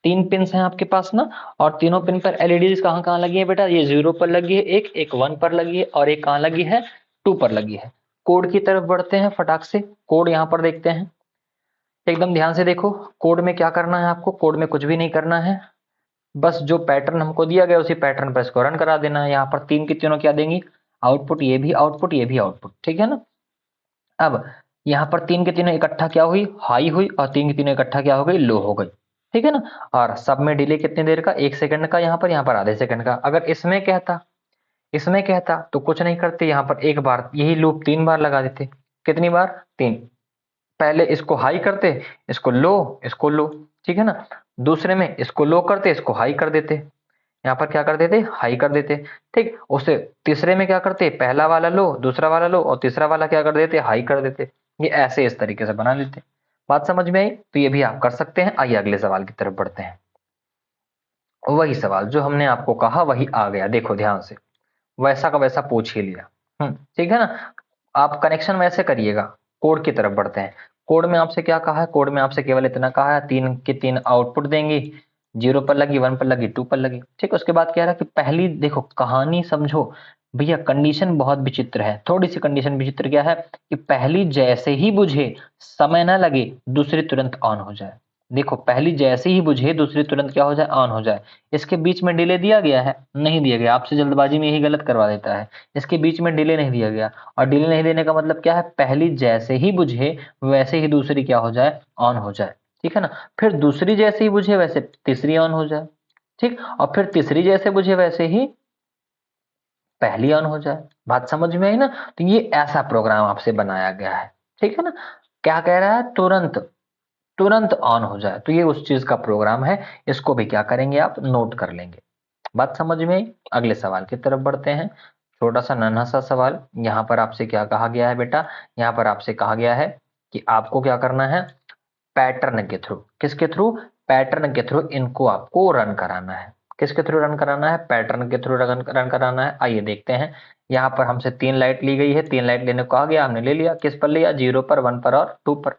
3 पिन हैं आपके पास ना। और तीनों पिन पर एलईडीज कहाँ कहाँ लगी है बेटा, ये 0 पर लगी है, एक 1 पर लगी है, और एक कहाँ लगी है, 2 पर लगी है। कोड की तरफ बढ़ते हैं फटाक से, कोड यहाँ पर देखते हैं। एकदम ध्यान से देखो, कोड में क्या करना है आपको, कोड में कुछ भी नहीं करना है। बस जो पैटर्न हमको दिया गया उसी पैटर्न पर इसको रन करा देना है। यहाँ पर 3 की तीनों क्या देंगी, आउटपुट, ये भी आउटपुट, ये भी आउटपुट, ठीक है ना। अब यहाँ पर 3 की तीनों इकट्ठा क्या हुई, हाई हुई। और 3 की तीनों इकट्ठा क्या हो गई, लो हो गई, ठीक है ना। और सब में डिले कितनी देर का, 1 सेकंड का। यहाँ पर आधे सेकंड का। अगर इसमें कहता तो कुछ नहीं करते, यहाँ पर एक बार यही लूप 3 बार लगा देते। कितनी बार, 3। पहले इसको हाई करते, इसको लो, ठीक है ना। दूसरे में इसको लो करते, इसको हाई कर देते। यहाँ पर क्या कर देते, हाई कर देते, ठीक। उसे तीसरे में क्या करते, पहला वाला लो, दूसरा वाला लो, और तीसरा वाला क्या कर देते, हाई कर देते। ये ऐसे इस तरीके से बना लेते। बात समझ में आई, तो ये भी आप कर सकते हैं। आइए अगले सवाल की तरफ बढ़ते हैं। वही सवाल जो हमने आपको कहा वही आ गया, देखो ध्यान से, वैसा का वैसा पूछ ही लिया। ठीक है ना। आप कनेक्शन वैसे करिएगा। कोड की तरफ बढ़ते हैं। कोड में आपसे क्या कहा है, कोड में आपसे केवल इतना कहा है, 3 की 3 आउटपुट देंगी, 0 पर लगी, 1 पर लगी, 2 पर लगी, ठीक। उसके बाद क्या रहा कि पहली, देखो कहानी समझो भैया, कंडीशन बहुत विचित्र है। थोड़ी सी कंडीशन विचित्र क्या है कि पहली जैसे ही बुझे, समय ना लगे, दूसरी तुरंत ऑन हो जाए। देखो पहली जैसे ही बुझे दूसरी तुरंत क्या हो जाए, ऑन हो जाए। इसके बीच में डिले दिया गया है? नहीं दिया गया, आपसे जल्दबाजी में यही गलत करवा देता है। इसके बीच में डिले नहीं दिया गया, और डिले नहीं देने का मतलब क्या है, पहली जैसे ही बुझे वैसे ही दूसरी क्या हो जाए, ऑन हो जाए। ठीक है ना। फिर दूसरी जैसे ही बुझे वैसे तीसरी ऑन हो जाए। ठीक, और फिर तीसरी जैसे बुझे वैसे ही पहली ऑन हो जाए। बात समझ में आई ना। तो ये ऐसा प्रोग्राम आपसे बनाया गया है। ठीक है ना। क्या कह रहा है, तुरंत तुरंत ऑन हो जाए, तो ये उस चीज का प्रोग्राम है। इसको भी क्या करेंगे, आप नोट कर लेंगे। बात समझ में आई। अगले सवाल की तरफ बढ़ते हैं। छोटा सा नन्हा सा सवाल। यहाँ पर आपसे क्या कहा गया है बेटा, यहाँ पर आपसे कहा गया है कि आपको क्या करना है, पैटर्न के थ्रू, किसके थ्रू, पैटर्न के थ्रू इनको आपको रन कराना है। किसके थ्रू रन कराना है, पैटर्न के थ्रू रन कराना है। आइए देखते हैं। यहाँ पर हमसे 3 लाइट ली गई है, 3 लाइट लेने को कहा गया, हमने ले लिया। किस पर लिया, 0 पर, 1 पर और 2 पर।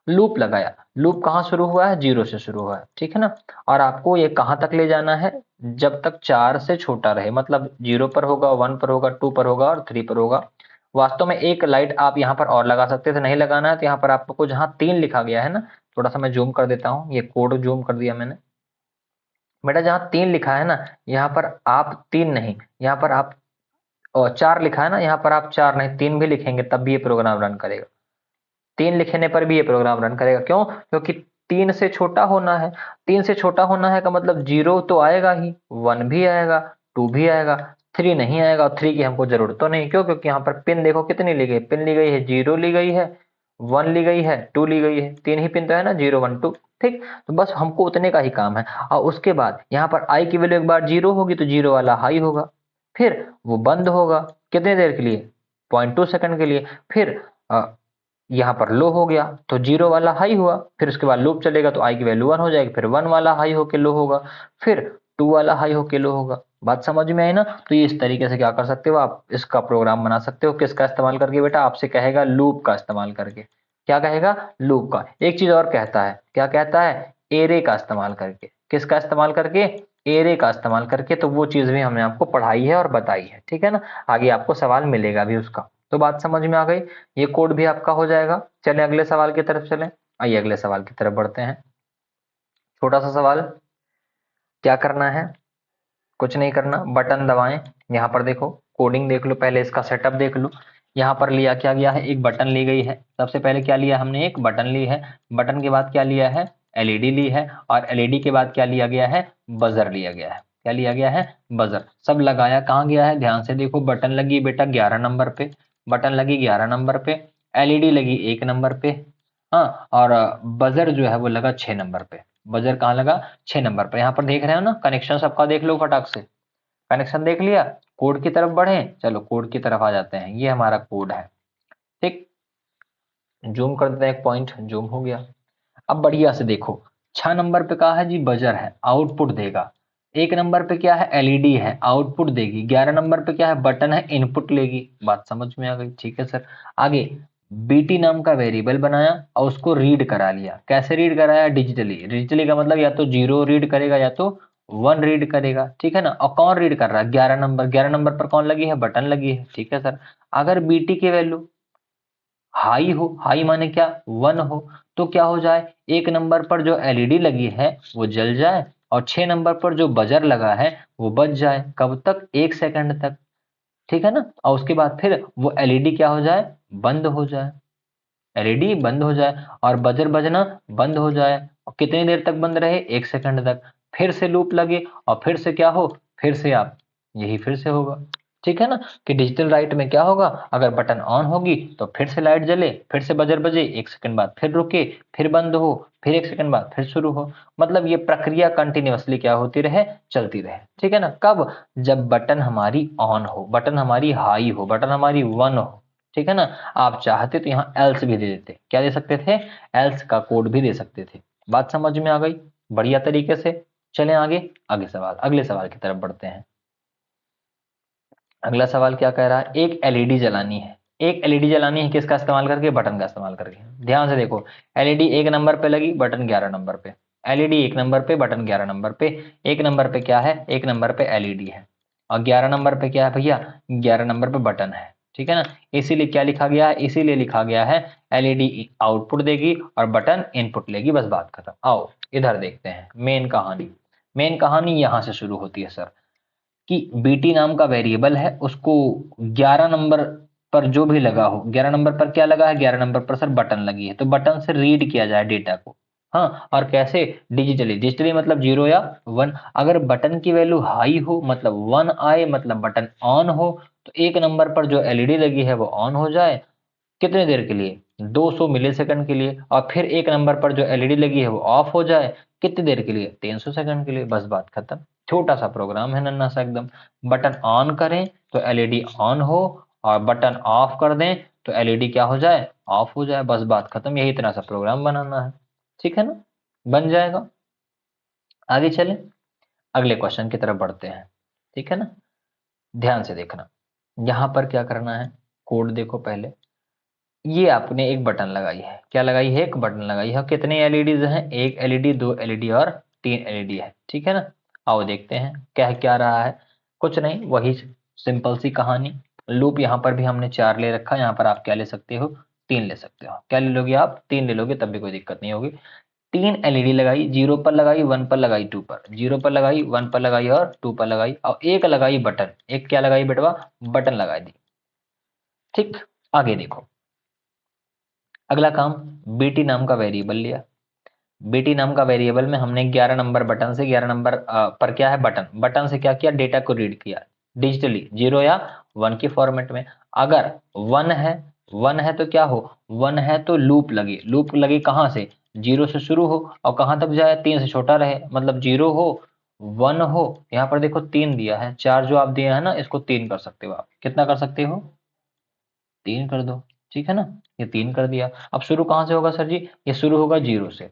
लूप लगाया। लूप कहाँ शुरू हुआ है, 0 से शुरू हुआ है। ठीक है ना। और आपको ये कहाँ तक ले जाना है, जब तक 4 से छोटा रहे, मतलब 0 पर होगा, 1 पर होगा, 2 पर होगा और 3 पर होगा। वास्तव में एक लाइट आप यहाँ पर और लगा सकते थे, नहीं लगाना है तो यहाँ पर आपको जहाँ 3 लिखा गया है ना, थोड़ा सा मैं जूम कर देता हूँ, ये कोड जूम कर दिया मैंने। बेटा जहाँ 3 लिखा है ना, यहाँ पर आप 3 नहीं, यहाँ पर आप 4 लिखा है ना, यहाँ पर आप 4 नहीं 3 भी लिखेंगे तब भी ये प्रोग्राम रन करेगा। 3 लिखने पर भी ये प्रोग्राम रन करेगा। क्यों, क्योंकि 3 से छोटा होना है। 3 से छोटा होना है का मतलब 0 तो आएगा ही, 1 भी आएगा, 2 भी आएगा, 3 नहीं आएगा। और 3 की हमको जरूरत तो नहीं, क्यों, क्योंकि यहाँ पर पिन देखो कितनी ली गई, पिन ली गई है 0 ली गई है, 1 ली गई है, 2 ली गई है, 3 ही पिन तो है ना, 0 1 2। ठीक, तो बस हमको उतने का ही काम है। और उसके बाद यहाँ पर आई की वैल्यू एक बार 0 होगी तो 0 वाला हाई होगा, फिर वो बंद होगा कितनी देर के लिए, 0.2 सेकंड के लिए। फिर यहाँ पर लो हो गया तो 0 वाला हाई हुआ, फिर उसके बाद लूप चलेगा तो आई की वैल्यू 1 हो जाएगी, फिर 1 वाला हाई होके लो होगा, फिर 2 वाला हाई होके लो होगा। बात समझ में आई ना। तो ये इस तरीके से क्या कर सकते हो, आप इसका प्रोग्राम बना सकते हो। किसका इस्तेमाल करके बेटा, आपसे कहेगा लूप का इस्तेमाल करके। क्या कहेगा, लूप का। एक चीज और कहता है, क्या कहता है, एरे का इस्तेमाल करके। किसका इस्तेमाल करके, एरे का इस्तेमाल करके। तो वो चीज भी हमने आपको पढ़ाई है और बताई है। ठीक है ना। आगे आपको सवाल मिलेगा भी उसका। तो बात समझ में आ गई। ये कोड भी आपका हो जाएगा। चलें अगले सवाल की तरफ चलें। आइए अगले सवाल की तरफ बढ़ते हैं। छोटा सा सवाल। क्या करना है, कुछ नहीं करना, बटन दबाएं। यहाँ पर देखो कोडिंग देख लो, पहले इसका सेटअप देख लो। यहाँ पर लिया क्या गया है, एक बटन ली गई है। सबसे पहले क्या लिया हमने, एक बटन ली है। बटन के बाद क्या लिया है, एलईडी ली है। और एलईडी के बाद क्या लिया गया है, बजर लिया गया है। क्या लिया गया है, बजर। सब लगाया कहाँ गया है, ध्यान से देखो। बटन लगी बेटा 11 नंबर पे, बटन लगी 11 नंबर पे, एलईडी लगी 1 नंबर पे। हाँ, और बजर जो है वो लगा 6 नंबर पे। बजर कहाँ लगा, 6 नंबर पर। यहाँ पर देख रहे हो ना, कनेक्शन सबका देख लो फटाक से। कनेक्शन देख लिया। कोड की तरफ बढ़े, चलो कोड की तरफ आ जाते हैं। ये हमारा कोड है। ठीक, जूम कर देते हैं, एक पॉइंट जूम हो गया। अब बढ़िया से देखो, 6 नंबर पे कहा है जी बजर है, आउटपुट देगा। 1 नंबर पे क्या है, एलईडी है, आउटपुट देगी। 11 नंबर पे क्या है, बटन है, इनपुट लेगी। बात समझ में आ गई। ठीक है सर। आगे बीटी नाम का वेरिएबल बनाया और उसको रीड करा लिया। कैसे रीड कराया, डिजिटली। डिजिटली का मतलब या तो 0 रीड करेगा या तो 1 रीड करेगा। ठीक है ना। और कौन रीड कर रहा है, 11 नंबर। 11 नंबर पर कौन लगी है, बटन लगी है। ठीक है सर। अगर बीटी की वैल्यू हाई हो, हाई माने क्या, 1 हो, तो क्या हो जाए, 1 नंबर पर जो एलईडी लगी है वो जल जाए, और 6 नंबर पर जो बजर लगा है वो बज जाए। कब तक, 1 सेकंड तक। ठीक है ना। और उसके बाद फिर वो एलईडी क्या हो जाए, बंद हो जाए। एलईडी बंद हो जाए और बजर बजना बंद हो जाए। और कितनी देर तक बंद रहे, 1 सेकंड तक। फिर से लूप लगे और फिर से क्या हो, फिर से आप, यही फिर से होगा। ठीक है ना। कि डिजिटल राइट में क्या होगा, अगर बटन ऑन होगी तो फिर से लाइट जले, फिर से बजर बजे, 1 सेकंड बाद फिर रुके, फिर बंद हो, फिर 1 सेकंड बाद फिर शुरू हो। मतलब ये प्रक्रिया कंटिन्यूअसली क्या होती रहे, चलती रहे। ठीक है ना। कब, जब बटन हमारी ऑन हो, बटन हमारी हाई हो, बटन हमारी 1 हो। ठीक है ना। आप चाहते तो यहाँ एल्स भी दे देते, क्या दे सकते थे, एल्स का कोड भी दे सकते थे। बात समझ में आ गई, बढ़िया तरीके से। चलें आगे, आगे सवाल, अगले सवाल की तरफ बढ़ते हैं। अगला सवाल क्या कह रहा है, एक एलईडी जलानी है। एक एलईडी जलानी है, किसका इस्तेमाल करके, बटन का इस्तेमाल करके। ध्यान से देखो, एलईडी 1 नंबर पे लगी, बटन 11 नंबर पे। एलईडी 1 नंबर पे, बटन 11 नंबर पे। 1 नंबर पे क्या है, 1 नंबर पे एलईडी है। और 11 नंबर पे क्या है भैया, 11 नंबर पे बटन है। ठीक है ना। इसीलिए क्या लिखा गया है, इसीलिए लिखा गया है एलईडी आउटपुट देगी और बटन इनपुट लेगी, बस बात खत्म। आओ इधर देखते हैं मेन कहानी। मेन कहानी यहां से शुरू होती है सर, कि बीटी नाम का वेरिएबल है, उसको 11 नंबर पर जो भी लगा हो, 11 नंबर पर क्या लगा है, 11 नंबर पर सर बटन लगी है, तो बटन से रीड किया जाए डेटा को। हाँ, और कैसे, डिजिटली। डिजिटली मतलब 0 या 1। अगर बटन की वैल्यू हाई हो मतलब 1 आए, मतलब बटन ऑन हो, तो एक नंबर पर जो एलईडी लगी है वो ऑन हो जाए। कितने देर के लिए, 200 मिलीसेकंड के लिए। और फिर एक नंबर पर जो एलईडी लगी है वो ऑफ हो जाए, कितनी देर के लिए, 300 सेकंड के लिए, बस बात खत्म। छोटा सा प्रोग्राम है, नन्ना सा एकदम। बटन ऑन करें तो एलईडी ऑन हो, और बटन ऑफ कर दें तो एलईडी क्या हो जाए, ऑफ हो जाए, बस बात खत्म। यही इतना सा प्रोग्राम बनाना है, ठीक है ना, बन जाएगा। आगे चलें, अगले क्वेश्चन की तरफ बढ़ते हैं, ठीक है ना। ध्यान से देखना, यहां पर क्या करना है, कोड देखो पहले। ये आपने एक बटन लगाई है, क्या लगाई है, एक बटन लगाई है। और कितने एलईडीज हैं, एक एलईडी, दो एलईडी और तीन एलईडी है, ठीक है ना। आओ देखते हैं क्या क्या रहा है। कुछ नहीं, वही सिंपल सी कहानी। लूप यहाँ पर भी हमने 4 ले रखा है, यहाँ पर आप क्या ले सकते हो, 3 ले सकते हो। क्या ले लोगे आप, 3 ले लोगे, तब भी कोई दिक्कत नहीं होगी। 3 एलईडी लगाई, 0 पर लगाई, 1 पर लगाई, 2 पर, 0 पर लगाई, 1 पर लगाई और 2 पर लगाई, और एक लगाई बटन, एक क्या लगाई बेटवा, बटन लगा दी। ठीक, आगे देखो। अगला काम, बीटी नाम का वेरिएबल लिया। बीटी नाम का वेरिएबल में हमने 11 नंबर बटन से, 11 नंबर पर क्या है, बटन, बटन से क्या किया, डेटा को रीड किया डिजिटली 0 या 1 के फॉर्मेट में। अगर 1 है, 1 है तो क्या हो, 1 है तो लूप लगी, लूप लगी कहाँ से, 0 से शुरू हो और कहाँ तक जाए, 3 से छोटा रहे, मतलब 0 हो, 1 हो। यहाँ पर देखो 3 दिया है, 4 जो आप दिए हैं ना, इसको 3 कर सकते हो आप। कितना कर सकते हो, 3 कर दो, ठीक है ना। ये 3 कर दिया। अब शुरू कहाँ से होगा सर जी, ये शुरू होगा 0 से।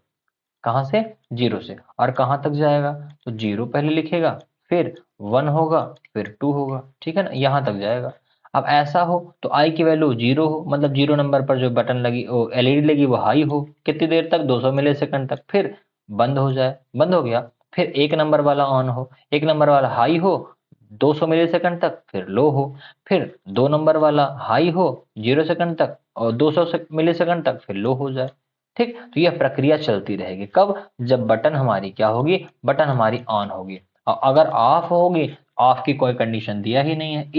कहाँ से, 0 से, और कहाँ तक जाएगा, तो 0 पहले लिखेगा, फिर 1 होगा, फिर 2 होगा, ठीक है ना, यहाँ तक जाएगा। अब ऐसा हो तो आई की वैल्यू 0 हो, मतलब 0 नंबर पर जो बटन लगी, वो एलईडी लगी, वो हाई हो, कितनी देर तक, 200 मिलीसेकंड तक, फिर बंद हो जाए, बंद हो गया। फिर एक नंबर वाला ऑन हो, एक नंबर वाला हाई हो 200 मिलीसेकंड तक, फिर लो हो। फिर 2 नंबर वाला हाई हो 0 सेकंड तक और 200 मिलीसेकंड तक, फिर लो हो जाए। ठीक, तो यह प्रक्रिया चलती रहेगी। कब, जब बटन हमारी क्या होगी, बटन हमारी ऑन होगी। और अगर ऑफ होगी, ऑफ की कोई कंडीशन दिया ही नहीं है,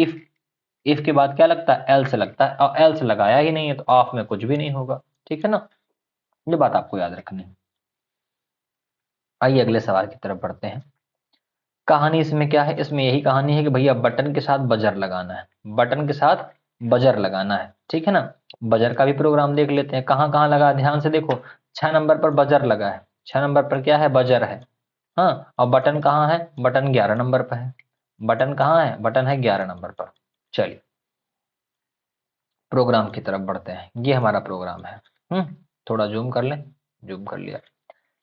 इफ के बाद क्या लगता है, एल्स लगता है, और एल्स लगाया ही नहीं है तो ऑफ में कुछ भी नहीं होगा, ठीक है ना। ये बात आपको याद रखनी है। आइए अगले सवाल की तरफ बढ़ते हैं। कहानी इसमें क्या है, इसमें यही कहानी है कि भैया बटन के साथ बजर लगाना है, बटन के साथ बजर लगाना है, ठीक है ना। बजर का भी प्रोग्राम देख लेते हैं, कहाँ कहाँ लगा, ध्यान से देखो। 6 नंबर पर बजर लगा है, 6 नंबर पर क्या है, बजर है। हाँ, और बटन कहाँ है, बटन 11 नंबर पर है। बटन कहाँ है, बटन है 11 नंबर पर। चलिए प्रोग्राम की तरफ बढ़ते हैं, ये हमारा प्रोग्राम है। थोड़ा जूम कर लें, जूम कर लिया।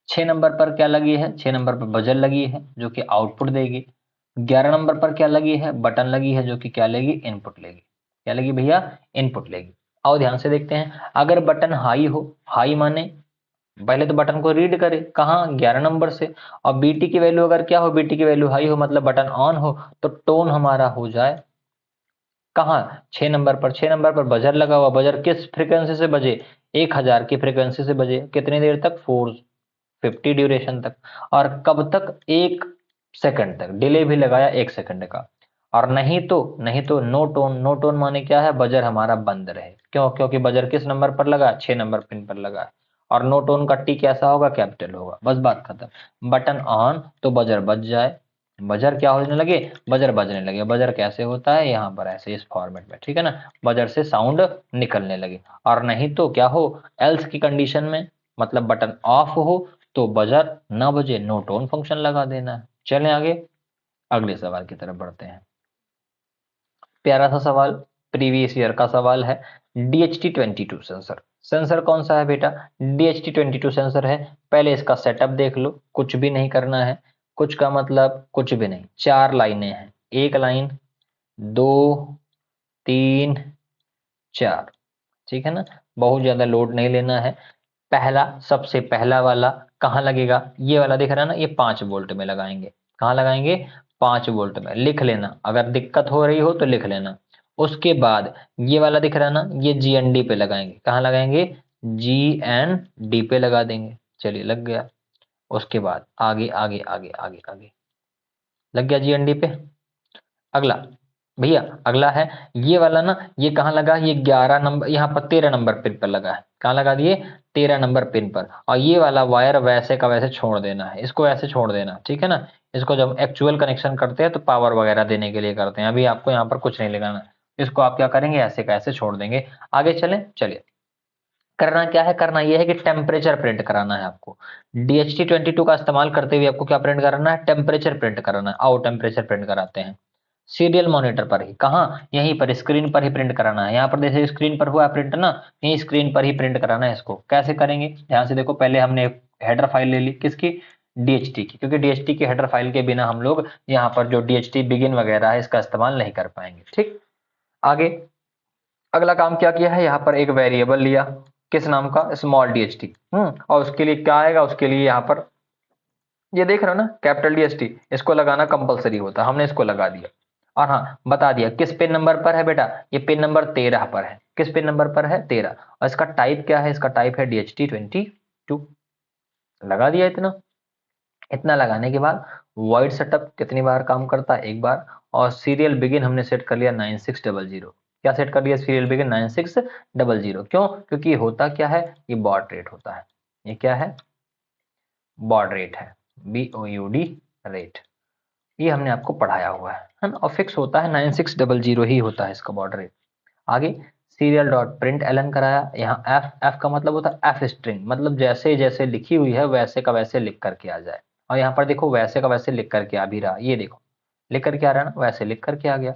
6 नंबर पर क्या लगी है, 6 नंबर पर बजर लगी है जो कि आउटपुट देगी। 11 नंबर पर क्या लगी है, बटन लगी है जो कि क्या लेगी, इनपुट लेगी। क्या लेगी भैया, इनपुट लेगी। आओ ध्यान से देखते हैं, अगर बटन हाई हो, हाई माने पहले तो बटन को रीड करे, कहाँ, 11 नंबर से। और बीटी की वैल्यू अगर क्या हो, बीटी की वैल्यू हाई हो, मतलब बटन ऑन हो, तो टोन हमारा हो जाए कहाँ, 6 नंबर पर। 6 नंबर पर बजर लगा हुआ, बजर किस फ्रीक्वेंसी से बजे, 1000 की फ्रीक्वेंसी से बजे, कितनी देर तक, 450 ड्यूरेशन तक। और कब तक, 1 सेकंड तक, डिले भी लगाया 1 सेकंड का। और नहीं तो नो टोन, नो टोन माने क्या है, बजर हमारा बंद रहे। क्यों, क्योंकि बजर किस नंबर पर लगा, 6 नंबर पिन पर लगा है। और नो टोन का टी कैसा होगा, कैपिटल होगा, बस बात खत्म। बटन ऑन तो बजर बज जाए, बजर क्या होने लगे, बजर बजने लगे। बजर कैसे होता है, यहाँ पर ऐसे इस फॉर्मेट में, ठीक है ना, बजर से साउंड निकलने लगे। और नहीं तो क्या हो, एल्स की कंडीशन में, मतलब बटन ऑफ हो तो बजर ना बजे, नो टोन फंक्शन लगा देना है। चलें आगे, अगले सवाल की तरफ बढ़ते हैं। प्यारा सा सवाल, प्रीवियस ईयर का सवाल है। DHT22 सेंसर, सेंसर कौन सा है बेटा, DHT22 सेंसर है। पहले इसका सेटअप देख लो, कुछ भी नहीं करना है। कुछ का मतलब कुछ भी नहीं, 4 लाइनें हैं, एक लाइन, 2, 3, 4, ठीक है ना। बहुत ज्यादा लोड नहीं लेना है। पहला, सबसे पहला वाला कहाँ लगेगा, ये वाला दिख रहा है ना, ये 5 वोल्ट में लगाएंगे। कहाँ लगाएंगे, 5 वोल्ट में। लिख लेना, अगर दिक्कत हो रही हो तो लिख लेना। उसके बाद ये वाला दिख रहा है ना, ये GND पे लगाएंगे। कहाँ लगाएंगे? GND पे लगा देंगे। चलिए लग गया। उसके बाद आगे आगे आगे आगे आगे लग गया GND पे। अगला भैया, अगला है ये वाला ना, ये कहाँ लगा? ये 11 नंबर, यहाँ पर 13 नंबर पिन पर लगा है। कहाँ लगा दिए? 13 नंबर पिन पर। और ये वाला वायर वैसे का वैसे छोड़ देना है, इसको ऐसे छोड़ देना, ठीक है ना। इसको जब एक्चुअल कनेक्शन करते हैं तो पावर वगैरह देने के लिए करते हैं, अभी आपको यहाँ पर कुछ नहीं लगाना। इसको आप क्या करेंगे? ऐसे का ऐसे छोड़ देंगे। आगे चलें, चलिए। करना क्या है? करना यह है कि टेम्परेचर प्रिंट कराना है आपको। DHT22 का इस्तेमाल करते हुए आपको क्या प्रिंट कराना है? टेम्परेचर प्रिंट कराना है। आओ टेम्परेचर प्रिंट कराते हैं सीरियल मॉनिटर पर ही। कहाँ? यहीं पर स्क्रीन पर ही प्रिंट कराना है। यहाँ पर जैसे स्क्रीन पर हुआ प्रिंट ना, यहीं स्क्रीन पर ही प्रिंट कराना है इसको। कैसे करेंगे? ध्यान से देखो, पहले हमने हेडर फाइल ले ली, किसकी? DHT की, क्योंकि DHT की हेडर फाइल के बिना हम लोग यहाँ पर जो DHT बिगिन वगैरह है इसका इस्तेमाल नहीं कर पाएंगे। ठीक, आगे अगला काम क्या किया है? यहाँ पर एक वेरिएबल लिया, किस नाम का? Small DHT। और उसके लिए क्या आएगा? उसके लिए यहाँ पर ये देख रहे हो ना, कैपिटल DHT, इसको लगाना कंपलसरी होता है, हमने इसको लगा दिया। और हाँ, बता दिया किस पिन नंबर पर है बेटा? ये पिन नंबर 13 पर है। किस पिन नंबर पर है? 13। और इसका टाइप क्या है? इसका टाइप है DHT22। लगा दिया इतना। इतना लगाने के बाद वॉइड सेटअप कितनी बार काम करता है? एक बार। और सीरियल बिगिन हमने सेट कर लिया 9600। क्या सेट कर लिया? Serial begin 9600। क्यों? क्योंकि ये होता क्या है? ये बॉड रेट होता है। ये क्या है? बॉड रेट है। BOUD rate. ये हमने आपको पढ़ाया हुआ है ना। और फिक्स होता है 9600 ही होता है इसका बॉर्डर रेट। आगे सीरियल डॉट प्रिंट एलन कराया। यहाँ एफ, एफ का मतलब होता है एफ स्ट्रिंग, मतलब जैसे जैसे लिखी हुई है वैसे का वैसे लिख करके आ जाए। और यहाँ पर देखो वैसे का वैसे लिख करके आ भी रहा, ये देखो लिख करके आ रहा है ना, वैसे लिख करके आ गया।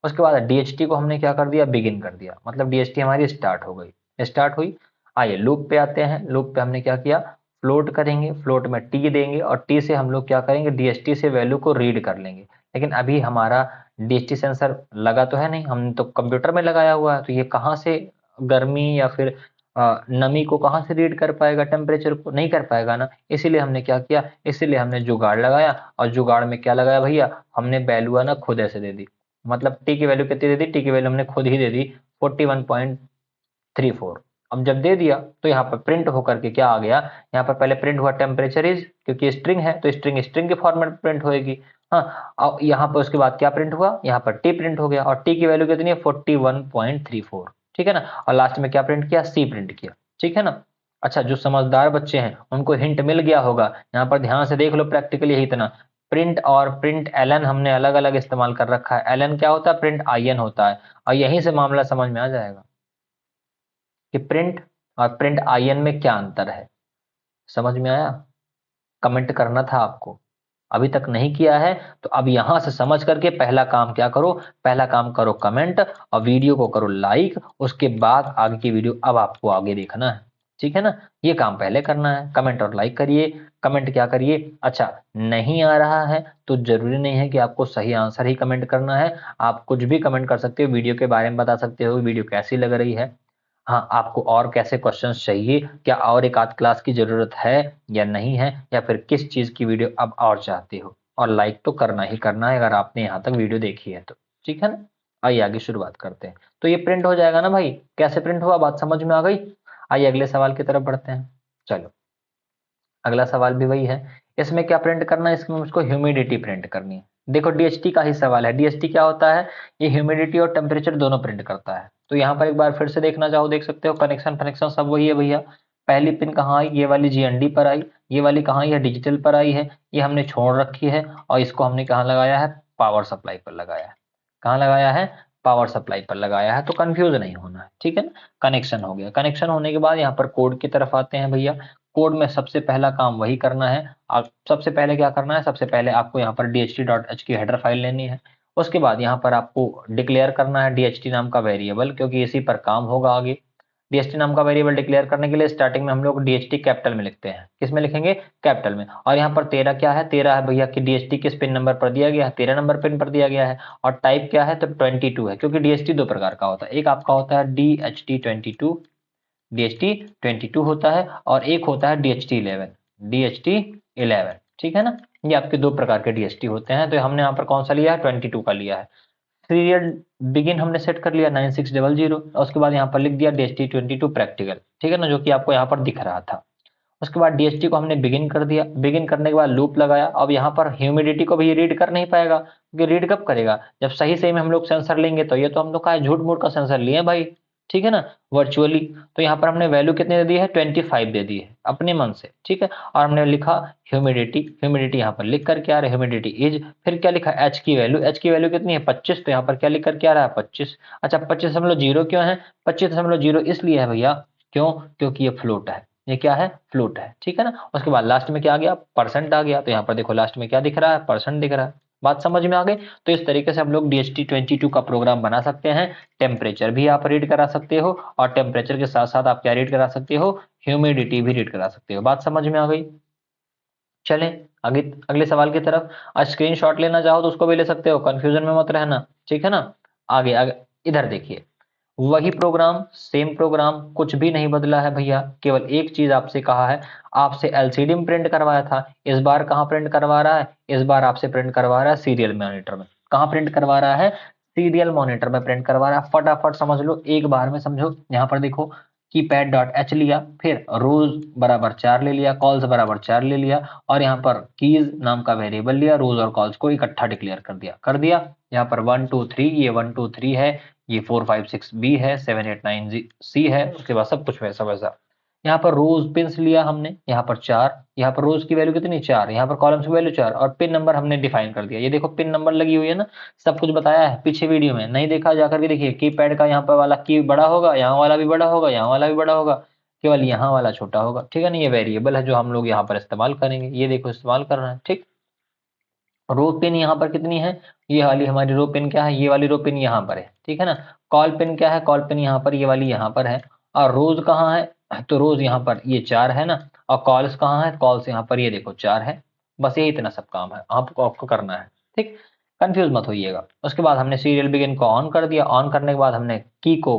उसके बाद DHT को हमने क्या कर दिया? बिगिन कर दिया, मतलब DHT हमारी स्टार्ट हो गई, स्टार्ट हुई। आइए लूप पे आते हैं। लूप पे हमने क्या किया? फ्लोट करेंगे, फ्लोट में टी देंगे और टी से हम लोग क्या करेंगे? DHT से वैल्यू को रीड कर लेंगे। लेकिन अभी हमारा DHT सेंसर लगा तो है नहीं, हमने तो कंप्यूटर में लगाया हुआ है, तो ये कहाँ से गर्मी या फिर नमी को कहाँ से रीड कर पाएगा? टेम्परेचर को नहीं कर पाएगा ना। इसीलिए हमने क्या किया? इसीलिए हमने जुगाड़ लगाया। और जुगाड़ में क्या लगाया भैया? हमने वैल्यू है ना खुद ऐसे दे दी, मतलब टी की वैल्यू कितनी दे दी? टी की वैल्यू हमने खुद ही दे दी 41.34। अब जब दे दिया तो यहाँ पर प्रिंट होकर के क्या आ गया? यहाँ पर पहले प्रिंट हुआ टेम्परेचर इज, क्योंकि स्ट्रिंग है तो स्ट्रिंग स्ट्रिंग के फॉर्मेट में प्रिंट होएगी। हाँ, अब यहाँ पर उसके बाद क्या प्रिंट हुआ? यहाँ पर टी प्रिंट हो गया। और टी की वैल्यू कितनी है? 41.34। ठीक है ना। और लास्ट में क्या प्रिंट किया? सी प्रिंट किया। ठीक है ना। अच्छा, जो समझदार बच्चे हैं उनको हिंट मिल गया होगा। यहाँ पर ध्यान से देख लो, प्रैक्टिकली यही इतना। प्रिंट और प्रिंट एलन हमने अलग अलग इस्तेमाल कर रखा है। एलन क्या होता है? प्रिंट IN होता है। और यहीं से मामला समझ में आ जाएगा कि प्रिंट और प्रिंट IN में क्या अंतर है। समझ में आया? कमेंट करना था आपको, अभी तक नहीं किया है तो अब यहां से समझ करके पहला काम क्या करो? पहला काम करो कमेंट, और वीडियो को करो लाइक। उसके बाद आगे की वीडियो अब आपको आगे देखना है। ठीक है ना। ये काम पहले करना है, कमेंट और लाइक करिए। कमेंट क्या करिए? अच्छा, नहीं आ रहा है तो जरूरी नहीं है कि आपको सही आंसर ही कमेंट करना है। आप कुछ भी कमेंट कर सकते हो, वीडियो के बारे में बता सकते हो, वीडियो कैसी लग रही है। हाँ, आपको और कैसे क्वेश्चंस चाहिए, क्या और एक आध क्लास की जरूरत है या नहीं है, या फिर किस चीज की वीडियो अब और चाहते हो। और लाइक तो करना ही करना है अगर आपने यहाँ तक वीडियो देखी है तो। ठीक है ना। आइए आगे शुरुआत करते हैं। तो ये प्रिंट हो जाएगा ना भाई? कैसे प्रिंट हुआ, बात समझ में आ गई? आइए अगले सवाल की तरफ बढ़ते हैं। चलो, अगला सवाल भी वही है। इसमें क्या प्रिंट करना है? इसमें मुझको ह्यूमिडिटी प्रिंट करनी है। देखो DHT का ही सवाल है। DHT क्या होता है? ये ह्यूमिडिटी और टेम्परेचर दोनों प्रिंट करता है। तो यहाँ पर एक बार फिर से देखना चाहो देख सकते हो, कनेक्शन फनेक्शन सब वही है भैया। पहली पिन कहाँ आई? ये वाली GND पर आई। ये वाली कहाँ आई है? डिजिटल पर आई है। ये हमने छोड़ रखी है और इसको हमने कहाँ लगाया है? पावर सप्लाई पर लगाया है। कहाँ लगाया है? पावर सप्लाई पर लगाया है। तो कंफ्यूज नहीं होना है, ठीक है ना। कनेक्शन हो गया। कनेक्शन होने के बाद यहाँ पर कोड की तरफ आते हैं भैया। कोड में सबसे पहला काम वही करना है। आप सबसे पहले क्या करना है? सबसे पहले आपको यहाँ पर DHT.h की हेडर फाइल लेनी है। उसके बाद यहाँ पर आपको डिक्लेयर करना है DHT नाम का वेरिएबल, क्योंकि इसी पर काम होगा आगे। DHT नाम का वेरिएबल डिक्लेयर करने के लिए स्टार्टिंग में हम लोग DHT कैपिटल में लिखते हैं। किस में लिखेंगे? कैपिटल में। और यहाँ पर 13 क्या है? 13 है भैया कि DHT किस पिन नंबर पर दिया गया है? 13 नंबर पिन पर दिया गया है। और टाइप क्या है? तो 22 है, क्योंकि DHT दो प्रकार का होता है। एक आपका होता है DHT22 होता है, और एक होता है DHT11। ठीक है ना। ये आपके दो प्रकार के DHT होते हैं। तो हमने यहाँ पर कौन सा लिया है? 22 का लिया है। सीरियल बिगिन हमने सेट कर लिया 9600 और उसके बाद यहाँ पर लिख दिया DHT22 प्रैक्टिकल, ठीक है ना, जो कि आपको यहाँ पर दिख रहा था। उसके बाद DHT को हमने बिगिन कर दिया, बिगिन करने के बाद लूप लगाया। अब यहाँ पर ह्यूमिडिटी को भी ये रीड कर नहीं पाएगा, क्योंकि रीड कब करेगा, जब सही में हम लोग सेंसर लेंगे। तो ये तो हम लोग का झूठ मूठ का सेंसर लिए भाई, ठीक है ना, वर्चुअली। तो यहाँ पर हमने वैल्यू कितने दे दी है, 25 दे दी है अपने मन से, ठीक है। और हमने लिखा ह्यूमिडिटी, ह्यूमिडिटी यहाँ पर लिख कर क्या आ रहा है, ह्यूमिडिटी इज, फिर क्या लिखा, एच की वैल्यू, एच की वैल्यू कितनी है 25, तो यहाँ पर क्या लिख कर क्या आ रहा है 25। अच्छा 25.0 क्यों है, 25.0 इसलिए है भैया, क्यों, क्योंकि ये फ्लोट है, ये क्या है, फ्लोट है, ठीक है ना। उसके बाद लास्ट में क्या आ गया, परसेंट आ गया। तो यहाँ पर देखो लास्ट में क्या दिख रहा है, परसेंट दिख रहा है। बात समझ में आ गई। तो इस तरीके से हम लोग DHT22 का प्रोग्राम बना सकते हैं। टेम्परेचर भी आप रीड करा सकते हो, और टेम्परेचर के साथ साथ आप क्या रीड करा सकते हो, ह्यूमिडिटी भी रीड करा सकते हो। बात समझ में आ गई। चलें आगे अगले सवाल की तरफ। आज स्क्रीनशॉट लेना चाहो तो उसको भी ले सकते हो, कंफ्यूजन में मत रहना, ठीक है ना। आगे आगे इधर देखिए, वही प्रोग्राम, सेम प्रोग्राम, कुछ भी नहीं बदला है भैया। केवल एक चीज आपसे कहा है, आपसे एलसीडी में प्रिंट करवाया था, इस बार कहाँ प्रिंट करवा रहा है, इस बार आपसे प्रिंट करवा रहा है सीरियल मॉनिटर में। कहाँ प्रिंट करवा रहा है, सीरियल मॉनिटर में प्रिंट करवा रहा है। फटाफट समझ लो, एक बार में समझो। यहाँ पर देखो, कीपैड डॉट एच लिया, फिर रोज बराबर 4 ले लिया, कॉल्स बराबर 4 ले लिया, और यहाँ पर कीज नाम का वेरिएबल लिया, रोज और कॉल्स को इकट्ठा डिक्लेयर कर दिया। यहाँ पर 1 2 3, ये 1 2 3 है, ये 4 5 6 बी है, 7 8 9 सी है। उसके बाद सब कुछ वैसा वैसा। यहाँ पर रोज पिन्स लिया हमने, यहाँ पर 4, यहाँ पर रोज की वैल्यू कितनी 4, यहाँ पर कॉलम्स की वैल्यू 4, और पिन नंबर हमने डिफाइन कर दिया। ये देखो पिन नंबर लगी हुई है ना, सब कुछ बताया है पीछे वीडियो में, नहीं देखा जाकर के देखिए। कीपैड का यहाँ पर वाला की बड़ा होगा, यहाँ वाला भी बड़ा होगा, यहाँ वाला भी बड़ा होगा, केवल यहाँ वाला छोटा होगा, ठीक है ना। ये वेरिएबल है जो हम लोग यहाँ पर इस्तेमाल करेंगे, ये देखो इस्तेमाल कर रहे हैं, ठीक। रो पिन यहाँ पर कितनी है, ये वाली हमारी रो पिन क्या है, ये वाली रो पिन यहाँ पर है, ठीक है ना। कॉल पिन क्या है, कॉल पिन यहाँ पर, ये वाली यहाँ पर है। और रोज कहाँ है, तो रोज यहाँ पर ये 4 है ना। और कॉल्स कहाँ है, कॉल्स यहाँ पर ये देखो 4 है। बस यही इतना सब काम है आपको करना है, ठीक। कंफ्यूज मत होइएगा। उसके बाद हमने सीरियल बिगिन को ऑन कर दिया, ऑन करने के बाद हमने की को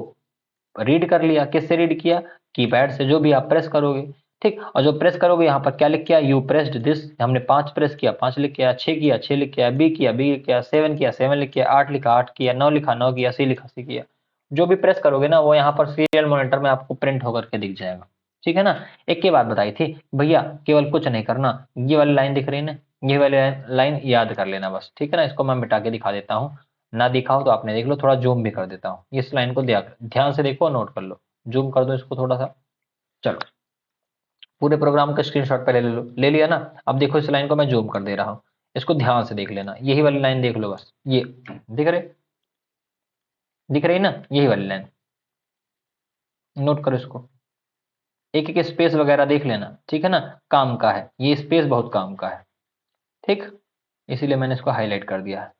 रीड कर लिया। किससे रीड किया, कीपैड से, जो भी आप प्रेस करोगे, ठीक। और जो प्रेस करोगे यहाँ पर क्या लिख किया, यू प्रेस्ड दिस, हमने 5 प्रेस किया, 5 लिख किया, 6 किया, 6 लिख किया, बी किया, बी किया, 7 किया, 7 लिख किया, 8 लिखा, 8 किया, 9 लिखा, 9 किया, सी लिखा, सी किया। जो भी प्रेस करोगे ना, वो यहाँ पर सीरियल मॉनिटर में आपको प्रिंट होकर के दिख जाएगा, ठीक है ना। एक की बात बताई थी भैया, केवल कुछ नहीं करना, ये वाली लाइन दिख रही है ना, ये वाली लाइन याद कर लेना बस, ठीक है ना। इसको मैं मिटा के दिखा देता हूँ, ना दिखा हो तो आपने देख लो, थोड़ा जूम भी कर देता हूँ। इस लाइन को ध्यान से देखो, नोट कर लो, जूम कर दो इसको थोड़ा सा। चलो, पूरे प्रोग्राम का स्क्रीनशॉट पहले ले लो, ले लिया ना। अब देखो इस लाइन को मैं जूम कर दे रहा हूँ, इसको ध्यान से देख लेना, यही वाली लाइन देख लो बस, ये दिख रही ना, यही वाली लाइन, नोट करो इसको। एक एक स्पेस वगैरह देख लेना, ठीक है ना, काम का है ये स्पेस, बहुत काम का है, ठीक। इसीलिए मैंने इसको हाईलाइट कर दिया है।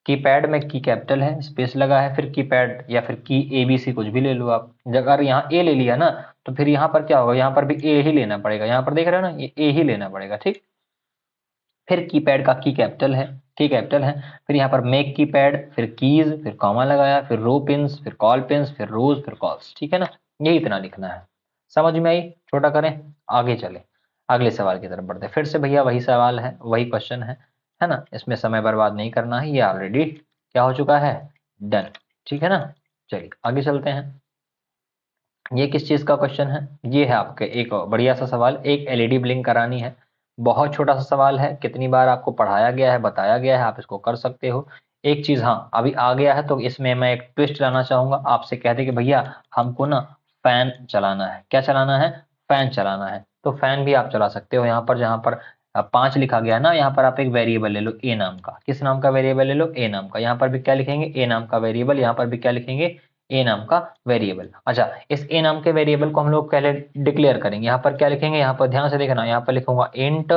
कीपैड में की कैपिटल है, स्पेस लगा है, फिर कीपैड या फिर की ABC कुछ भी ले लो आप। अगर यहाँ ए ले लिया ना, तो फिर यहाँ पर क्या होगा, यहाँ पर भी ए ही लेना पड़ेगा। यहाँ पर देख रहे हो ना, ये ए ही लेना पड़ेगा, ठीक। फिर कीपैड का की कैपिटल है, की कैपिटल है। फिर यहाँ पर मेक कीपैड, फिर कीज, फिर कॉमा लगाया, फिर रो पिन्स, फिर कॉल पिन्स, फिर रोज, फिर कॉल्स, ठीक है ना। यही इतना लिखना है। समझ में आई, छोटा करें, आगे चले, अगले सवाल की तरफ बढ़ते हैं। फिर से भैया वही सवाल है, वही क्वेश्चन है ना। इसमें समय बर्बाद नहीं करना है, ये ऑलरेडी क्या हो चुका है, डन, ठीक है ना। चलिए आगे चलते हैं। ये किस चीज का क्वेश्चन है, ये है आपके एक बढ़िया सा सवाल, एक एलईडी ब्लिंक करानी है। बहुत छोटा सा सवाल है, कितनी बार आपको पढ़ाया गया है, बताया गया है, आप इसको कर सकते हो। एक चीज हाँ अभी आ गया है, तो इसमें मैं एक ट्विस्ट लाना चाहूंगा। आपसे कहते कि भैया हमको ना फैन चलाना है, क्या चलाना है, फैन चलाना है। तो फैन भी आप चला सकते हो। यहाँ पर जहाँ पर 5 लिखा गया है ना, यहाँ पर आप एक वेरिएबल ले लो ए नाम का। किस नाम का वेरिएबल ले लो, ए नाम का। यहाँ पर भी क्या लिखेंगे, ए नाम का वेरिएबल। यहाँ पर भी क्या लिखेंगे, ए नाम का वेरिएबल। अच्छा, इस ए नाम के वेरिएबल को हम लोग पहले डिक्लेयर करेंगे। यहाँ पर क्या लिखेंगे, यहाँ पर ध्यान से देखना, यहाँ पर लिखूंगा इंट,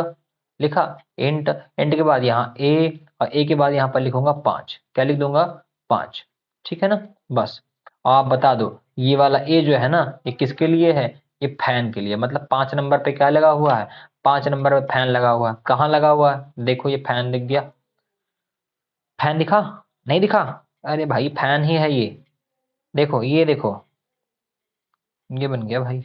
लिखा इंट, इंट के बाद यहाँ ए, और ए के बाद यहाँ पर लिखूंगा 5, क्या लिख दूंगा 5, ठीक है ना। बस आप बता दो, ये वाला ए जो है ना, ये किसके लिए है, ये फैन के लिए। मतलब 5 नंबर पे क्या लगा हुआ है, 5 नंबर पे फैन लगा हुआ है। कहाँ लगा हुआ है, देखो ये फैन दिख गया, फैन दिखा, नहीं दिखा, अरे भाई फैन ही है ये, देखो ये देखो, ये बन गया भाई,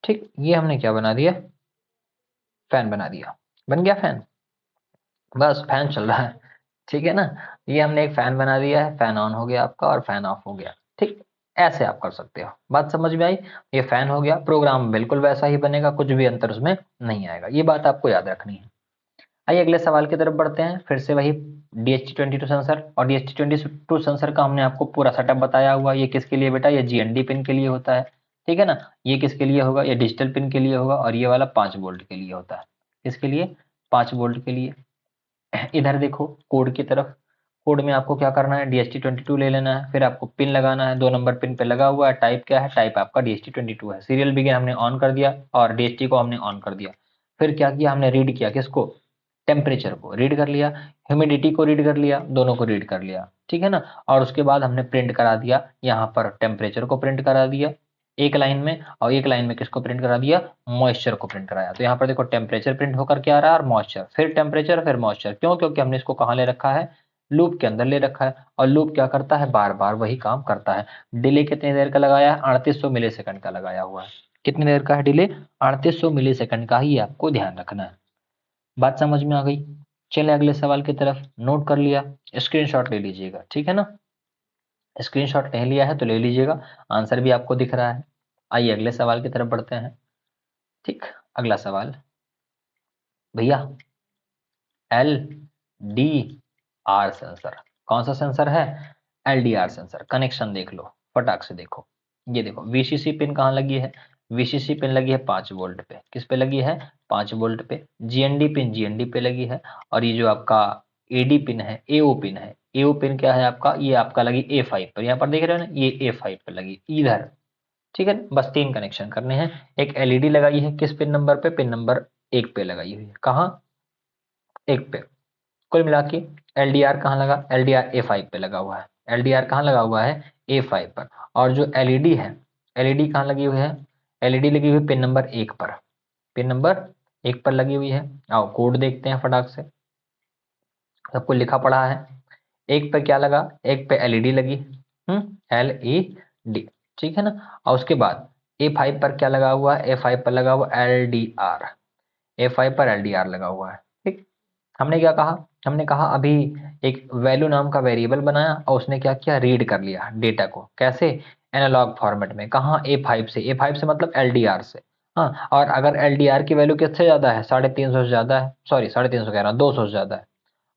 ठीक। ये हमने क्या बना दिया, फैन बना दिया। बन गया फैन, बस फैन चल रहा है, ठीक है ना। ये हमने एक फैन बना दिया है, फैन ऑन हो गया आपका और फैन ऑफ हो गया, ठीक। ऐसे आप कर सकते हो, बात समझ में आई। ये फैन हो गया, प्रोग्राम बिल्कुल वैसा ही बनेगा, कुछ भी अंतर उसमें नहीं आएगा, ये बात आपको याद रखनी है। आइए अगले सवाल की तरफ बढ़ते हैं, फिर से वही DHT22 सेंसर, और DHT22 सेंसर का हमने आपको पूरा सेटअप बताया हुआ। ये किसके लिए बेटा, ये GND पिन के लिए होता है, ठीक है ना। ये किसके लिए होगा, ये डिजिटल पिन के लिए होगा, और ये वाला 5 वोल्ट के लिए होता है। किसके लिए, 5 वोल्ट के लिए। इधर देखो कोड की तरफ, कोड में आपको क्या करना है, DHT22 ले लेना है, फिर आपको पिन लगाना है, 2 नंबर पिन पे लगा हुआ है। टाइप क्या है, टाइप आपका DHT22 है। सीरियल बिगिन हमने ऑन कर दिया और DHT को हमने ऑन कर दिया। फिर क्या किया हमने, रीड किया किसको, टेम्परेचर को रीड कर लिया, ह्यूमिडिटी को रीड कर लिया, दोनों को रीड कर लिया, ठीक है ना। और उसके बाद हमने प्रिंट करा दिया, यहाँ पर टेम्परेचर को प्रिंट करा दिया एक लाइन में, और एक लाइन में किसको प्रिंट करा दिया, मॉइस्चर को प्रिंट कराया। तो यहाँ पर देखो टेम्परेचर प्रिंट होकर क्या आ रहा है, और मॉइस्चर, फिर टेम्परेचर, फिर मॉइस्चर। क्यों, क्योंकि हमने इसको कहाँ ले रखा है, लूप के अंदर ले रखा है, और लूप क्या करता है, बार बार वही काम करता है। डिले कितनी देर का लगाया है, 3800 मिली सेकंड का लगाया हुआ है। कितनी देर का है डिले, 3800 मिली सेकंड का ही आपको ध्यान रखना है। बात समझ में आ गई। चले अगले सवाल की तरफ, नोट कर लिया, स्क्रीनशॉट ले लीजिएगा, ठीक है ना। स्क्रीनशॉट ले लिया है तो ले लीजिएगा, आंसर भी आपको दिख रहा है। आइए अगले सवाल की तरफ बढ़ते हैं, ठीक। अगला सवाल भैया, LDR सेंसर, कौन सा सेंसर है, LDR सेंसर। कनेक्शन देख लो, फटाक से देखो। ये देखो VCC पिन कहाँ लगी है, VCC पिन लगी है 5 वोल्ट पे, किस पे लगी है, 5 वोल्ट पे। GND पिन GND पे लगी है, और ये जो आपका AD पिन है, AO पिन है, AO पिन क्या है आपका, ये आपका लगी A5 पर, यहाँ पर देख रहे हो ना, ये A5 पर लगी इधर, ठीक है। बस 3 कनेक्शन करने हैं। एक LED लगाई है किस पिन नंबर पे, पिन नंबर 1 पे लगाई हुई है, कहाँ, 1 पे। कुल मिला के LDR कहाँ लगा, LDR A5 पे लगा हुआ है। LDR कहाँ लगा हुआ है, A5 पर। और जो LED है, LED कहाँ लगी हुई है, LED लगी हुई पिन नंबर 1 पर, पिन नंबर 1 पर लगी हुई है। आओ कोड देखते हैं फटाक से, सबको लिखा पढ़ा है। एक पे क्या लगा, एक पे LED लगी, LED, ठीक है ना। और उसके बाद A5 पर क्या लगा हुआ है, A5 पर लगा हुआ LDR, A5 पर LDR लगा हुआ है, ठीक। हमने क्या कहा, हमने कहा अभी एक वैल्यू नाम का वेरिएबल बनाया, और उसने क्या किया, रीड कर लिया डेटा को, कैसे, एनालॉग फॉर्मेट में। कहाँ, A5 से, A5 से मतलब LDR से। हाँ, और अगर LDR की वैल्यू किससे ज्यादा है, 350 से ज्यादा है, सॉरी 350 कह रहा हूँ, 200 से ज्यादा है।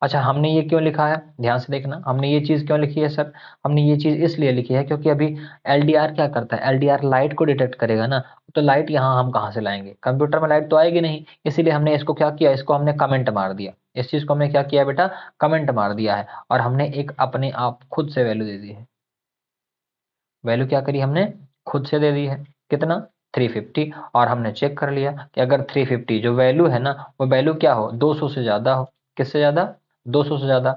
अच्छा, हमने ये क्यों लिखा है, ध्यान से देखना, हमने ये चीज क्यों लिखी है सर, हमने ये चीज इसलिए लिखी है क्योंकि अभी LDR क्या करता है, LDR लाइट को डिटेक्ट करेगा ना, तो लाइट यहाँ हम कहाँ से लाएंगे, कंप्यूटर में लाइट तो आएगी नहीं, इसीलिए हमने इसको क्या किया, इसको हमने कमेंट मार दिया, इस चीज को हमने क्या किया बेटा, कमेंट मार दिया है। और हमने एक अपने आप खुद से वैल्यू दे दी है, वैल्यू क्या करी हमने, खुद से दे दी है, कितना, 350। और हमने चेक कर लिया कि अगर 350 जो वैल्यू है ना, वो वैल्यू क्या हो, 200 से ज्यादा हो, किससे ज्यादा, 200 से ज्यादा।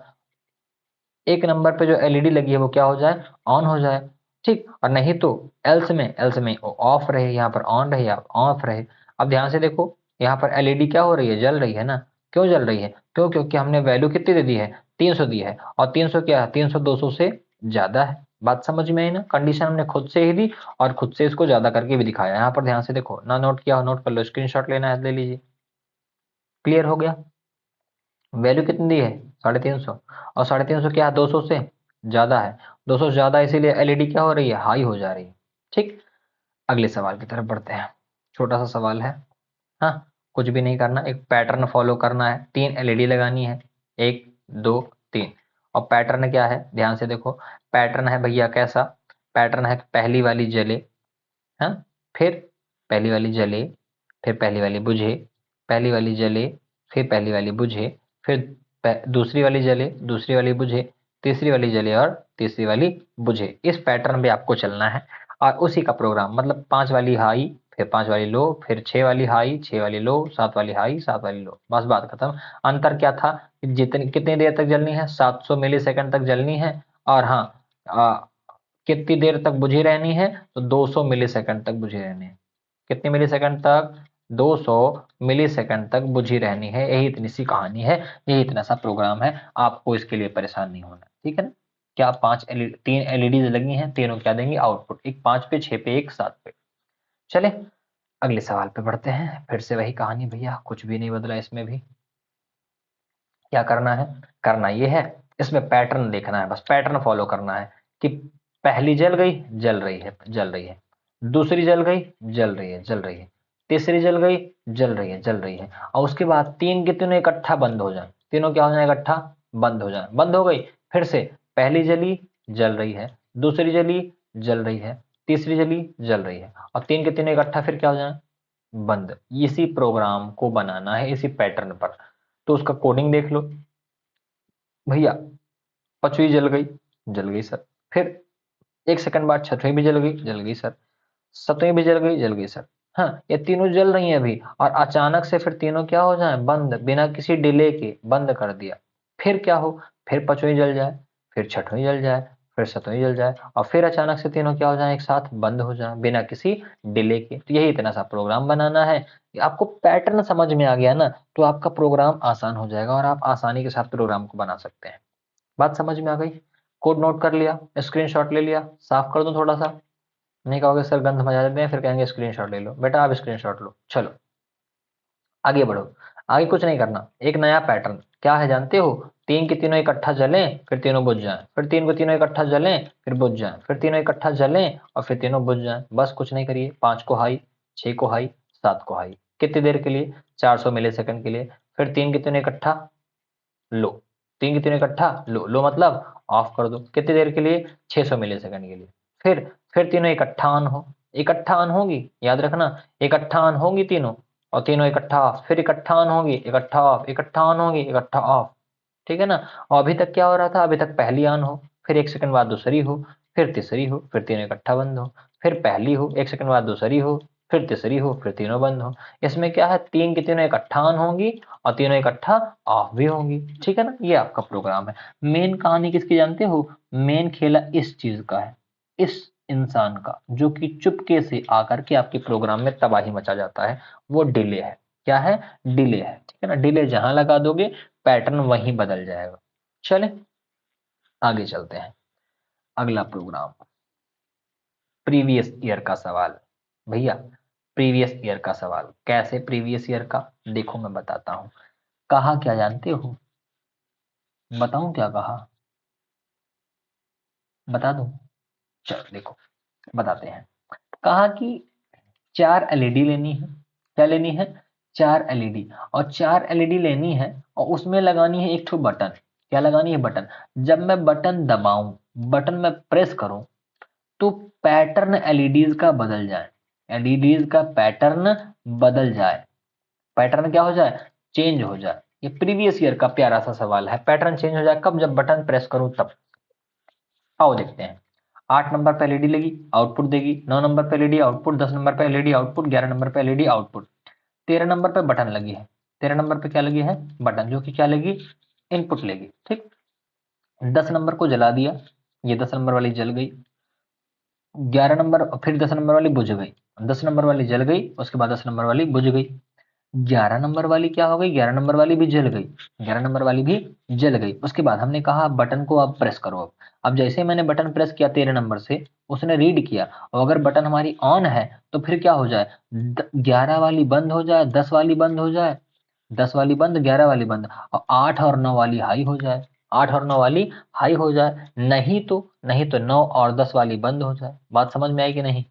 एक नंबर पे जो LED लगी है वो क्या हो जाए, ऑन हो जाए, ठीक। और नहीं तो एल्स में ऑफ रहे, यहाँ पर ऑन रहे या ऑफ रहे। अब ध्यान से देखो, यहाँ पर LED क्या हो रही है, जल रही है ना। क्यों जल रही है, क्यों, क्योंकि हमने वैल्यू कितनी दे दी है, 300 दी है, और 300 क्या है, 300 200 से ज्यादा है। बात समझ में आई ना, कंडीशन हमने खुद से ही दी, और खुद से इसको ज्यादा करके भी दिखाया। यहाँ पर ध्यान से देखो ना, नोट किया हो नोट कर लो, स्क्रीनशॉट लेना है ले लीजिए। क्लियर हो गया, वैल्यू कितनी दी है, 350, और 350 क्या है, 200 से ज्यादा है, 200 से ज्यादा, इसीलिए LED क्या हो रही है, हाई हो जा रही है, ठीक। अगले सवाल की तरफ बढ़ते हैं, छोटा सा सवाल है, हाँ। कुछ भी नहीं करना, एक पैटर्न फॉलो करना है, 3 LED लगानी है, 1 2 3। और पैटर्न क्या है, ध्यान से देखो, पैटर्न है भैया कैसा, पैटर्न है पहली वाली जले, हाँ, फिर पहली वाली जले, फिर पहली वाली बुझे, पहली वाली जले, फिर पहली वाली बुझे, फिर दूसरी वाली जले, दूसरी वाली बुझे, तीसरी वाली जले, और तीसरी वाली बुझे। इस पैटर्न पे आपको चलना है, और उसी का प्रोग्राम, मतलब 5 वाली हाई, फिर 5 वाली लो, फिर 6 वाली हाई, 6 वाली लो, 7 वाली हाई, 7 वाली लो, बस बात खत्म। अंतर क्या था, जितनी कितनी देर तक जलनी है, 700 मिली सेकंड तक जलनी है। और हाँ, कितनी देर तक बुझी रहनी है, तो 200 मिलीसेकंड तक बुझी रहनी है। कितने मिलीसेकंड तक, 200 मिलीसेकंड तक बुझी रहनी है। यही इतनी सी कहानी है, यही इतना सा प्रोग्राम है, आपको इसके लिए परेशान नहीं होना, ठीक है ना। क्या 3 LEDs लगी हैं, तीनों क्या देंगी आउटपुट, एक 5 पे, 6 पे, एक 7 पे। चले अगले सवाल पे बढ़ते हैं, फिर से वही कहानी भैया, कुछ भी नहीं बदला इसमें भी। क्या करना है, करना ये है, इसमें पैटर्न देखना है, बस पैटर्न फॉलो करना है कि पहली जल गई, जल रही है, जल रही है, दूसरी जल गई, जल रही है, जल रही है, तीसरी जल गई, जल रही है, जल रही है, और उसके बाद तीन के तीनों इकट्ठा बंद हो जाए, तीनों क्या हो जाए, इकट्ठा बंद हो जाए, बंद हो गई, फिर से पहली जली, जल रही है, दूसरी जली, जल रही है, तीसरी जली, जल रही है, और तीन के तीनों इकट्ठा फिर क्या हो जाए, बंद। इसी प्रोग्राम को बनाना है इसी पैटर्न पर। तो उसका कोडिंग देख लो भैया। पांचवी जल गई सर। फिर एक सेकंड बाद छठवीं भी जल गई सर। सातवीं भी जल गई सर। हाँ, ये तीनों जल रही हैं अभी, और अचानक से फिर तीनों क्या हो जाए, बंद, बिना किसी डिले के बंद कर दिया। फिर क्या हो, फिर पांचवी जल जाए, फिर छठवीं जल जाए, फिर सातवीं जल जाए, और फिर अचानक से तीनों क्या हो जाए, एक साथ बंद हो जाए बिना किसी डिले के। तो यही इतना सा प्रोग्राम बनाना है। आपको पैटर्न समझ में आ गया ना, तो आपका प्रोग्राम आसान हो जाएगा और आप आसानी के साथ प्रोग्राम को बना सकते हैं। बात समझ में आ गई? कोड नोट कर लिया, स्क्रीनशॉट ले लिया, साफ कर दूं थोड़ा सा? नहीं कहोगे सर गंध मचा देते हैं, फिर कहेंगे स्क्रीनशॉट ले लो। बेटा आप स्क्रीनशॉट लो, चलो आगे बढ़ो। आगे कुछ नहीं करना, एक नया पैटर्न क्या है जानते हो? तीन के तीनों इकट्ठा जलें, फिर तीनों बुझ जाएं, फिर तीन को तीनों इकट्ठा जलें, फिर बुझ जाएं, फिर तीनों इकट्ठा जलें और फिर तीनों बुझ जाएं। बस कुछ नहीं करिए, 5 को हाई, 6 को हाई, 7 को हाई। कितनी देर के लिए? 400 मिलीसेकंड के लिए। फिर तीन के तीनों इकट्ठा लो, तीन के तीनों इकट्ठा लो, लो मतलब ऑफ कर दो। कितनी देर के लिए? 600 मिलीसेकंड के लिए। फिर तीनों इकट्ठा ऑन हो, इकट्ठा ऑन होगी, याद रखना, इकट्ठा ऑन होंगी तीनों, और तीनों इकट्ठा ऑफ, फिर इकट्ठा ऑन होगी, इकट्ठा ऑफ, इकट्ठा ऑन होगी, इकट्ठा ऑफ। ठीक है ना? और अभी तक क्या हो रहा था, अभी तक पहली ऑन हो, फिर एक सेकंड बाद दूसरी हो, फिर तीसरी हो, फिर तीनों इकट्ठा बंद हो, फिर पहली हो, एक सेकंड बाद दूसरी हो, फिर तीसरी हो, फिर तीनों बंद हो। इसमें क्या है, तीन की तीनों इकट्ठा ऑन होंगी और तीनों इकट्ठा ऑफ भी होंगी। ठीक है ना? ये आपका प्रोग्राम है। मेन कहानी किसकी जानते हो? मेन खेला इस चीज का है, इस इंसान का, जो कि चुपके से आकर के आपके प्रोग्राम में तबाही मचा जाता है। वो डिले है। क्या है? डिले है। ठीक है ना? डिले जहां लगा दोगे पैटर्न वहीं बदल जाएगा। चले आगे चलते हैं। अगला प्रोग्राम, प्रीवियस ईयर का सवाल। भैया प्रीवियस ईयर का सवाल कैसे? प्रीवियस ईयर का देखो मैं बताता हूं। कहा क्या जानते हो? बताऊं क्या कहा? बता दूं? चलो देखो बताते हैं। कहा कि 4 एलईडी लेनी है। क्या लेनी है? 4 एलईडी। और 4 एलईडी लेनी है और उसमें लगानी है एक ठो बटन। क्या लगानी है? बटन। जब मैं बटन दबाऊं, बटन में प्रेस करूं, तो पैटर्न एलईडीज का बदल जाए, एलईडीज का पैटर्न बदल जाए। पैटर्न क्या हो जाए? चेंज हो जाए। ये प्रीवियस ईयर का प्यारा सा सवाल है। पैटर्न चेंज हो जाए कब? जब बटन प्रेस करूं तब। आओ देखते हैं। 8 नंबर पे एलईडी लगी, आउटपुट देगी। 9 नंबर पे एलईडी आउटपुट, 10 नंबर पे एलईडी आउटपुट, 11 नंबर पे एलईडी आउटपुट, 13 नंबर पे बटन लगी है। 13 नंबर पे क्या लगी है? बटन, जो कि क्या लेगी? इनपुट लेगी। ठीक। 10 नंबर को जला दिया, ये 10 नंबर वाली जल गई। 11 नंबर, फिर 10 नंबर वाली बुझ गई। 10 नंबर वाली जल गई, उसके बाद 10 नंबर वाली बुझ गई। 11 नंबर वाली क्या हो गई? 11 नंबर वाली भी जल गई। 11 नंबर वाली भी जल गई। उसके बाद हमने कहा बटन को अब प्रेस करो। अब जैसे ही मैंने बटन प्रेस किया 13 नंबर से, उसने रीड किया, और अगर बटन हमारी ऑन है तो फिर क्या हो जाए? 11 वाली बंद हो जाए, 10 वाली बंद हो जाए, 10 वाली बंद, 11 वाली बंद, और 8 और 9 वाली हाई हो जाए। 8 और 9 वाली हाई हो जाए। नहीं तो 9 और 10 वाली बंद हो जाए। बात समझ में आई कि नहीं?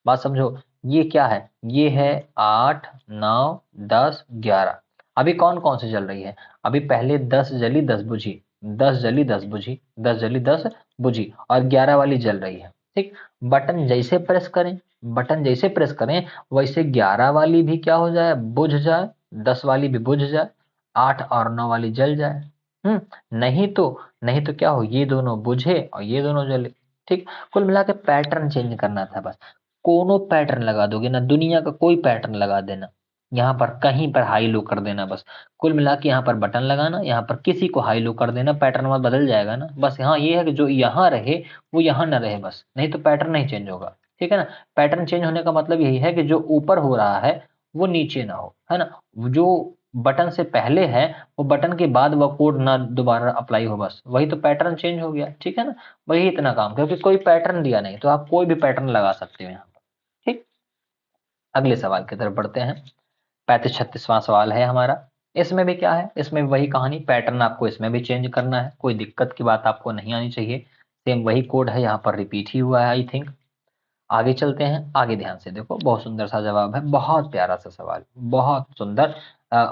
बात समझो। ये क्या है? ये है 8, 9, 10, 11। अभी कौन कौन सी जल रही है? अभी पहले 10 जली 10 बुझी, 10 जली 10 बुझी, 10 जली 10 बुझी, और 11 वाली जल रही है। ठीक। बटन जैसे प्रेस करें, बटन जैसे प्रेस करें, वैसे 11 वाली भी क्या हो जाए? बुझ जाए, 10 वाली भी बुझ जाए, 8 और 9 वाली जल जाए। नहीं तो, नहीं तो क्या हो? ये दोनों बुझे और ये दोनों जले। ठीक। कुल मिला के पैटर्न चेंज करना था बस। कोनो पैटर्न लगा दोगे ना, दुनिया का कोई पैटर्न लगा देना, यहाँ पर कहीं पर हाई लो कर देना बस। कुल मिला के यहाँ पर बटन लगाना, यहाँ पर किसी को हाई लो कर देना, पैटर्न में बदल जाएगा ना बस। यहाँ ये है कि जो यहाँ रहे वो यहाँ ना रहे बस, नहीं तो पैटर्न नहीं चेंज होगा। ठीक है ना? पैटर्न चेंज होने का मतलब यही है कि जो ऊपर हो रहा है वो नीचे ना हो, है ना? जो बटन से पहले है वो बटन के बाद वह कोड ना दोबारा अप्लाई हो, बस वही तो पैटर्न चेंज हो गया। ठीक है ना? वही इतना काम, क्योंकि कोई पैटर्न दिया नहीं तो आप कोई भी पैटर्न लगा सकते हो यहाँ पर। ठीक। अगले सवाल की तरफ बढ़ते हैं। 35-36वां सवाल है हमारा। इसमें भी क्या है, इसमें वही कहानी, पैटर्न आपको इसमें भी चेंज करना है, कोई दिक्कत की बात आपको नहीं आनी चाहिए। सेम वही कोड है, यहाँ पर रिपीट ही हुआ है आई थिंक। आगे चलते हैं, आगे ध्यान से देखो, बहुत सुंदर सा जवाब है, बहुत प्यारा सा सवाल, बहुत सुंदर।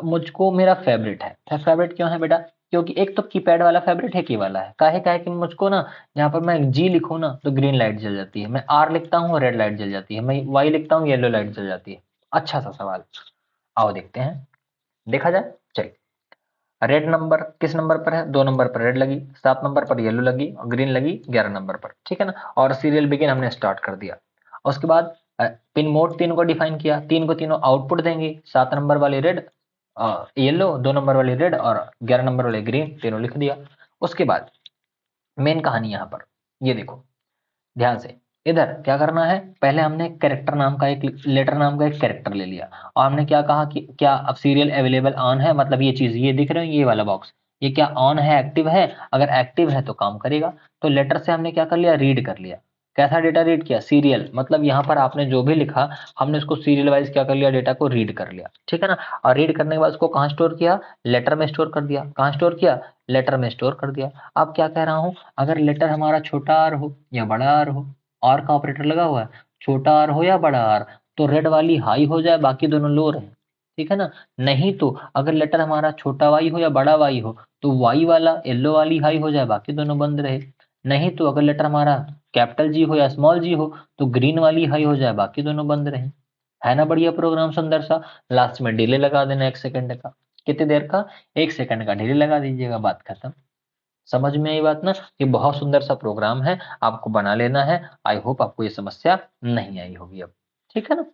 मुझको मेरा फेवरेट है। फेवरेट क्यों है बेटा? क्योंकि एक तो कीपैड वाला फेवरेट है, की वाला है, काहे कि मुझको ना, यहाँ पर मैं जी लिखूँ ना तो ग्रीन लाइट जल जाती है, मैं आर लिखता हूँ रेड लाइट जल जाती है, मैं वाई लिखता हूँ येलो लाइट जल जाती है। अच्छा सा सवाल, आओ देखते हैं, देखा जाए। चलिए, रेड नंबर किस नंबर पर है? 2 नंबर पर रेड लगी, 7 नंबर पर येलो लगी और ग्रीन लगी 11 नंबर पर, ठीक है ना। और सीरियल बिगिन हमने स्टार्ट कर दिया। उसके बाद पिन मोड 3 को डिफाइन किया, 3 को तीनों आउटपुट देंगे, 7 नंबर वाली रेड, येलो, 2 नंबर वाली रेड और 11 नंबर वाले ग्रीन, तीनों लिख दिया। उसके बाद मेन कहानी यहाँ पर, ये देखो ध्यान से, इधर क्या करना है, पहले हमने कैरेक्टर नाम का एक, लेटर नाम का एक कैरेक्टर ले लिया, और हमने क्या कहा कि क्या अब सीरियल अवेलेबल ऑन है, मतलब ये चीज, ये दिख रहे हो ये वाला बॉक्स, ये क्या ऑन है, एक्टिव है? अगर एक्टिव है तो काम करेगा। तो लेटर से हमने क्या कर लिया, रीड कर लिया। कैसा डेटा रीड किया? सीरियल, मतलब यहाँ पर आपने जो भी लिखा, हमने उसको सीरियल वाइज क्या कर लिया, डेटा को रीड कर लिया, ठीक है ना। और रीड करने के बाद उसको कहाँ स्टोर किया? लेटर में स्टोर कर दिया। कहाँ स्टोर किया? लेटर में स्टोर कर दिया। अब क्या कह रहा हूँ, अगर लेटर हमारा छोटा आर हो या बड़ा आर हो, और का ऑपरेटर लगा हुआ है, छोटा आर हो या बड़ा आर, तो रेड वाली हाई हो जाए, बाकी दोनों लो रहे, ठीक है ना। नहीं तो अगर लेटर हमारा छोटा वाई हो या बड़ा वाई हो, तो वाई वाला येलो वाली हाई हो जाए, बाकी दोनों बंद रहे। नहीं तो अगर लेटर हमारा कैपिटल जी हो या स्मॉल जी हो, तो ग्रीन वाली हाई हो जाए, बाकी दोनों बंद रहे। है ना बढ़िया प्रोग्राम, सुंदर सा। लास्ट में डिले लगा देना 1 सेकंड का। कितनी देर का? 1 सेकंड का डिले लगा दीजिएगा, बात खत्म। समझ में आई बात ना? ये बहुत सुंदर सा प्रोग्राम है, आपको बना लेना है। आई होप आपको ये समस्या नहीं आई होगी अब, ठीक है ना।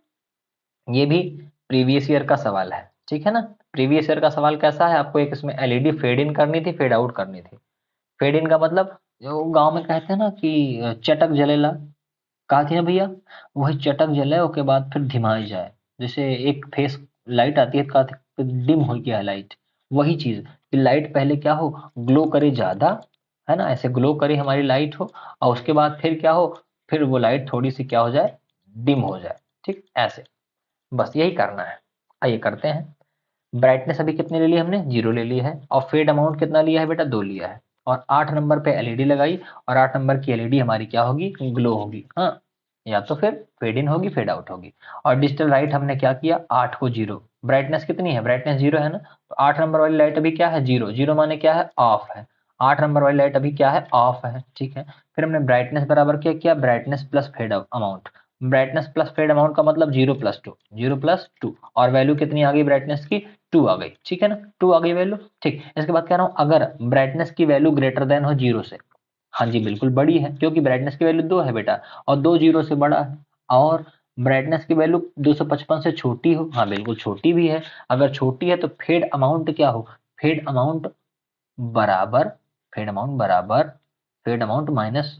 ये भी प्रीवियस ईयर का सवाल है, ठीक है ना। प्रीवियस ईयर का सवाल कैसा है, आपको एक इसमें एलईडी फेड इन करनी थी, फेड आउट करनी थी। फेड इन का मतलब, जो गांव में कहते हैं ना कि चटक जलेला, कहा थी ना भैया, वही चटक जले उसके बाद फिर धिमाई जाए। जैसे एक फेस लाइट आती है, कहा थी डिम हो गया है लाइट, वही चीज कि लाइट पहले क्या हो, ग्लो करे ज्यादा, है ना, ऐसे ग्लो करे हमारी लाइट हो, और उसके बाद फिर क्या हो, फिर वो लाइट थोड़ी सी क्या हो जाए, डिम हो जाए, ठीक ऐसे। बस यही करना है। आइए करते हैं। ब्राइटनेस अभी कितने ले ली हमने? 0 ले ली है। और फेड अमाउंट कितना लिया है बेटा? 2 लिया है। और 8 नंबर पे एलईडी लगाई, और 8 नंबर की एलईडी हमारी क्या होगी? ग्लो होगी, हाँ। या तो फिर फेड इन होगी, फेड आउट होगी। और डिजिटल लाइट हमने क्या किया, 8 को 0, ब्राइटनेस कितनी है? ब्राइटनेस 0 है ना, तो 8 नंबर वाली लाइट अभी क्या है? 0, 0 माने क्या है? ऑफ है। 8 नंबर वाली लाइट अभी क्या है? ऑफ है, ठीक है। फिर हमने ब्राइटनेस बराबर क्या किया? Brightness plus fade amount. Brightness plus fade amount का मतलब 0+2, 0+2, और वैल्यू कितनी आ गई ब्राइटनेस की? 2 आ गई, ठीक है ना, 2 आ गई वैल्यू, ठीक। इसके बाद कह रहा हूं, अगर ब्राइटनेस की वैल्यू ग्रेटर देन हो 0 से, हाँ जी बिल्कुल बड़ी है, क्योंकि ब्राइटनेस की वैल्यू 2 है बेटा, और 2 0 से बड़ा है। और ब्राइटनेस की वैल्यू 255 से छोटी हो, हाँ बिल्कुल छोटी भी है। अगर छोटी है तो फेड अमाउंट क्या हो? फेड अमाउंट बराबर, फेड अमाउंट बराबर, fed amount minus,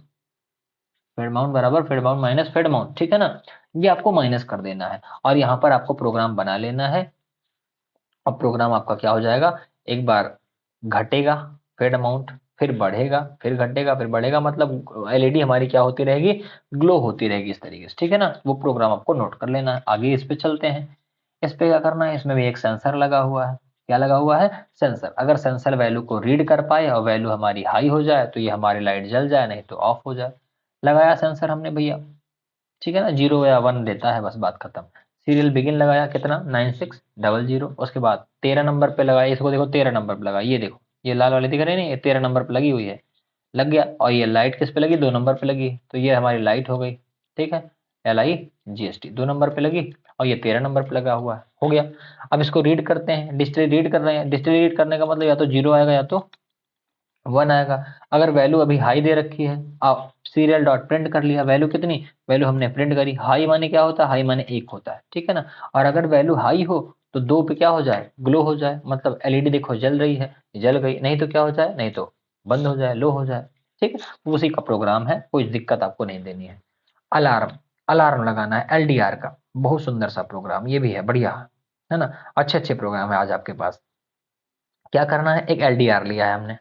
fed amount बराबर fed amount minus fed amount, ठीक है ना। ये आपको माइनस कर देना है, और यहाँ पर आपको प्रोग्राम बना लेना है। अब प्रोग्राम आपका क्या हो जाएगा, एक बार घटेगा फेड अमाउंट, फिर बढ़ेगा, फिर घटेगा, फिर बढ़ेगा, मतलब एलईडी हमारी क्या होती रहेगी? ग्लो होती रहेगी इस तरीके से, ठीक है ना। वो प्रोग्राम आपको नोट कर लेना है। आगे इस पे चलते हैं। इस पे क्या करना है, इसमें भी एक सेंसर लगा हुआ है। क्या लगा हुआ है? सेंसर। अगर सेंसर वैल्यू को रीड कर पाए और वैल्यू हमारी हाई हो जाए, तो ये हमारी लाइट जल जाए, नहीं तो ऑफ हो जाए। लगाया सेंसर हमने भैया, ठीक है ना, 0 या 1 देता है, बस बात खत्म। सीरियल बिगिन लगाया कितना? 9600। उसके बाद 13 नंबर पे लगाया, इसको देखो 13 नंबर पे लगा, ये देखो ये लाल वाले दिख रहे हैं, ये 13 नंबर पे लगी हुई है, लग गया। और ये लाइट किस पे लगी? 2 नंबर पे लगी, तो ये हमारी लाइट हो गई, ठीक है। LIGST 2 नंबर पे लगी, और ये 13 नंबर पे लगा हुआ है, हो गया। अब इसको रीड करते हैं, डिस्प्ले रीड कर रहे हैं। डिस्प्ले रीड करने का मतलब या तो 0 आएगा या तो 1 आएगा। अगर वैल्यू अभी हाई दे रखी है, आप सीरियल डॉट प्रिंट कर लिया, वैल्यू कितनी? वैल्यू हमने प्रिंट करी। हाई माने क्या होता है? हाई माने 1 होता है, ठीक है ना। और अगर वैल्यू हाई हो तो 2 पे क्या हो जाए? ग्लो हो जाए, मतलब एलईडी देखो जल रही है, जल गई, नहीं तो क्या हो जाए? नहीं तो बंद हो जाए, लो हो जाए, ठीक है। उसी का प्रोग्राम है, कोई दिक्कत आपको नहीं देनी है। अलार्म, अलार्म लगाना है एलडीआर का, बहुत सुंदर सा प्रोग्राम ये भी है, बढ़िया है ना। अच्छे अच्छे प्रोग्राम है आज आपके पास। क्या करना है, एक एलडीआर लिया है हमने,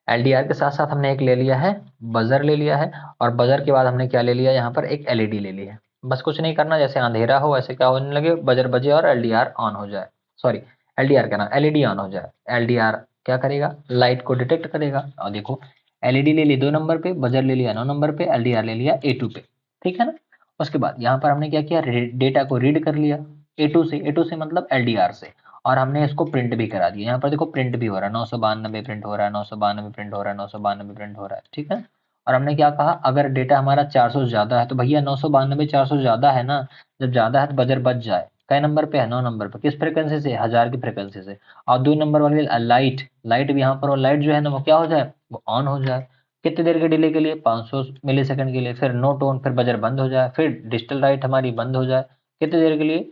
एलडीआर के साथ साथ हमने एक ले लिया है, बजर ले लिया है, और बजर के बाद हमने क्या ले लिया, यहाँ पर एक एलईडी ले ली है। बस कुछ नहीं करना, जैसे अंधेरा हो ऐसे क्या होने लगे, बजर बजे और एलडीआर ऑन हो जाए, सॉरी एलडीआर क्या ना, एलईडी ऑन हो जाए। एलडीआर क्या करेगा, लाइट को डिटेक्ट करेगा। और देखो एलईडी ले ली 2 नंबर पे, बजर ले लिया 9 नंबर पे, एलडीआर ले लिया A2 पे, ठीक है ना। उसके बाद यहाँ पर हमने क्या किया, डेटा को रीड कर लिया A2 से मतलब एलडीआर से, और हमने इसको प्रिंट भी करा दिया। यहाँ पर देखो प्रिंट भी हो रहा है, 992 प्रिंट हो रहा है, 992 प्रिंट हो रहा है, 992 प्रिंट हो रहा है, ठीक है। और हमने क्या कहा, अगर डेटा हमारा 400 से ज्यादा है तो भैया 992 400 ज्यादा है ना, जब ज्यादा है तो बजर बच जाए। कई नंबर पे है, 9 नंबर पे, किस फ्रिक्वेंसी से, 1000 की फ्रिक्वेंसी से। और 2 नंबर वाली लाइट, लाइट भी यहाँ पर, और लाइट जो है ना वो क्या हो जाए, वो ऑन हो जाए। कितनी देर के डिले के लिए, 500 मिली सेकंड के लिए। फिर नो टोन, फिर बजर बंद हो जाए, फिर डिजिटल लाइट हमारी बंद हो जाए, कितनी देर के लिए,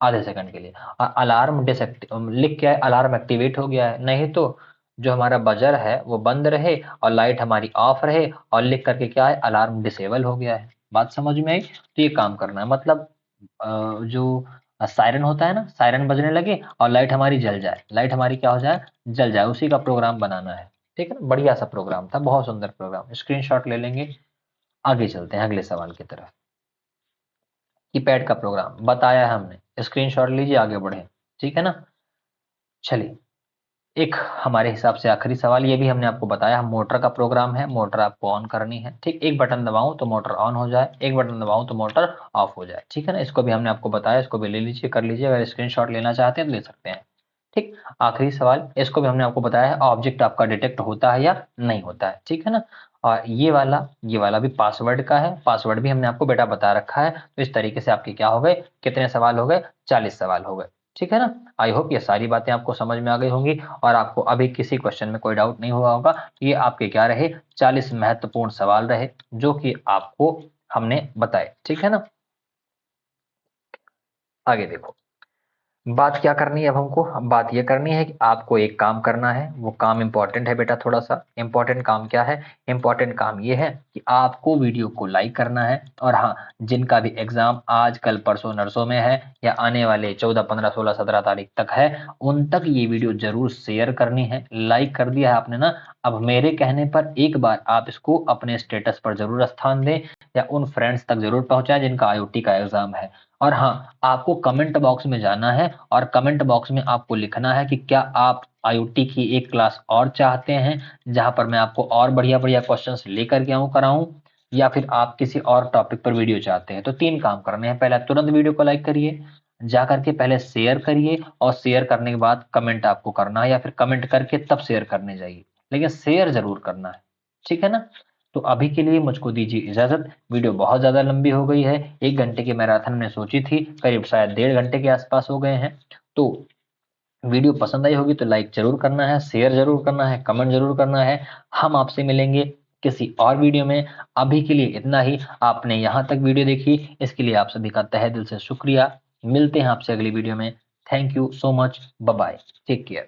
आधे सेकंड के लिए। और अलार्म डिसएक्टिव लिख क्या है, अलार्म एक्टिवेट हो गया है। नहीं तो जो हमारा बजर है वो बंद रहे और लाइट हमारी ऑफ रहे, और लिख करके क्या है, अलार्म डिसेबल हो गया है। बात समझ में आई। तो ये काम करना है, मतलब जो सायरन होता है ना, सायरन बजने लगे और लाइट हमारी जल जाए, लाइट हमारी क्या हो जाए, जल जाए, उसी का प्रोग्राम बनाना है। ठीक है ना, बढ़िया सा प्रोग्राम था, बहुत सुंदर प्रोग्राम। स्क्रीनशॉट ले लेंगे, आगे चलते हैं अगले सवाल की तरफ। कीपैड का प्रोग्राम बताया है हमने, स्क्रीनशॉट लीजिए, आगे बढ़े, ठीक है ना। चलिए, एक हमारे हिसाब से आखिरी सवाल, ये भी हमने आपको बताया, मोटर का प्रोग्राम है, मोटर आपको ऑन करनी है, ठीक। एक बटन दबाऊं तो मोटर ऑन हो जाए, एक बटन दबाऊं तो मोटर ऑफ हो जाए, ठीक है ना। इसको भी हमने आपको बताया, इसको भी ले लीजिए, कर लीजिए, अगर स्क्रीनशॉट लेना चाहते हैं तो ले सकते हैं, ठीक। आखिरी सवाल, इसको भी हमने आपको बताया है, ऑब्जेक्ट आपका डिटेक्ट होता है या नहीं होता है, ठीक है ना। और ये वाला भी पासवर्ड का है, पासवर्ड भी हमने आपको बेटा बता रखा है। तो इस तरीके से आपके क्या हो गए, कितने सवाल हो गए, 40 सवाल हो गए, ठीक है ना। आई होप ये सारी बातें आपको समझ में आ गई होंगी, और आपको अभी किसी क्वेश्चन में कोई डाउट नहीं हुआ होगा। ये आपके क्या रहे, 40 महत्वपूर्ण सवाल रहे, जो कि आपको हमने बताए, ठीक है ना। आगे देखो, बात क्या करनी है अब हमको, अब बात ये करनी है कि आपको एक काम करना है, वो काम इंपॉर्टेंट है बेटा, थोड़ा सा इंपॉर्टेंट काम क्या है, इंपॉर्टेंट काम ये है कि आपको वीडियो को लाइक करना है। और हाँ, जिनका भी एग्जाम आज कल परसों नरसों में है, या आने वाले 14 15 16 17 तारीख तक है, उन तक ये वीडियो जरूर शेयर करनी है। लाइक कर दिया है आपने ना, अब मेरे कहने पर एक बार आप इसको अपने स्टेटस पर जरूर स्थान दें, या उन फ्रेंड्स तक जरूर पहुंचाएं जिनका आईओटी का एग्जाम है। और हाँ, आपको कमेंट बॉक्स में जाना है, और कमेंट बॉक्स में आपको लिखना है कि क्या आप आईओटी की एक क्लास और चाहते हैं, जहां पर मैं आपको और बढ़िया-बढ़िया क्वेश्चंस लेकर के कराऊं, या फिर आप किसी और टॉपिक पर वीडियो चाहते हैं। तो 3 काम करने हैं, पहले तुरंत वीडियो को लाइक करिए, जा करके पहले शेयर करिए, और शेयर करने के बाद कमेंट आपको करना है, या फिर कमेंट करके तब शेयर करने जाइए, लेकिन शेयर जरूर करना है, ठीक है ना। तो अभी के लिए मुझको दीजिए इजाजत, वीडियो बहुत ज्यादा लंबी हो गई है, 1 घंटे की मैराथन में सोची थी, करीब शायद 1.5 घंटे के आसपास हो गए हैं। तो वीडियो पसंद आई होगी तो लाइक जरूर करना है, शेयर जरूर करना है, कमेंट जरूर करना है। हम आपसे मिलेंगे किसी और वीडियो में। अभी के लिए इतना ही। आपने यहाँ तक वीडियो देखी, इसके लिए आप सभी का तहे दिल से शुक्रिया। मिलते हैं आपसे अगली वीडियो में। Thank you so much, bye bye, take care.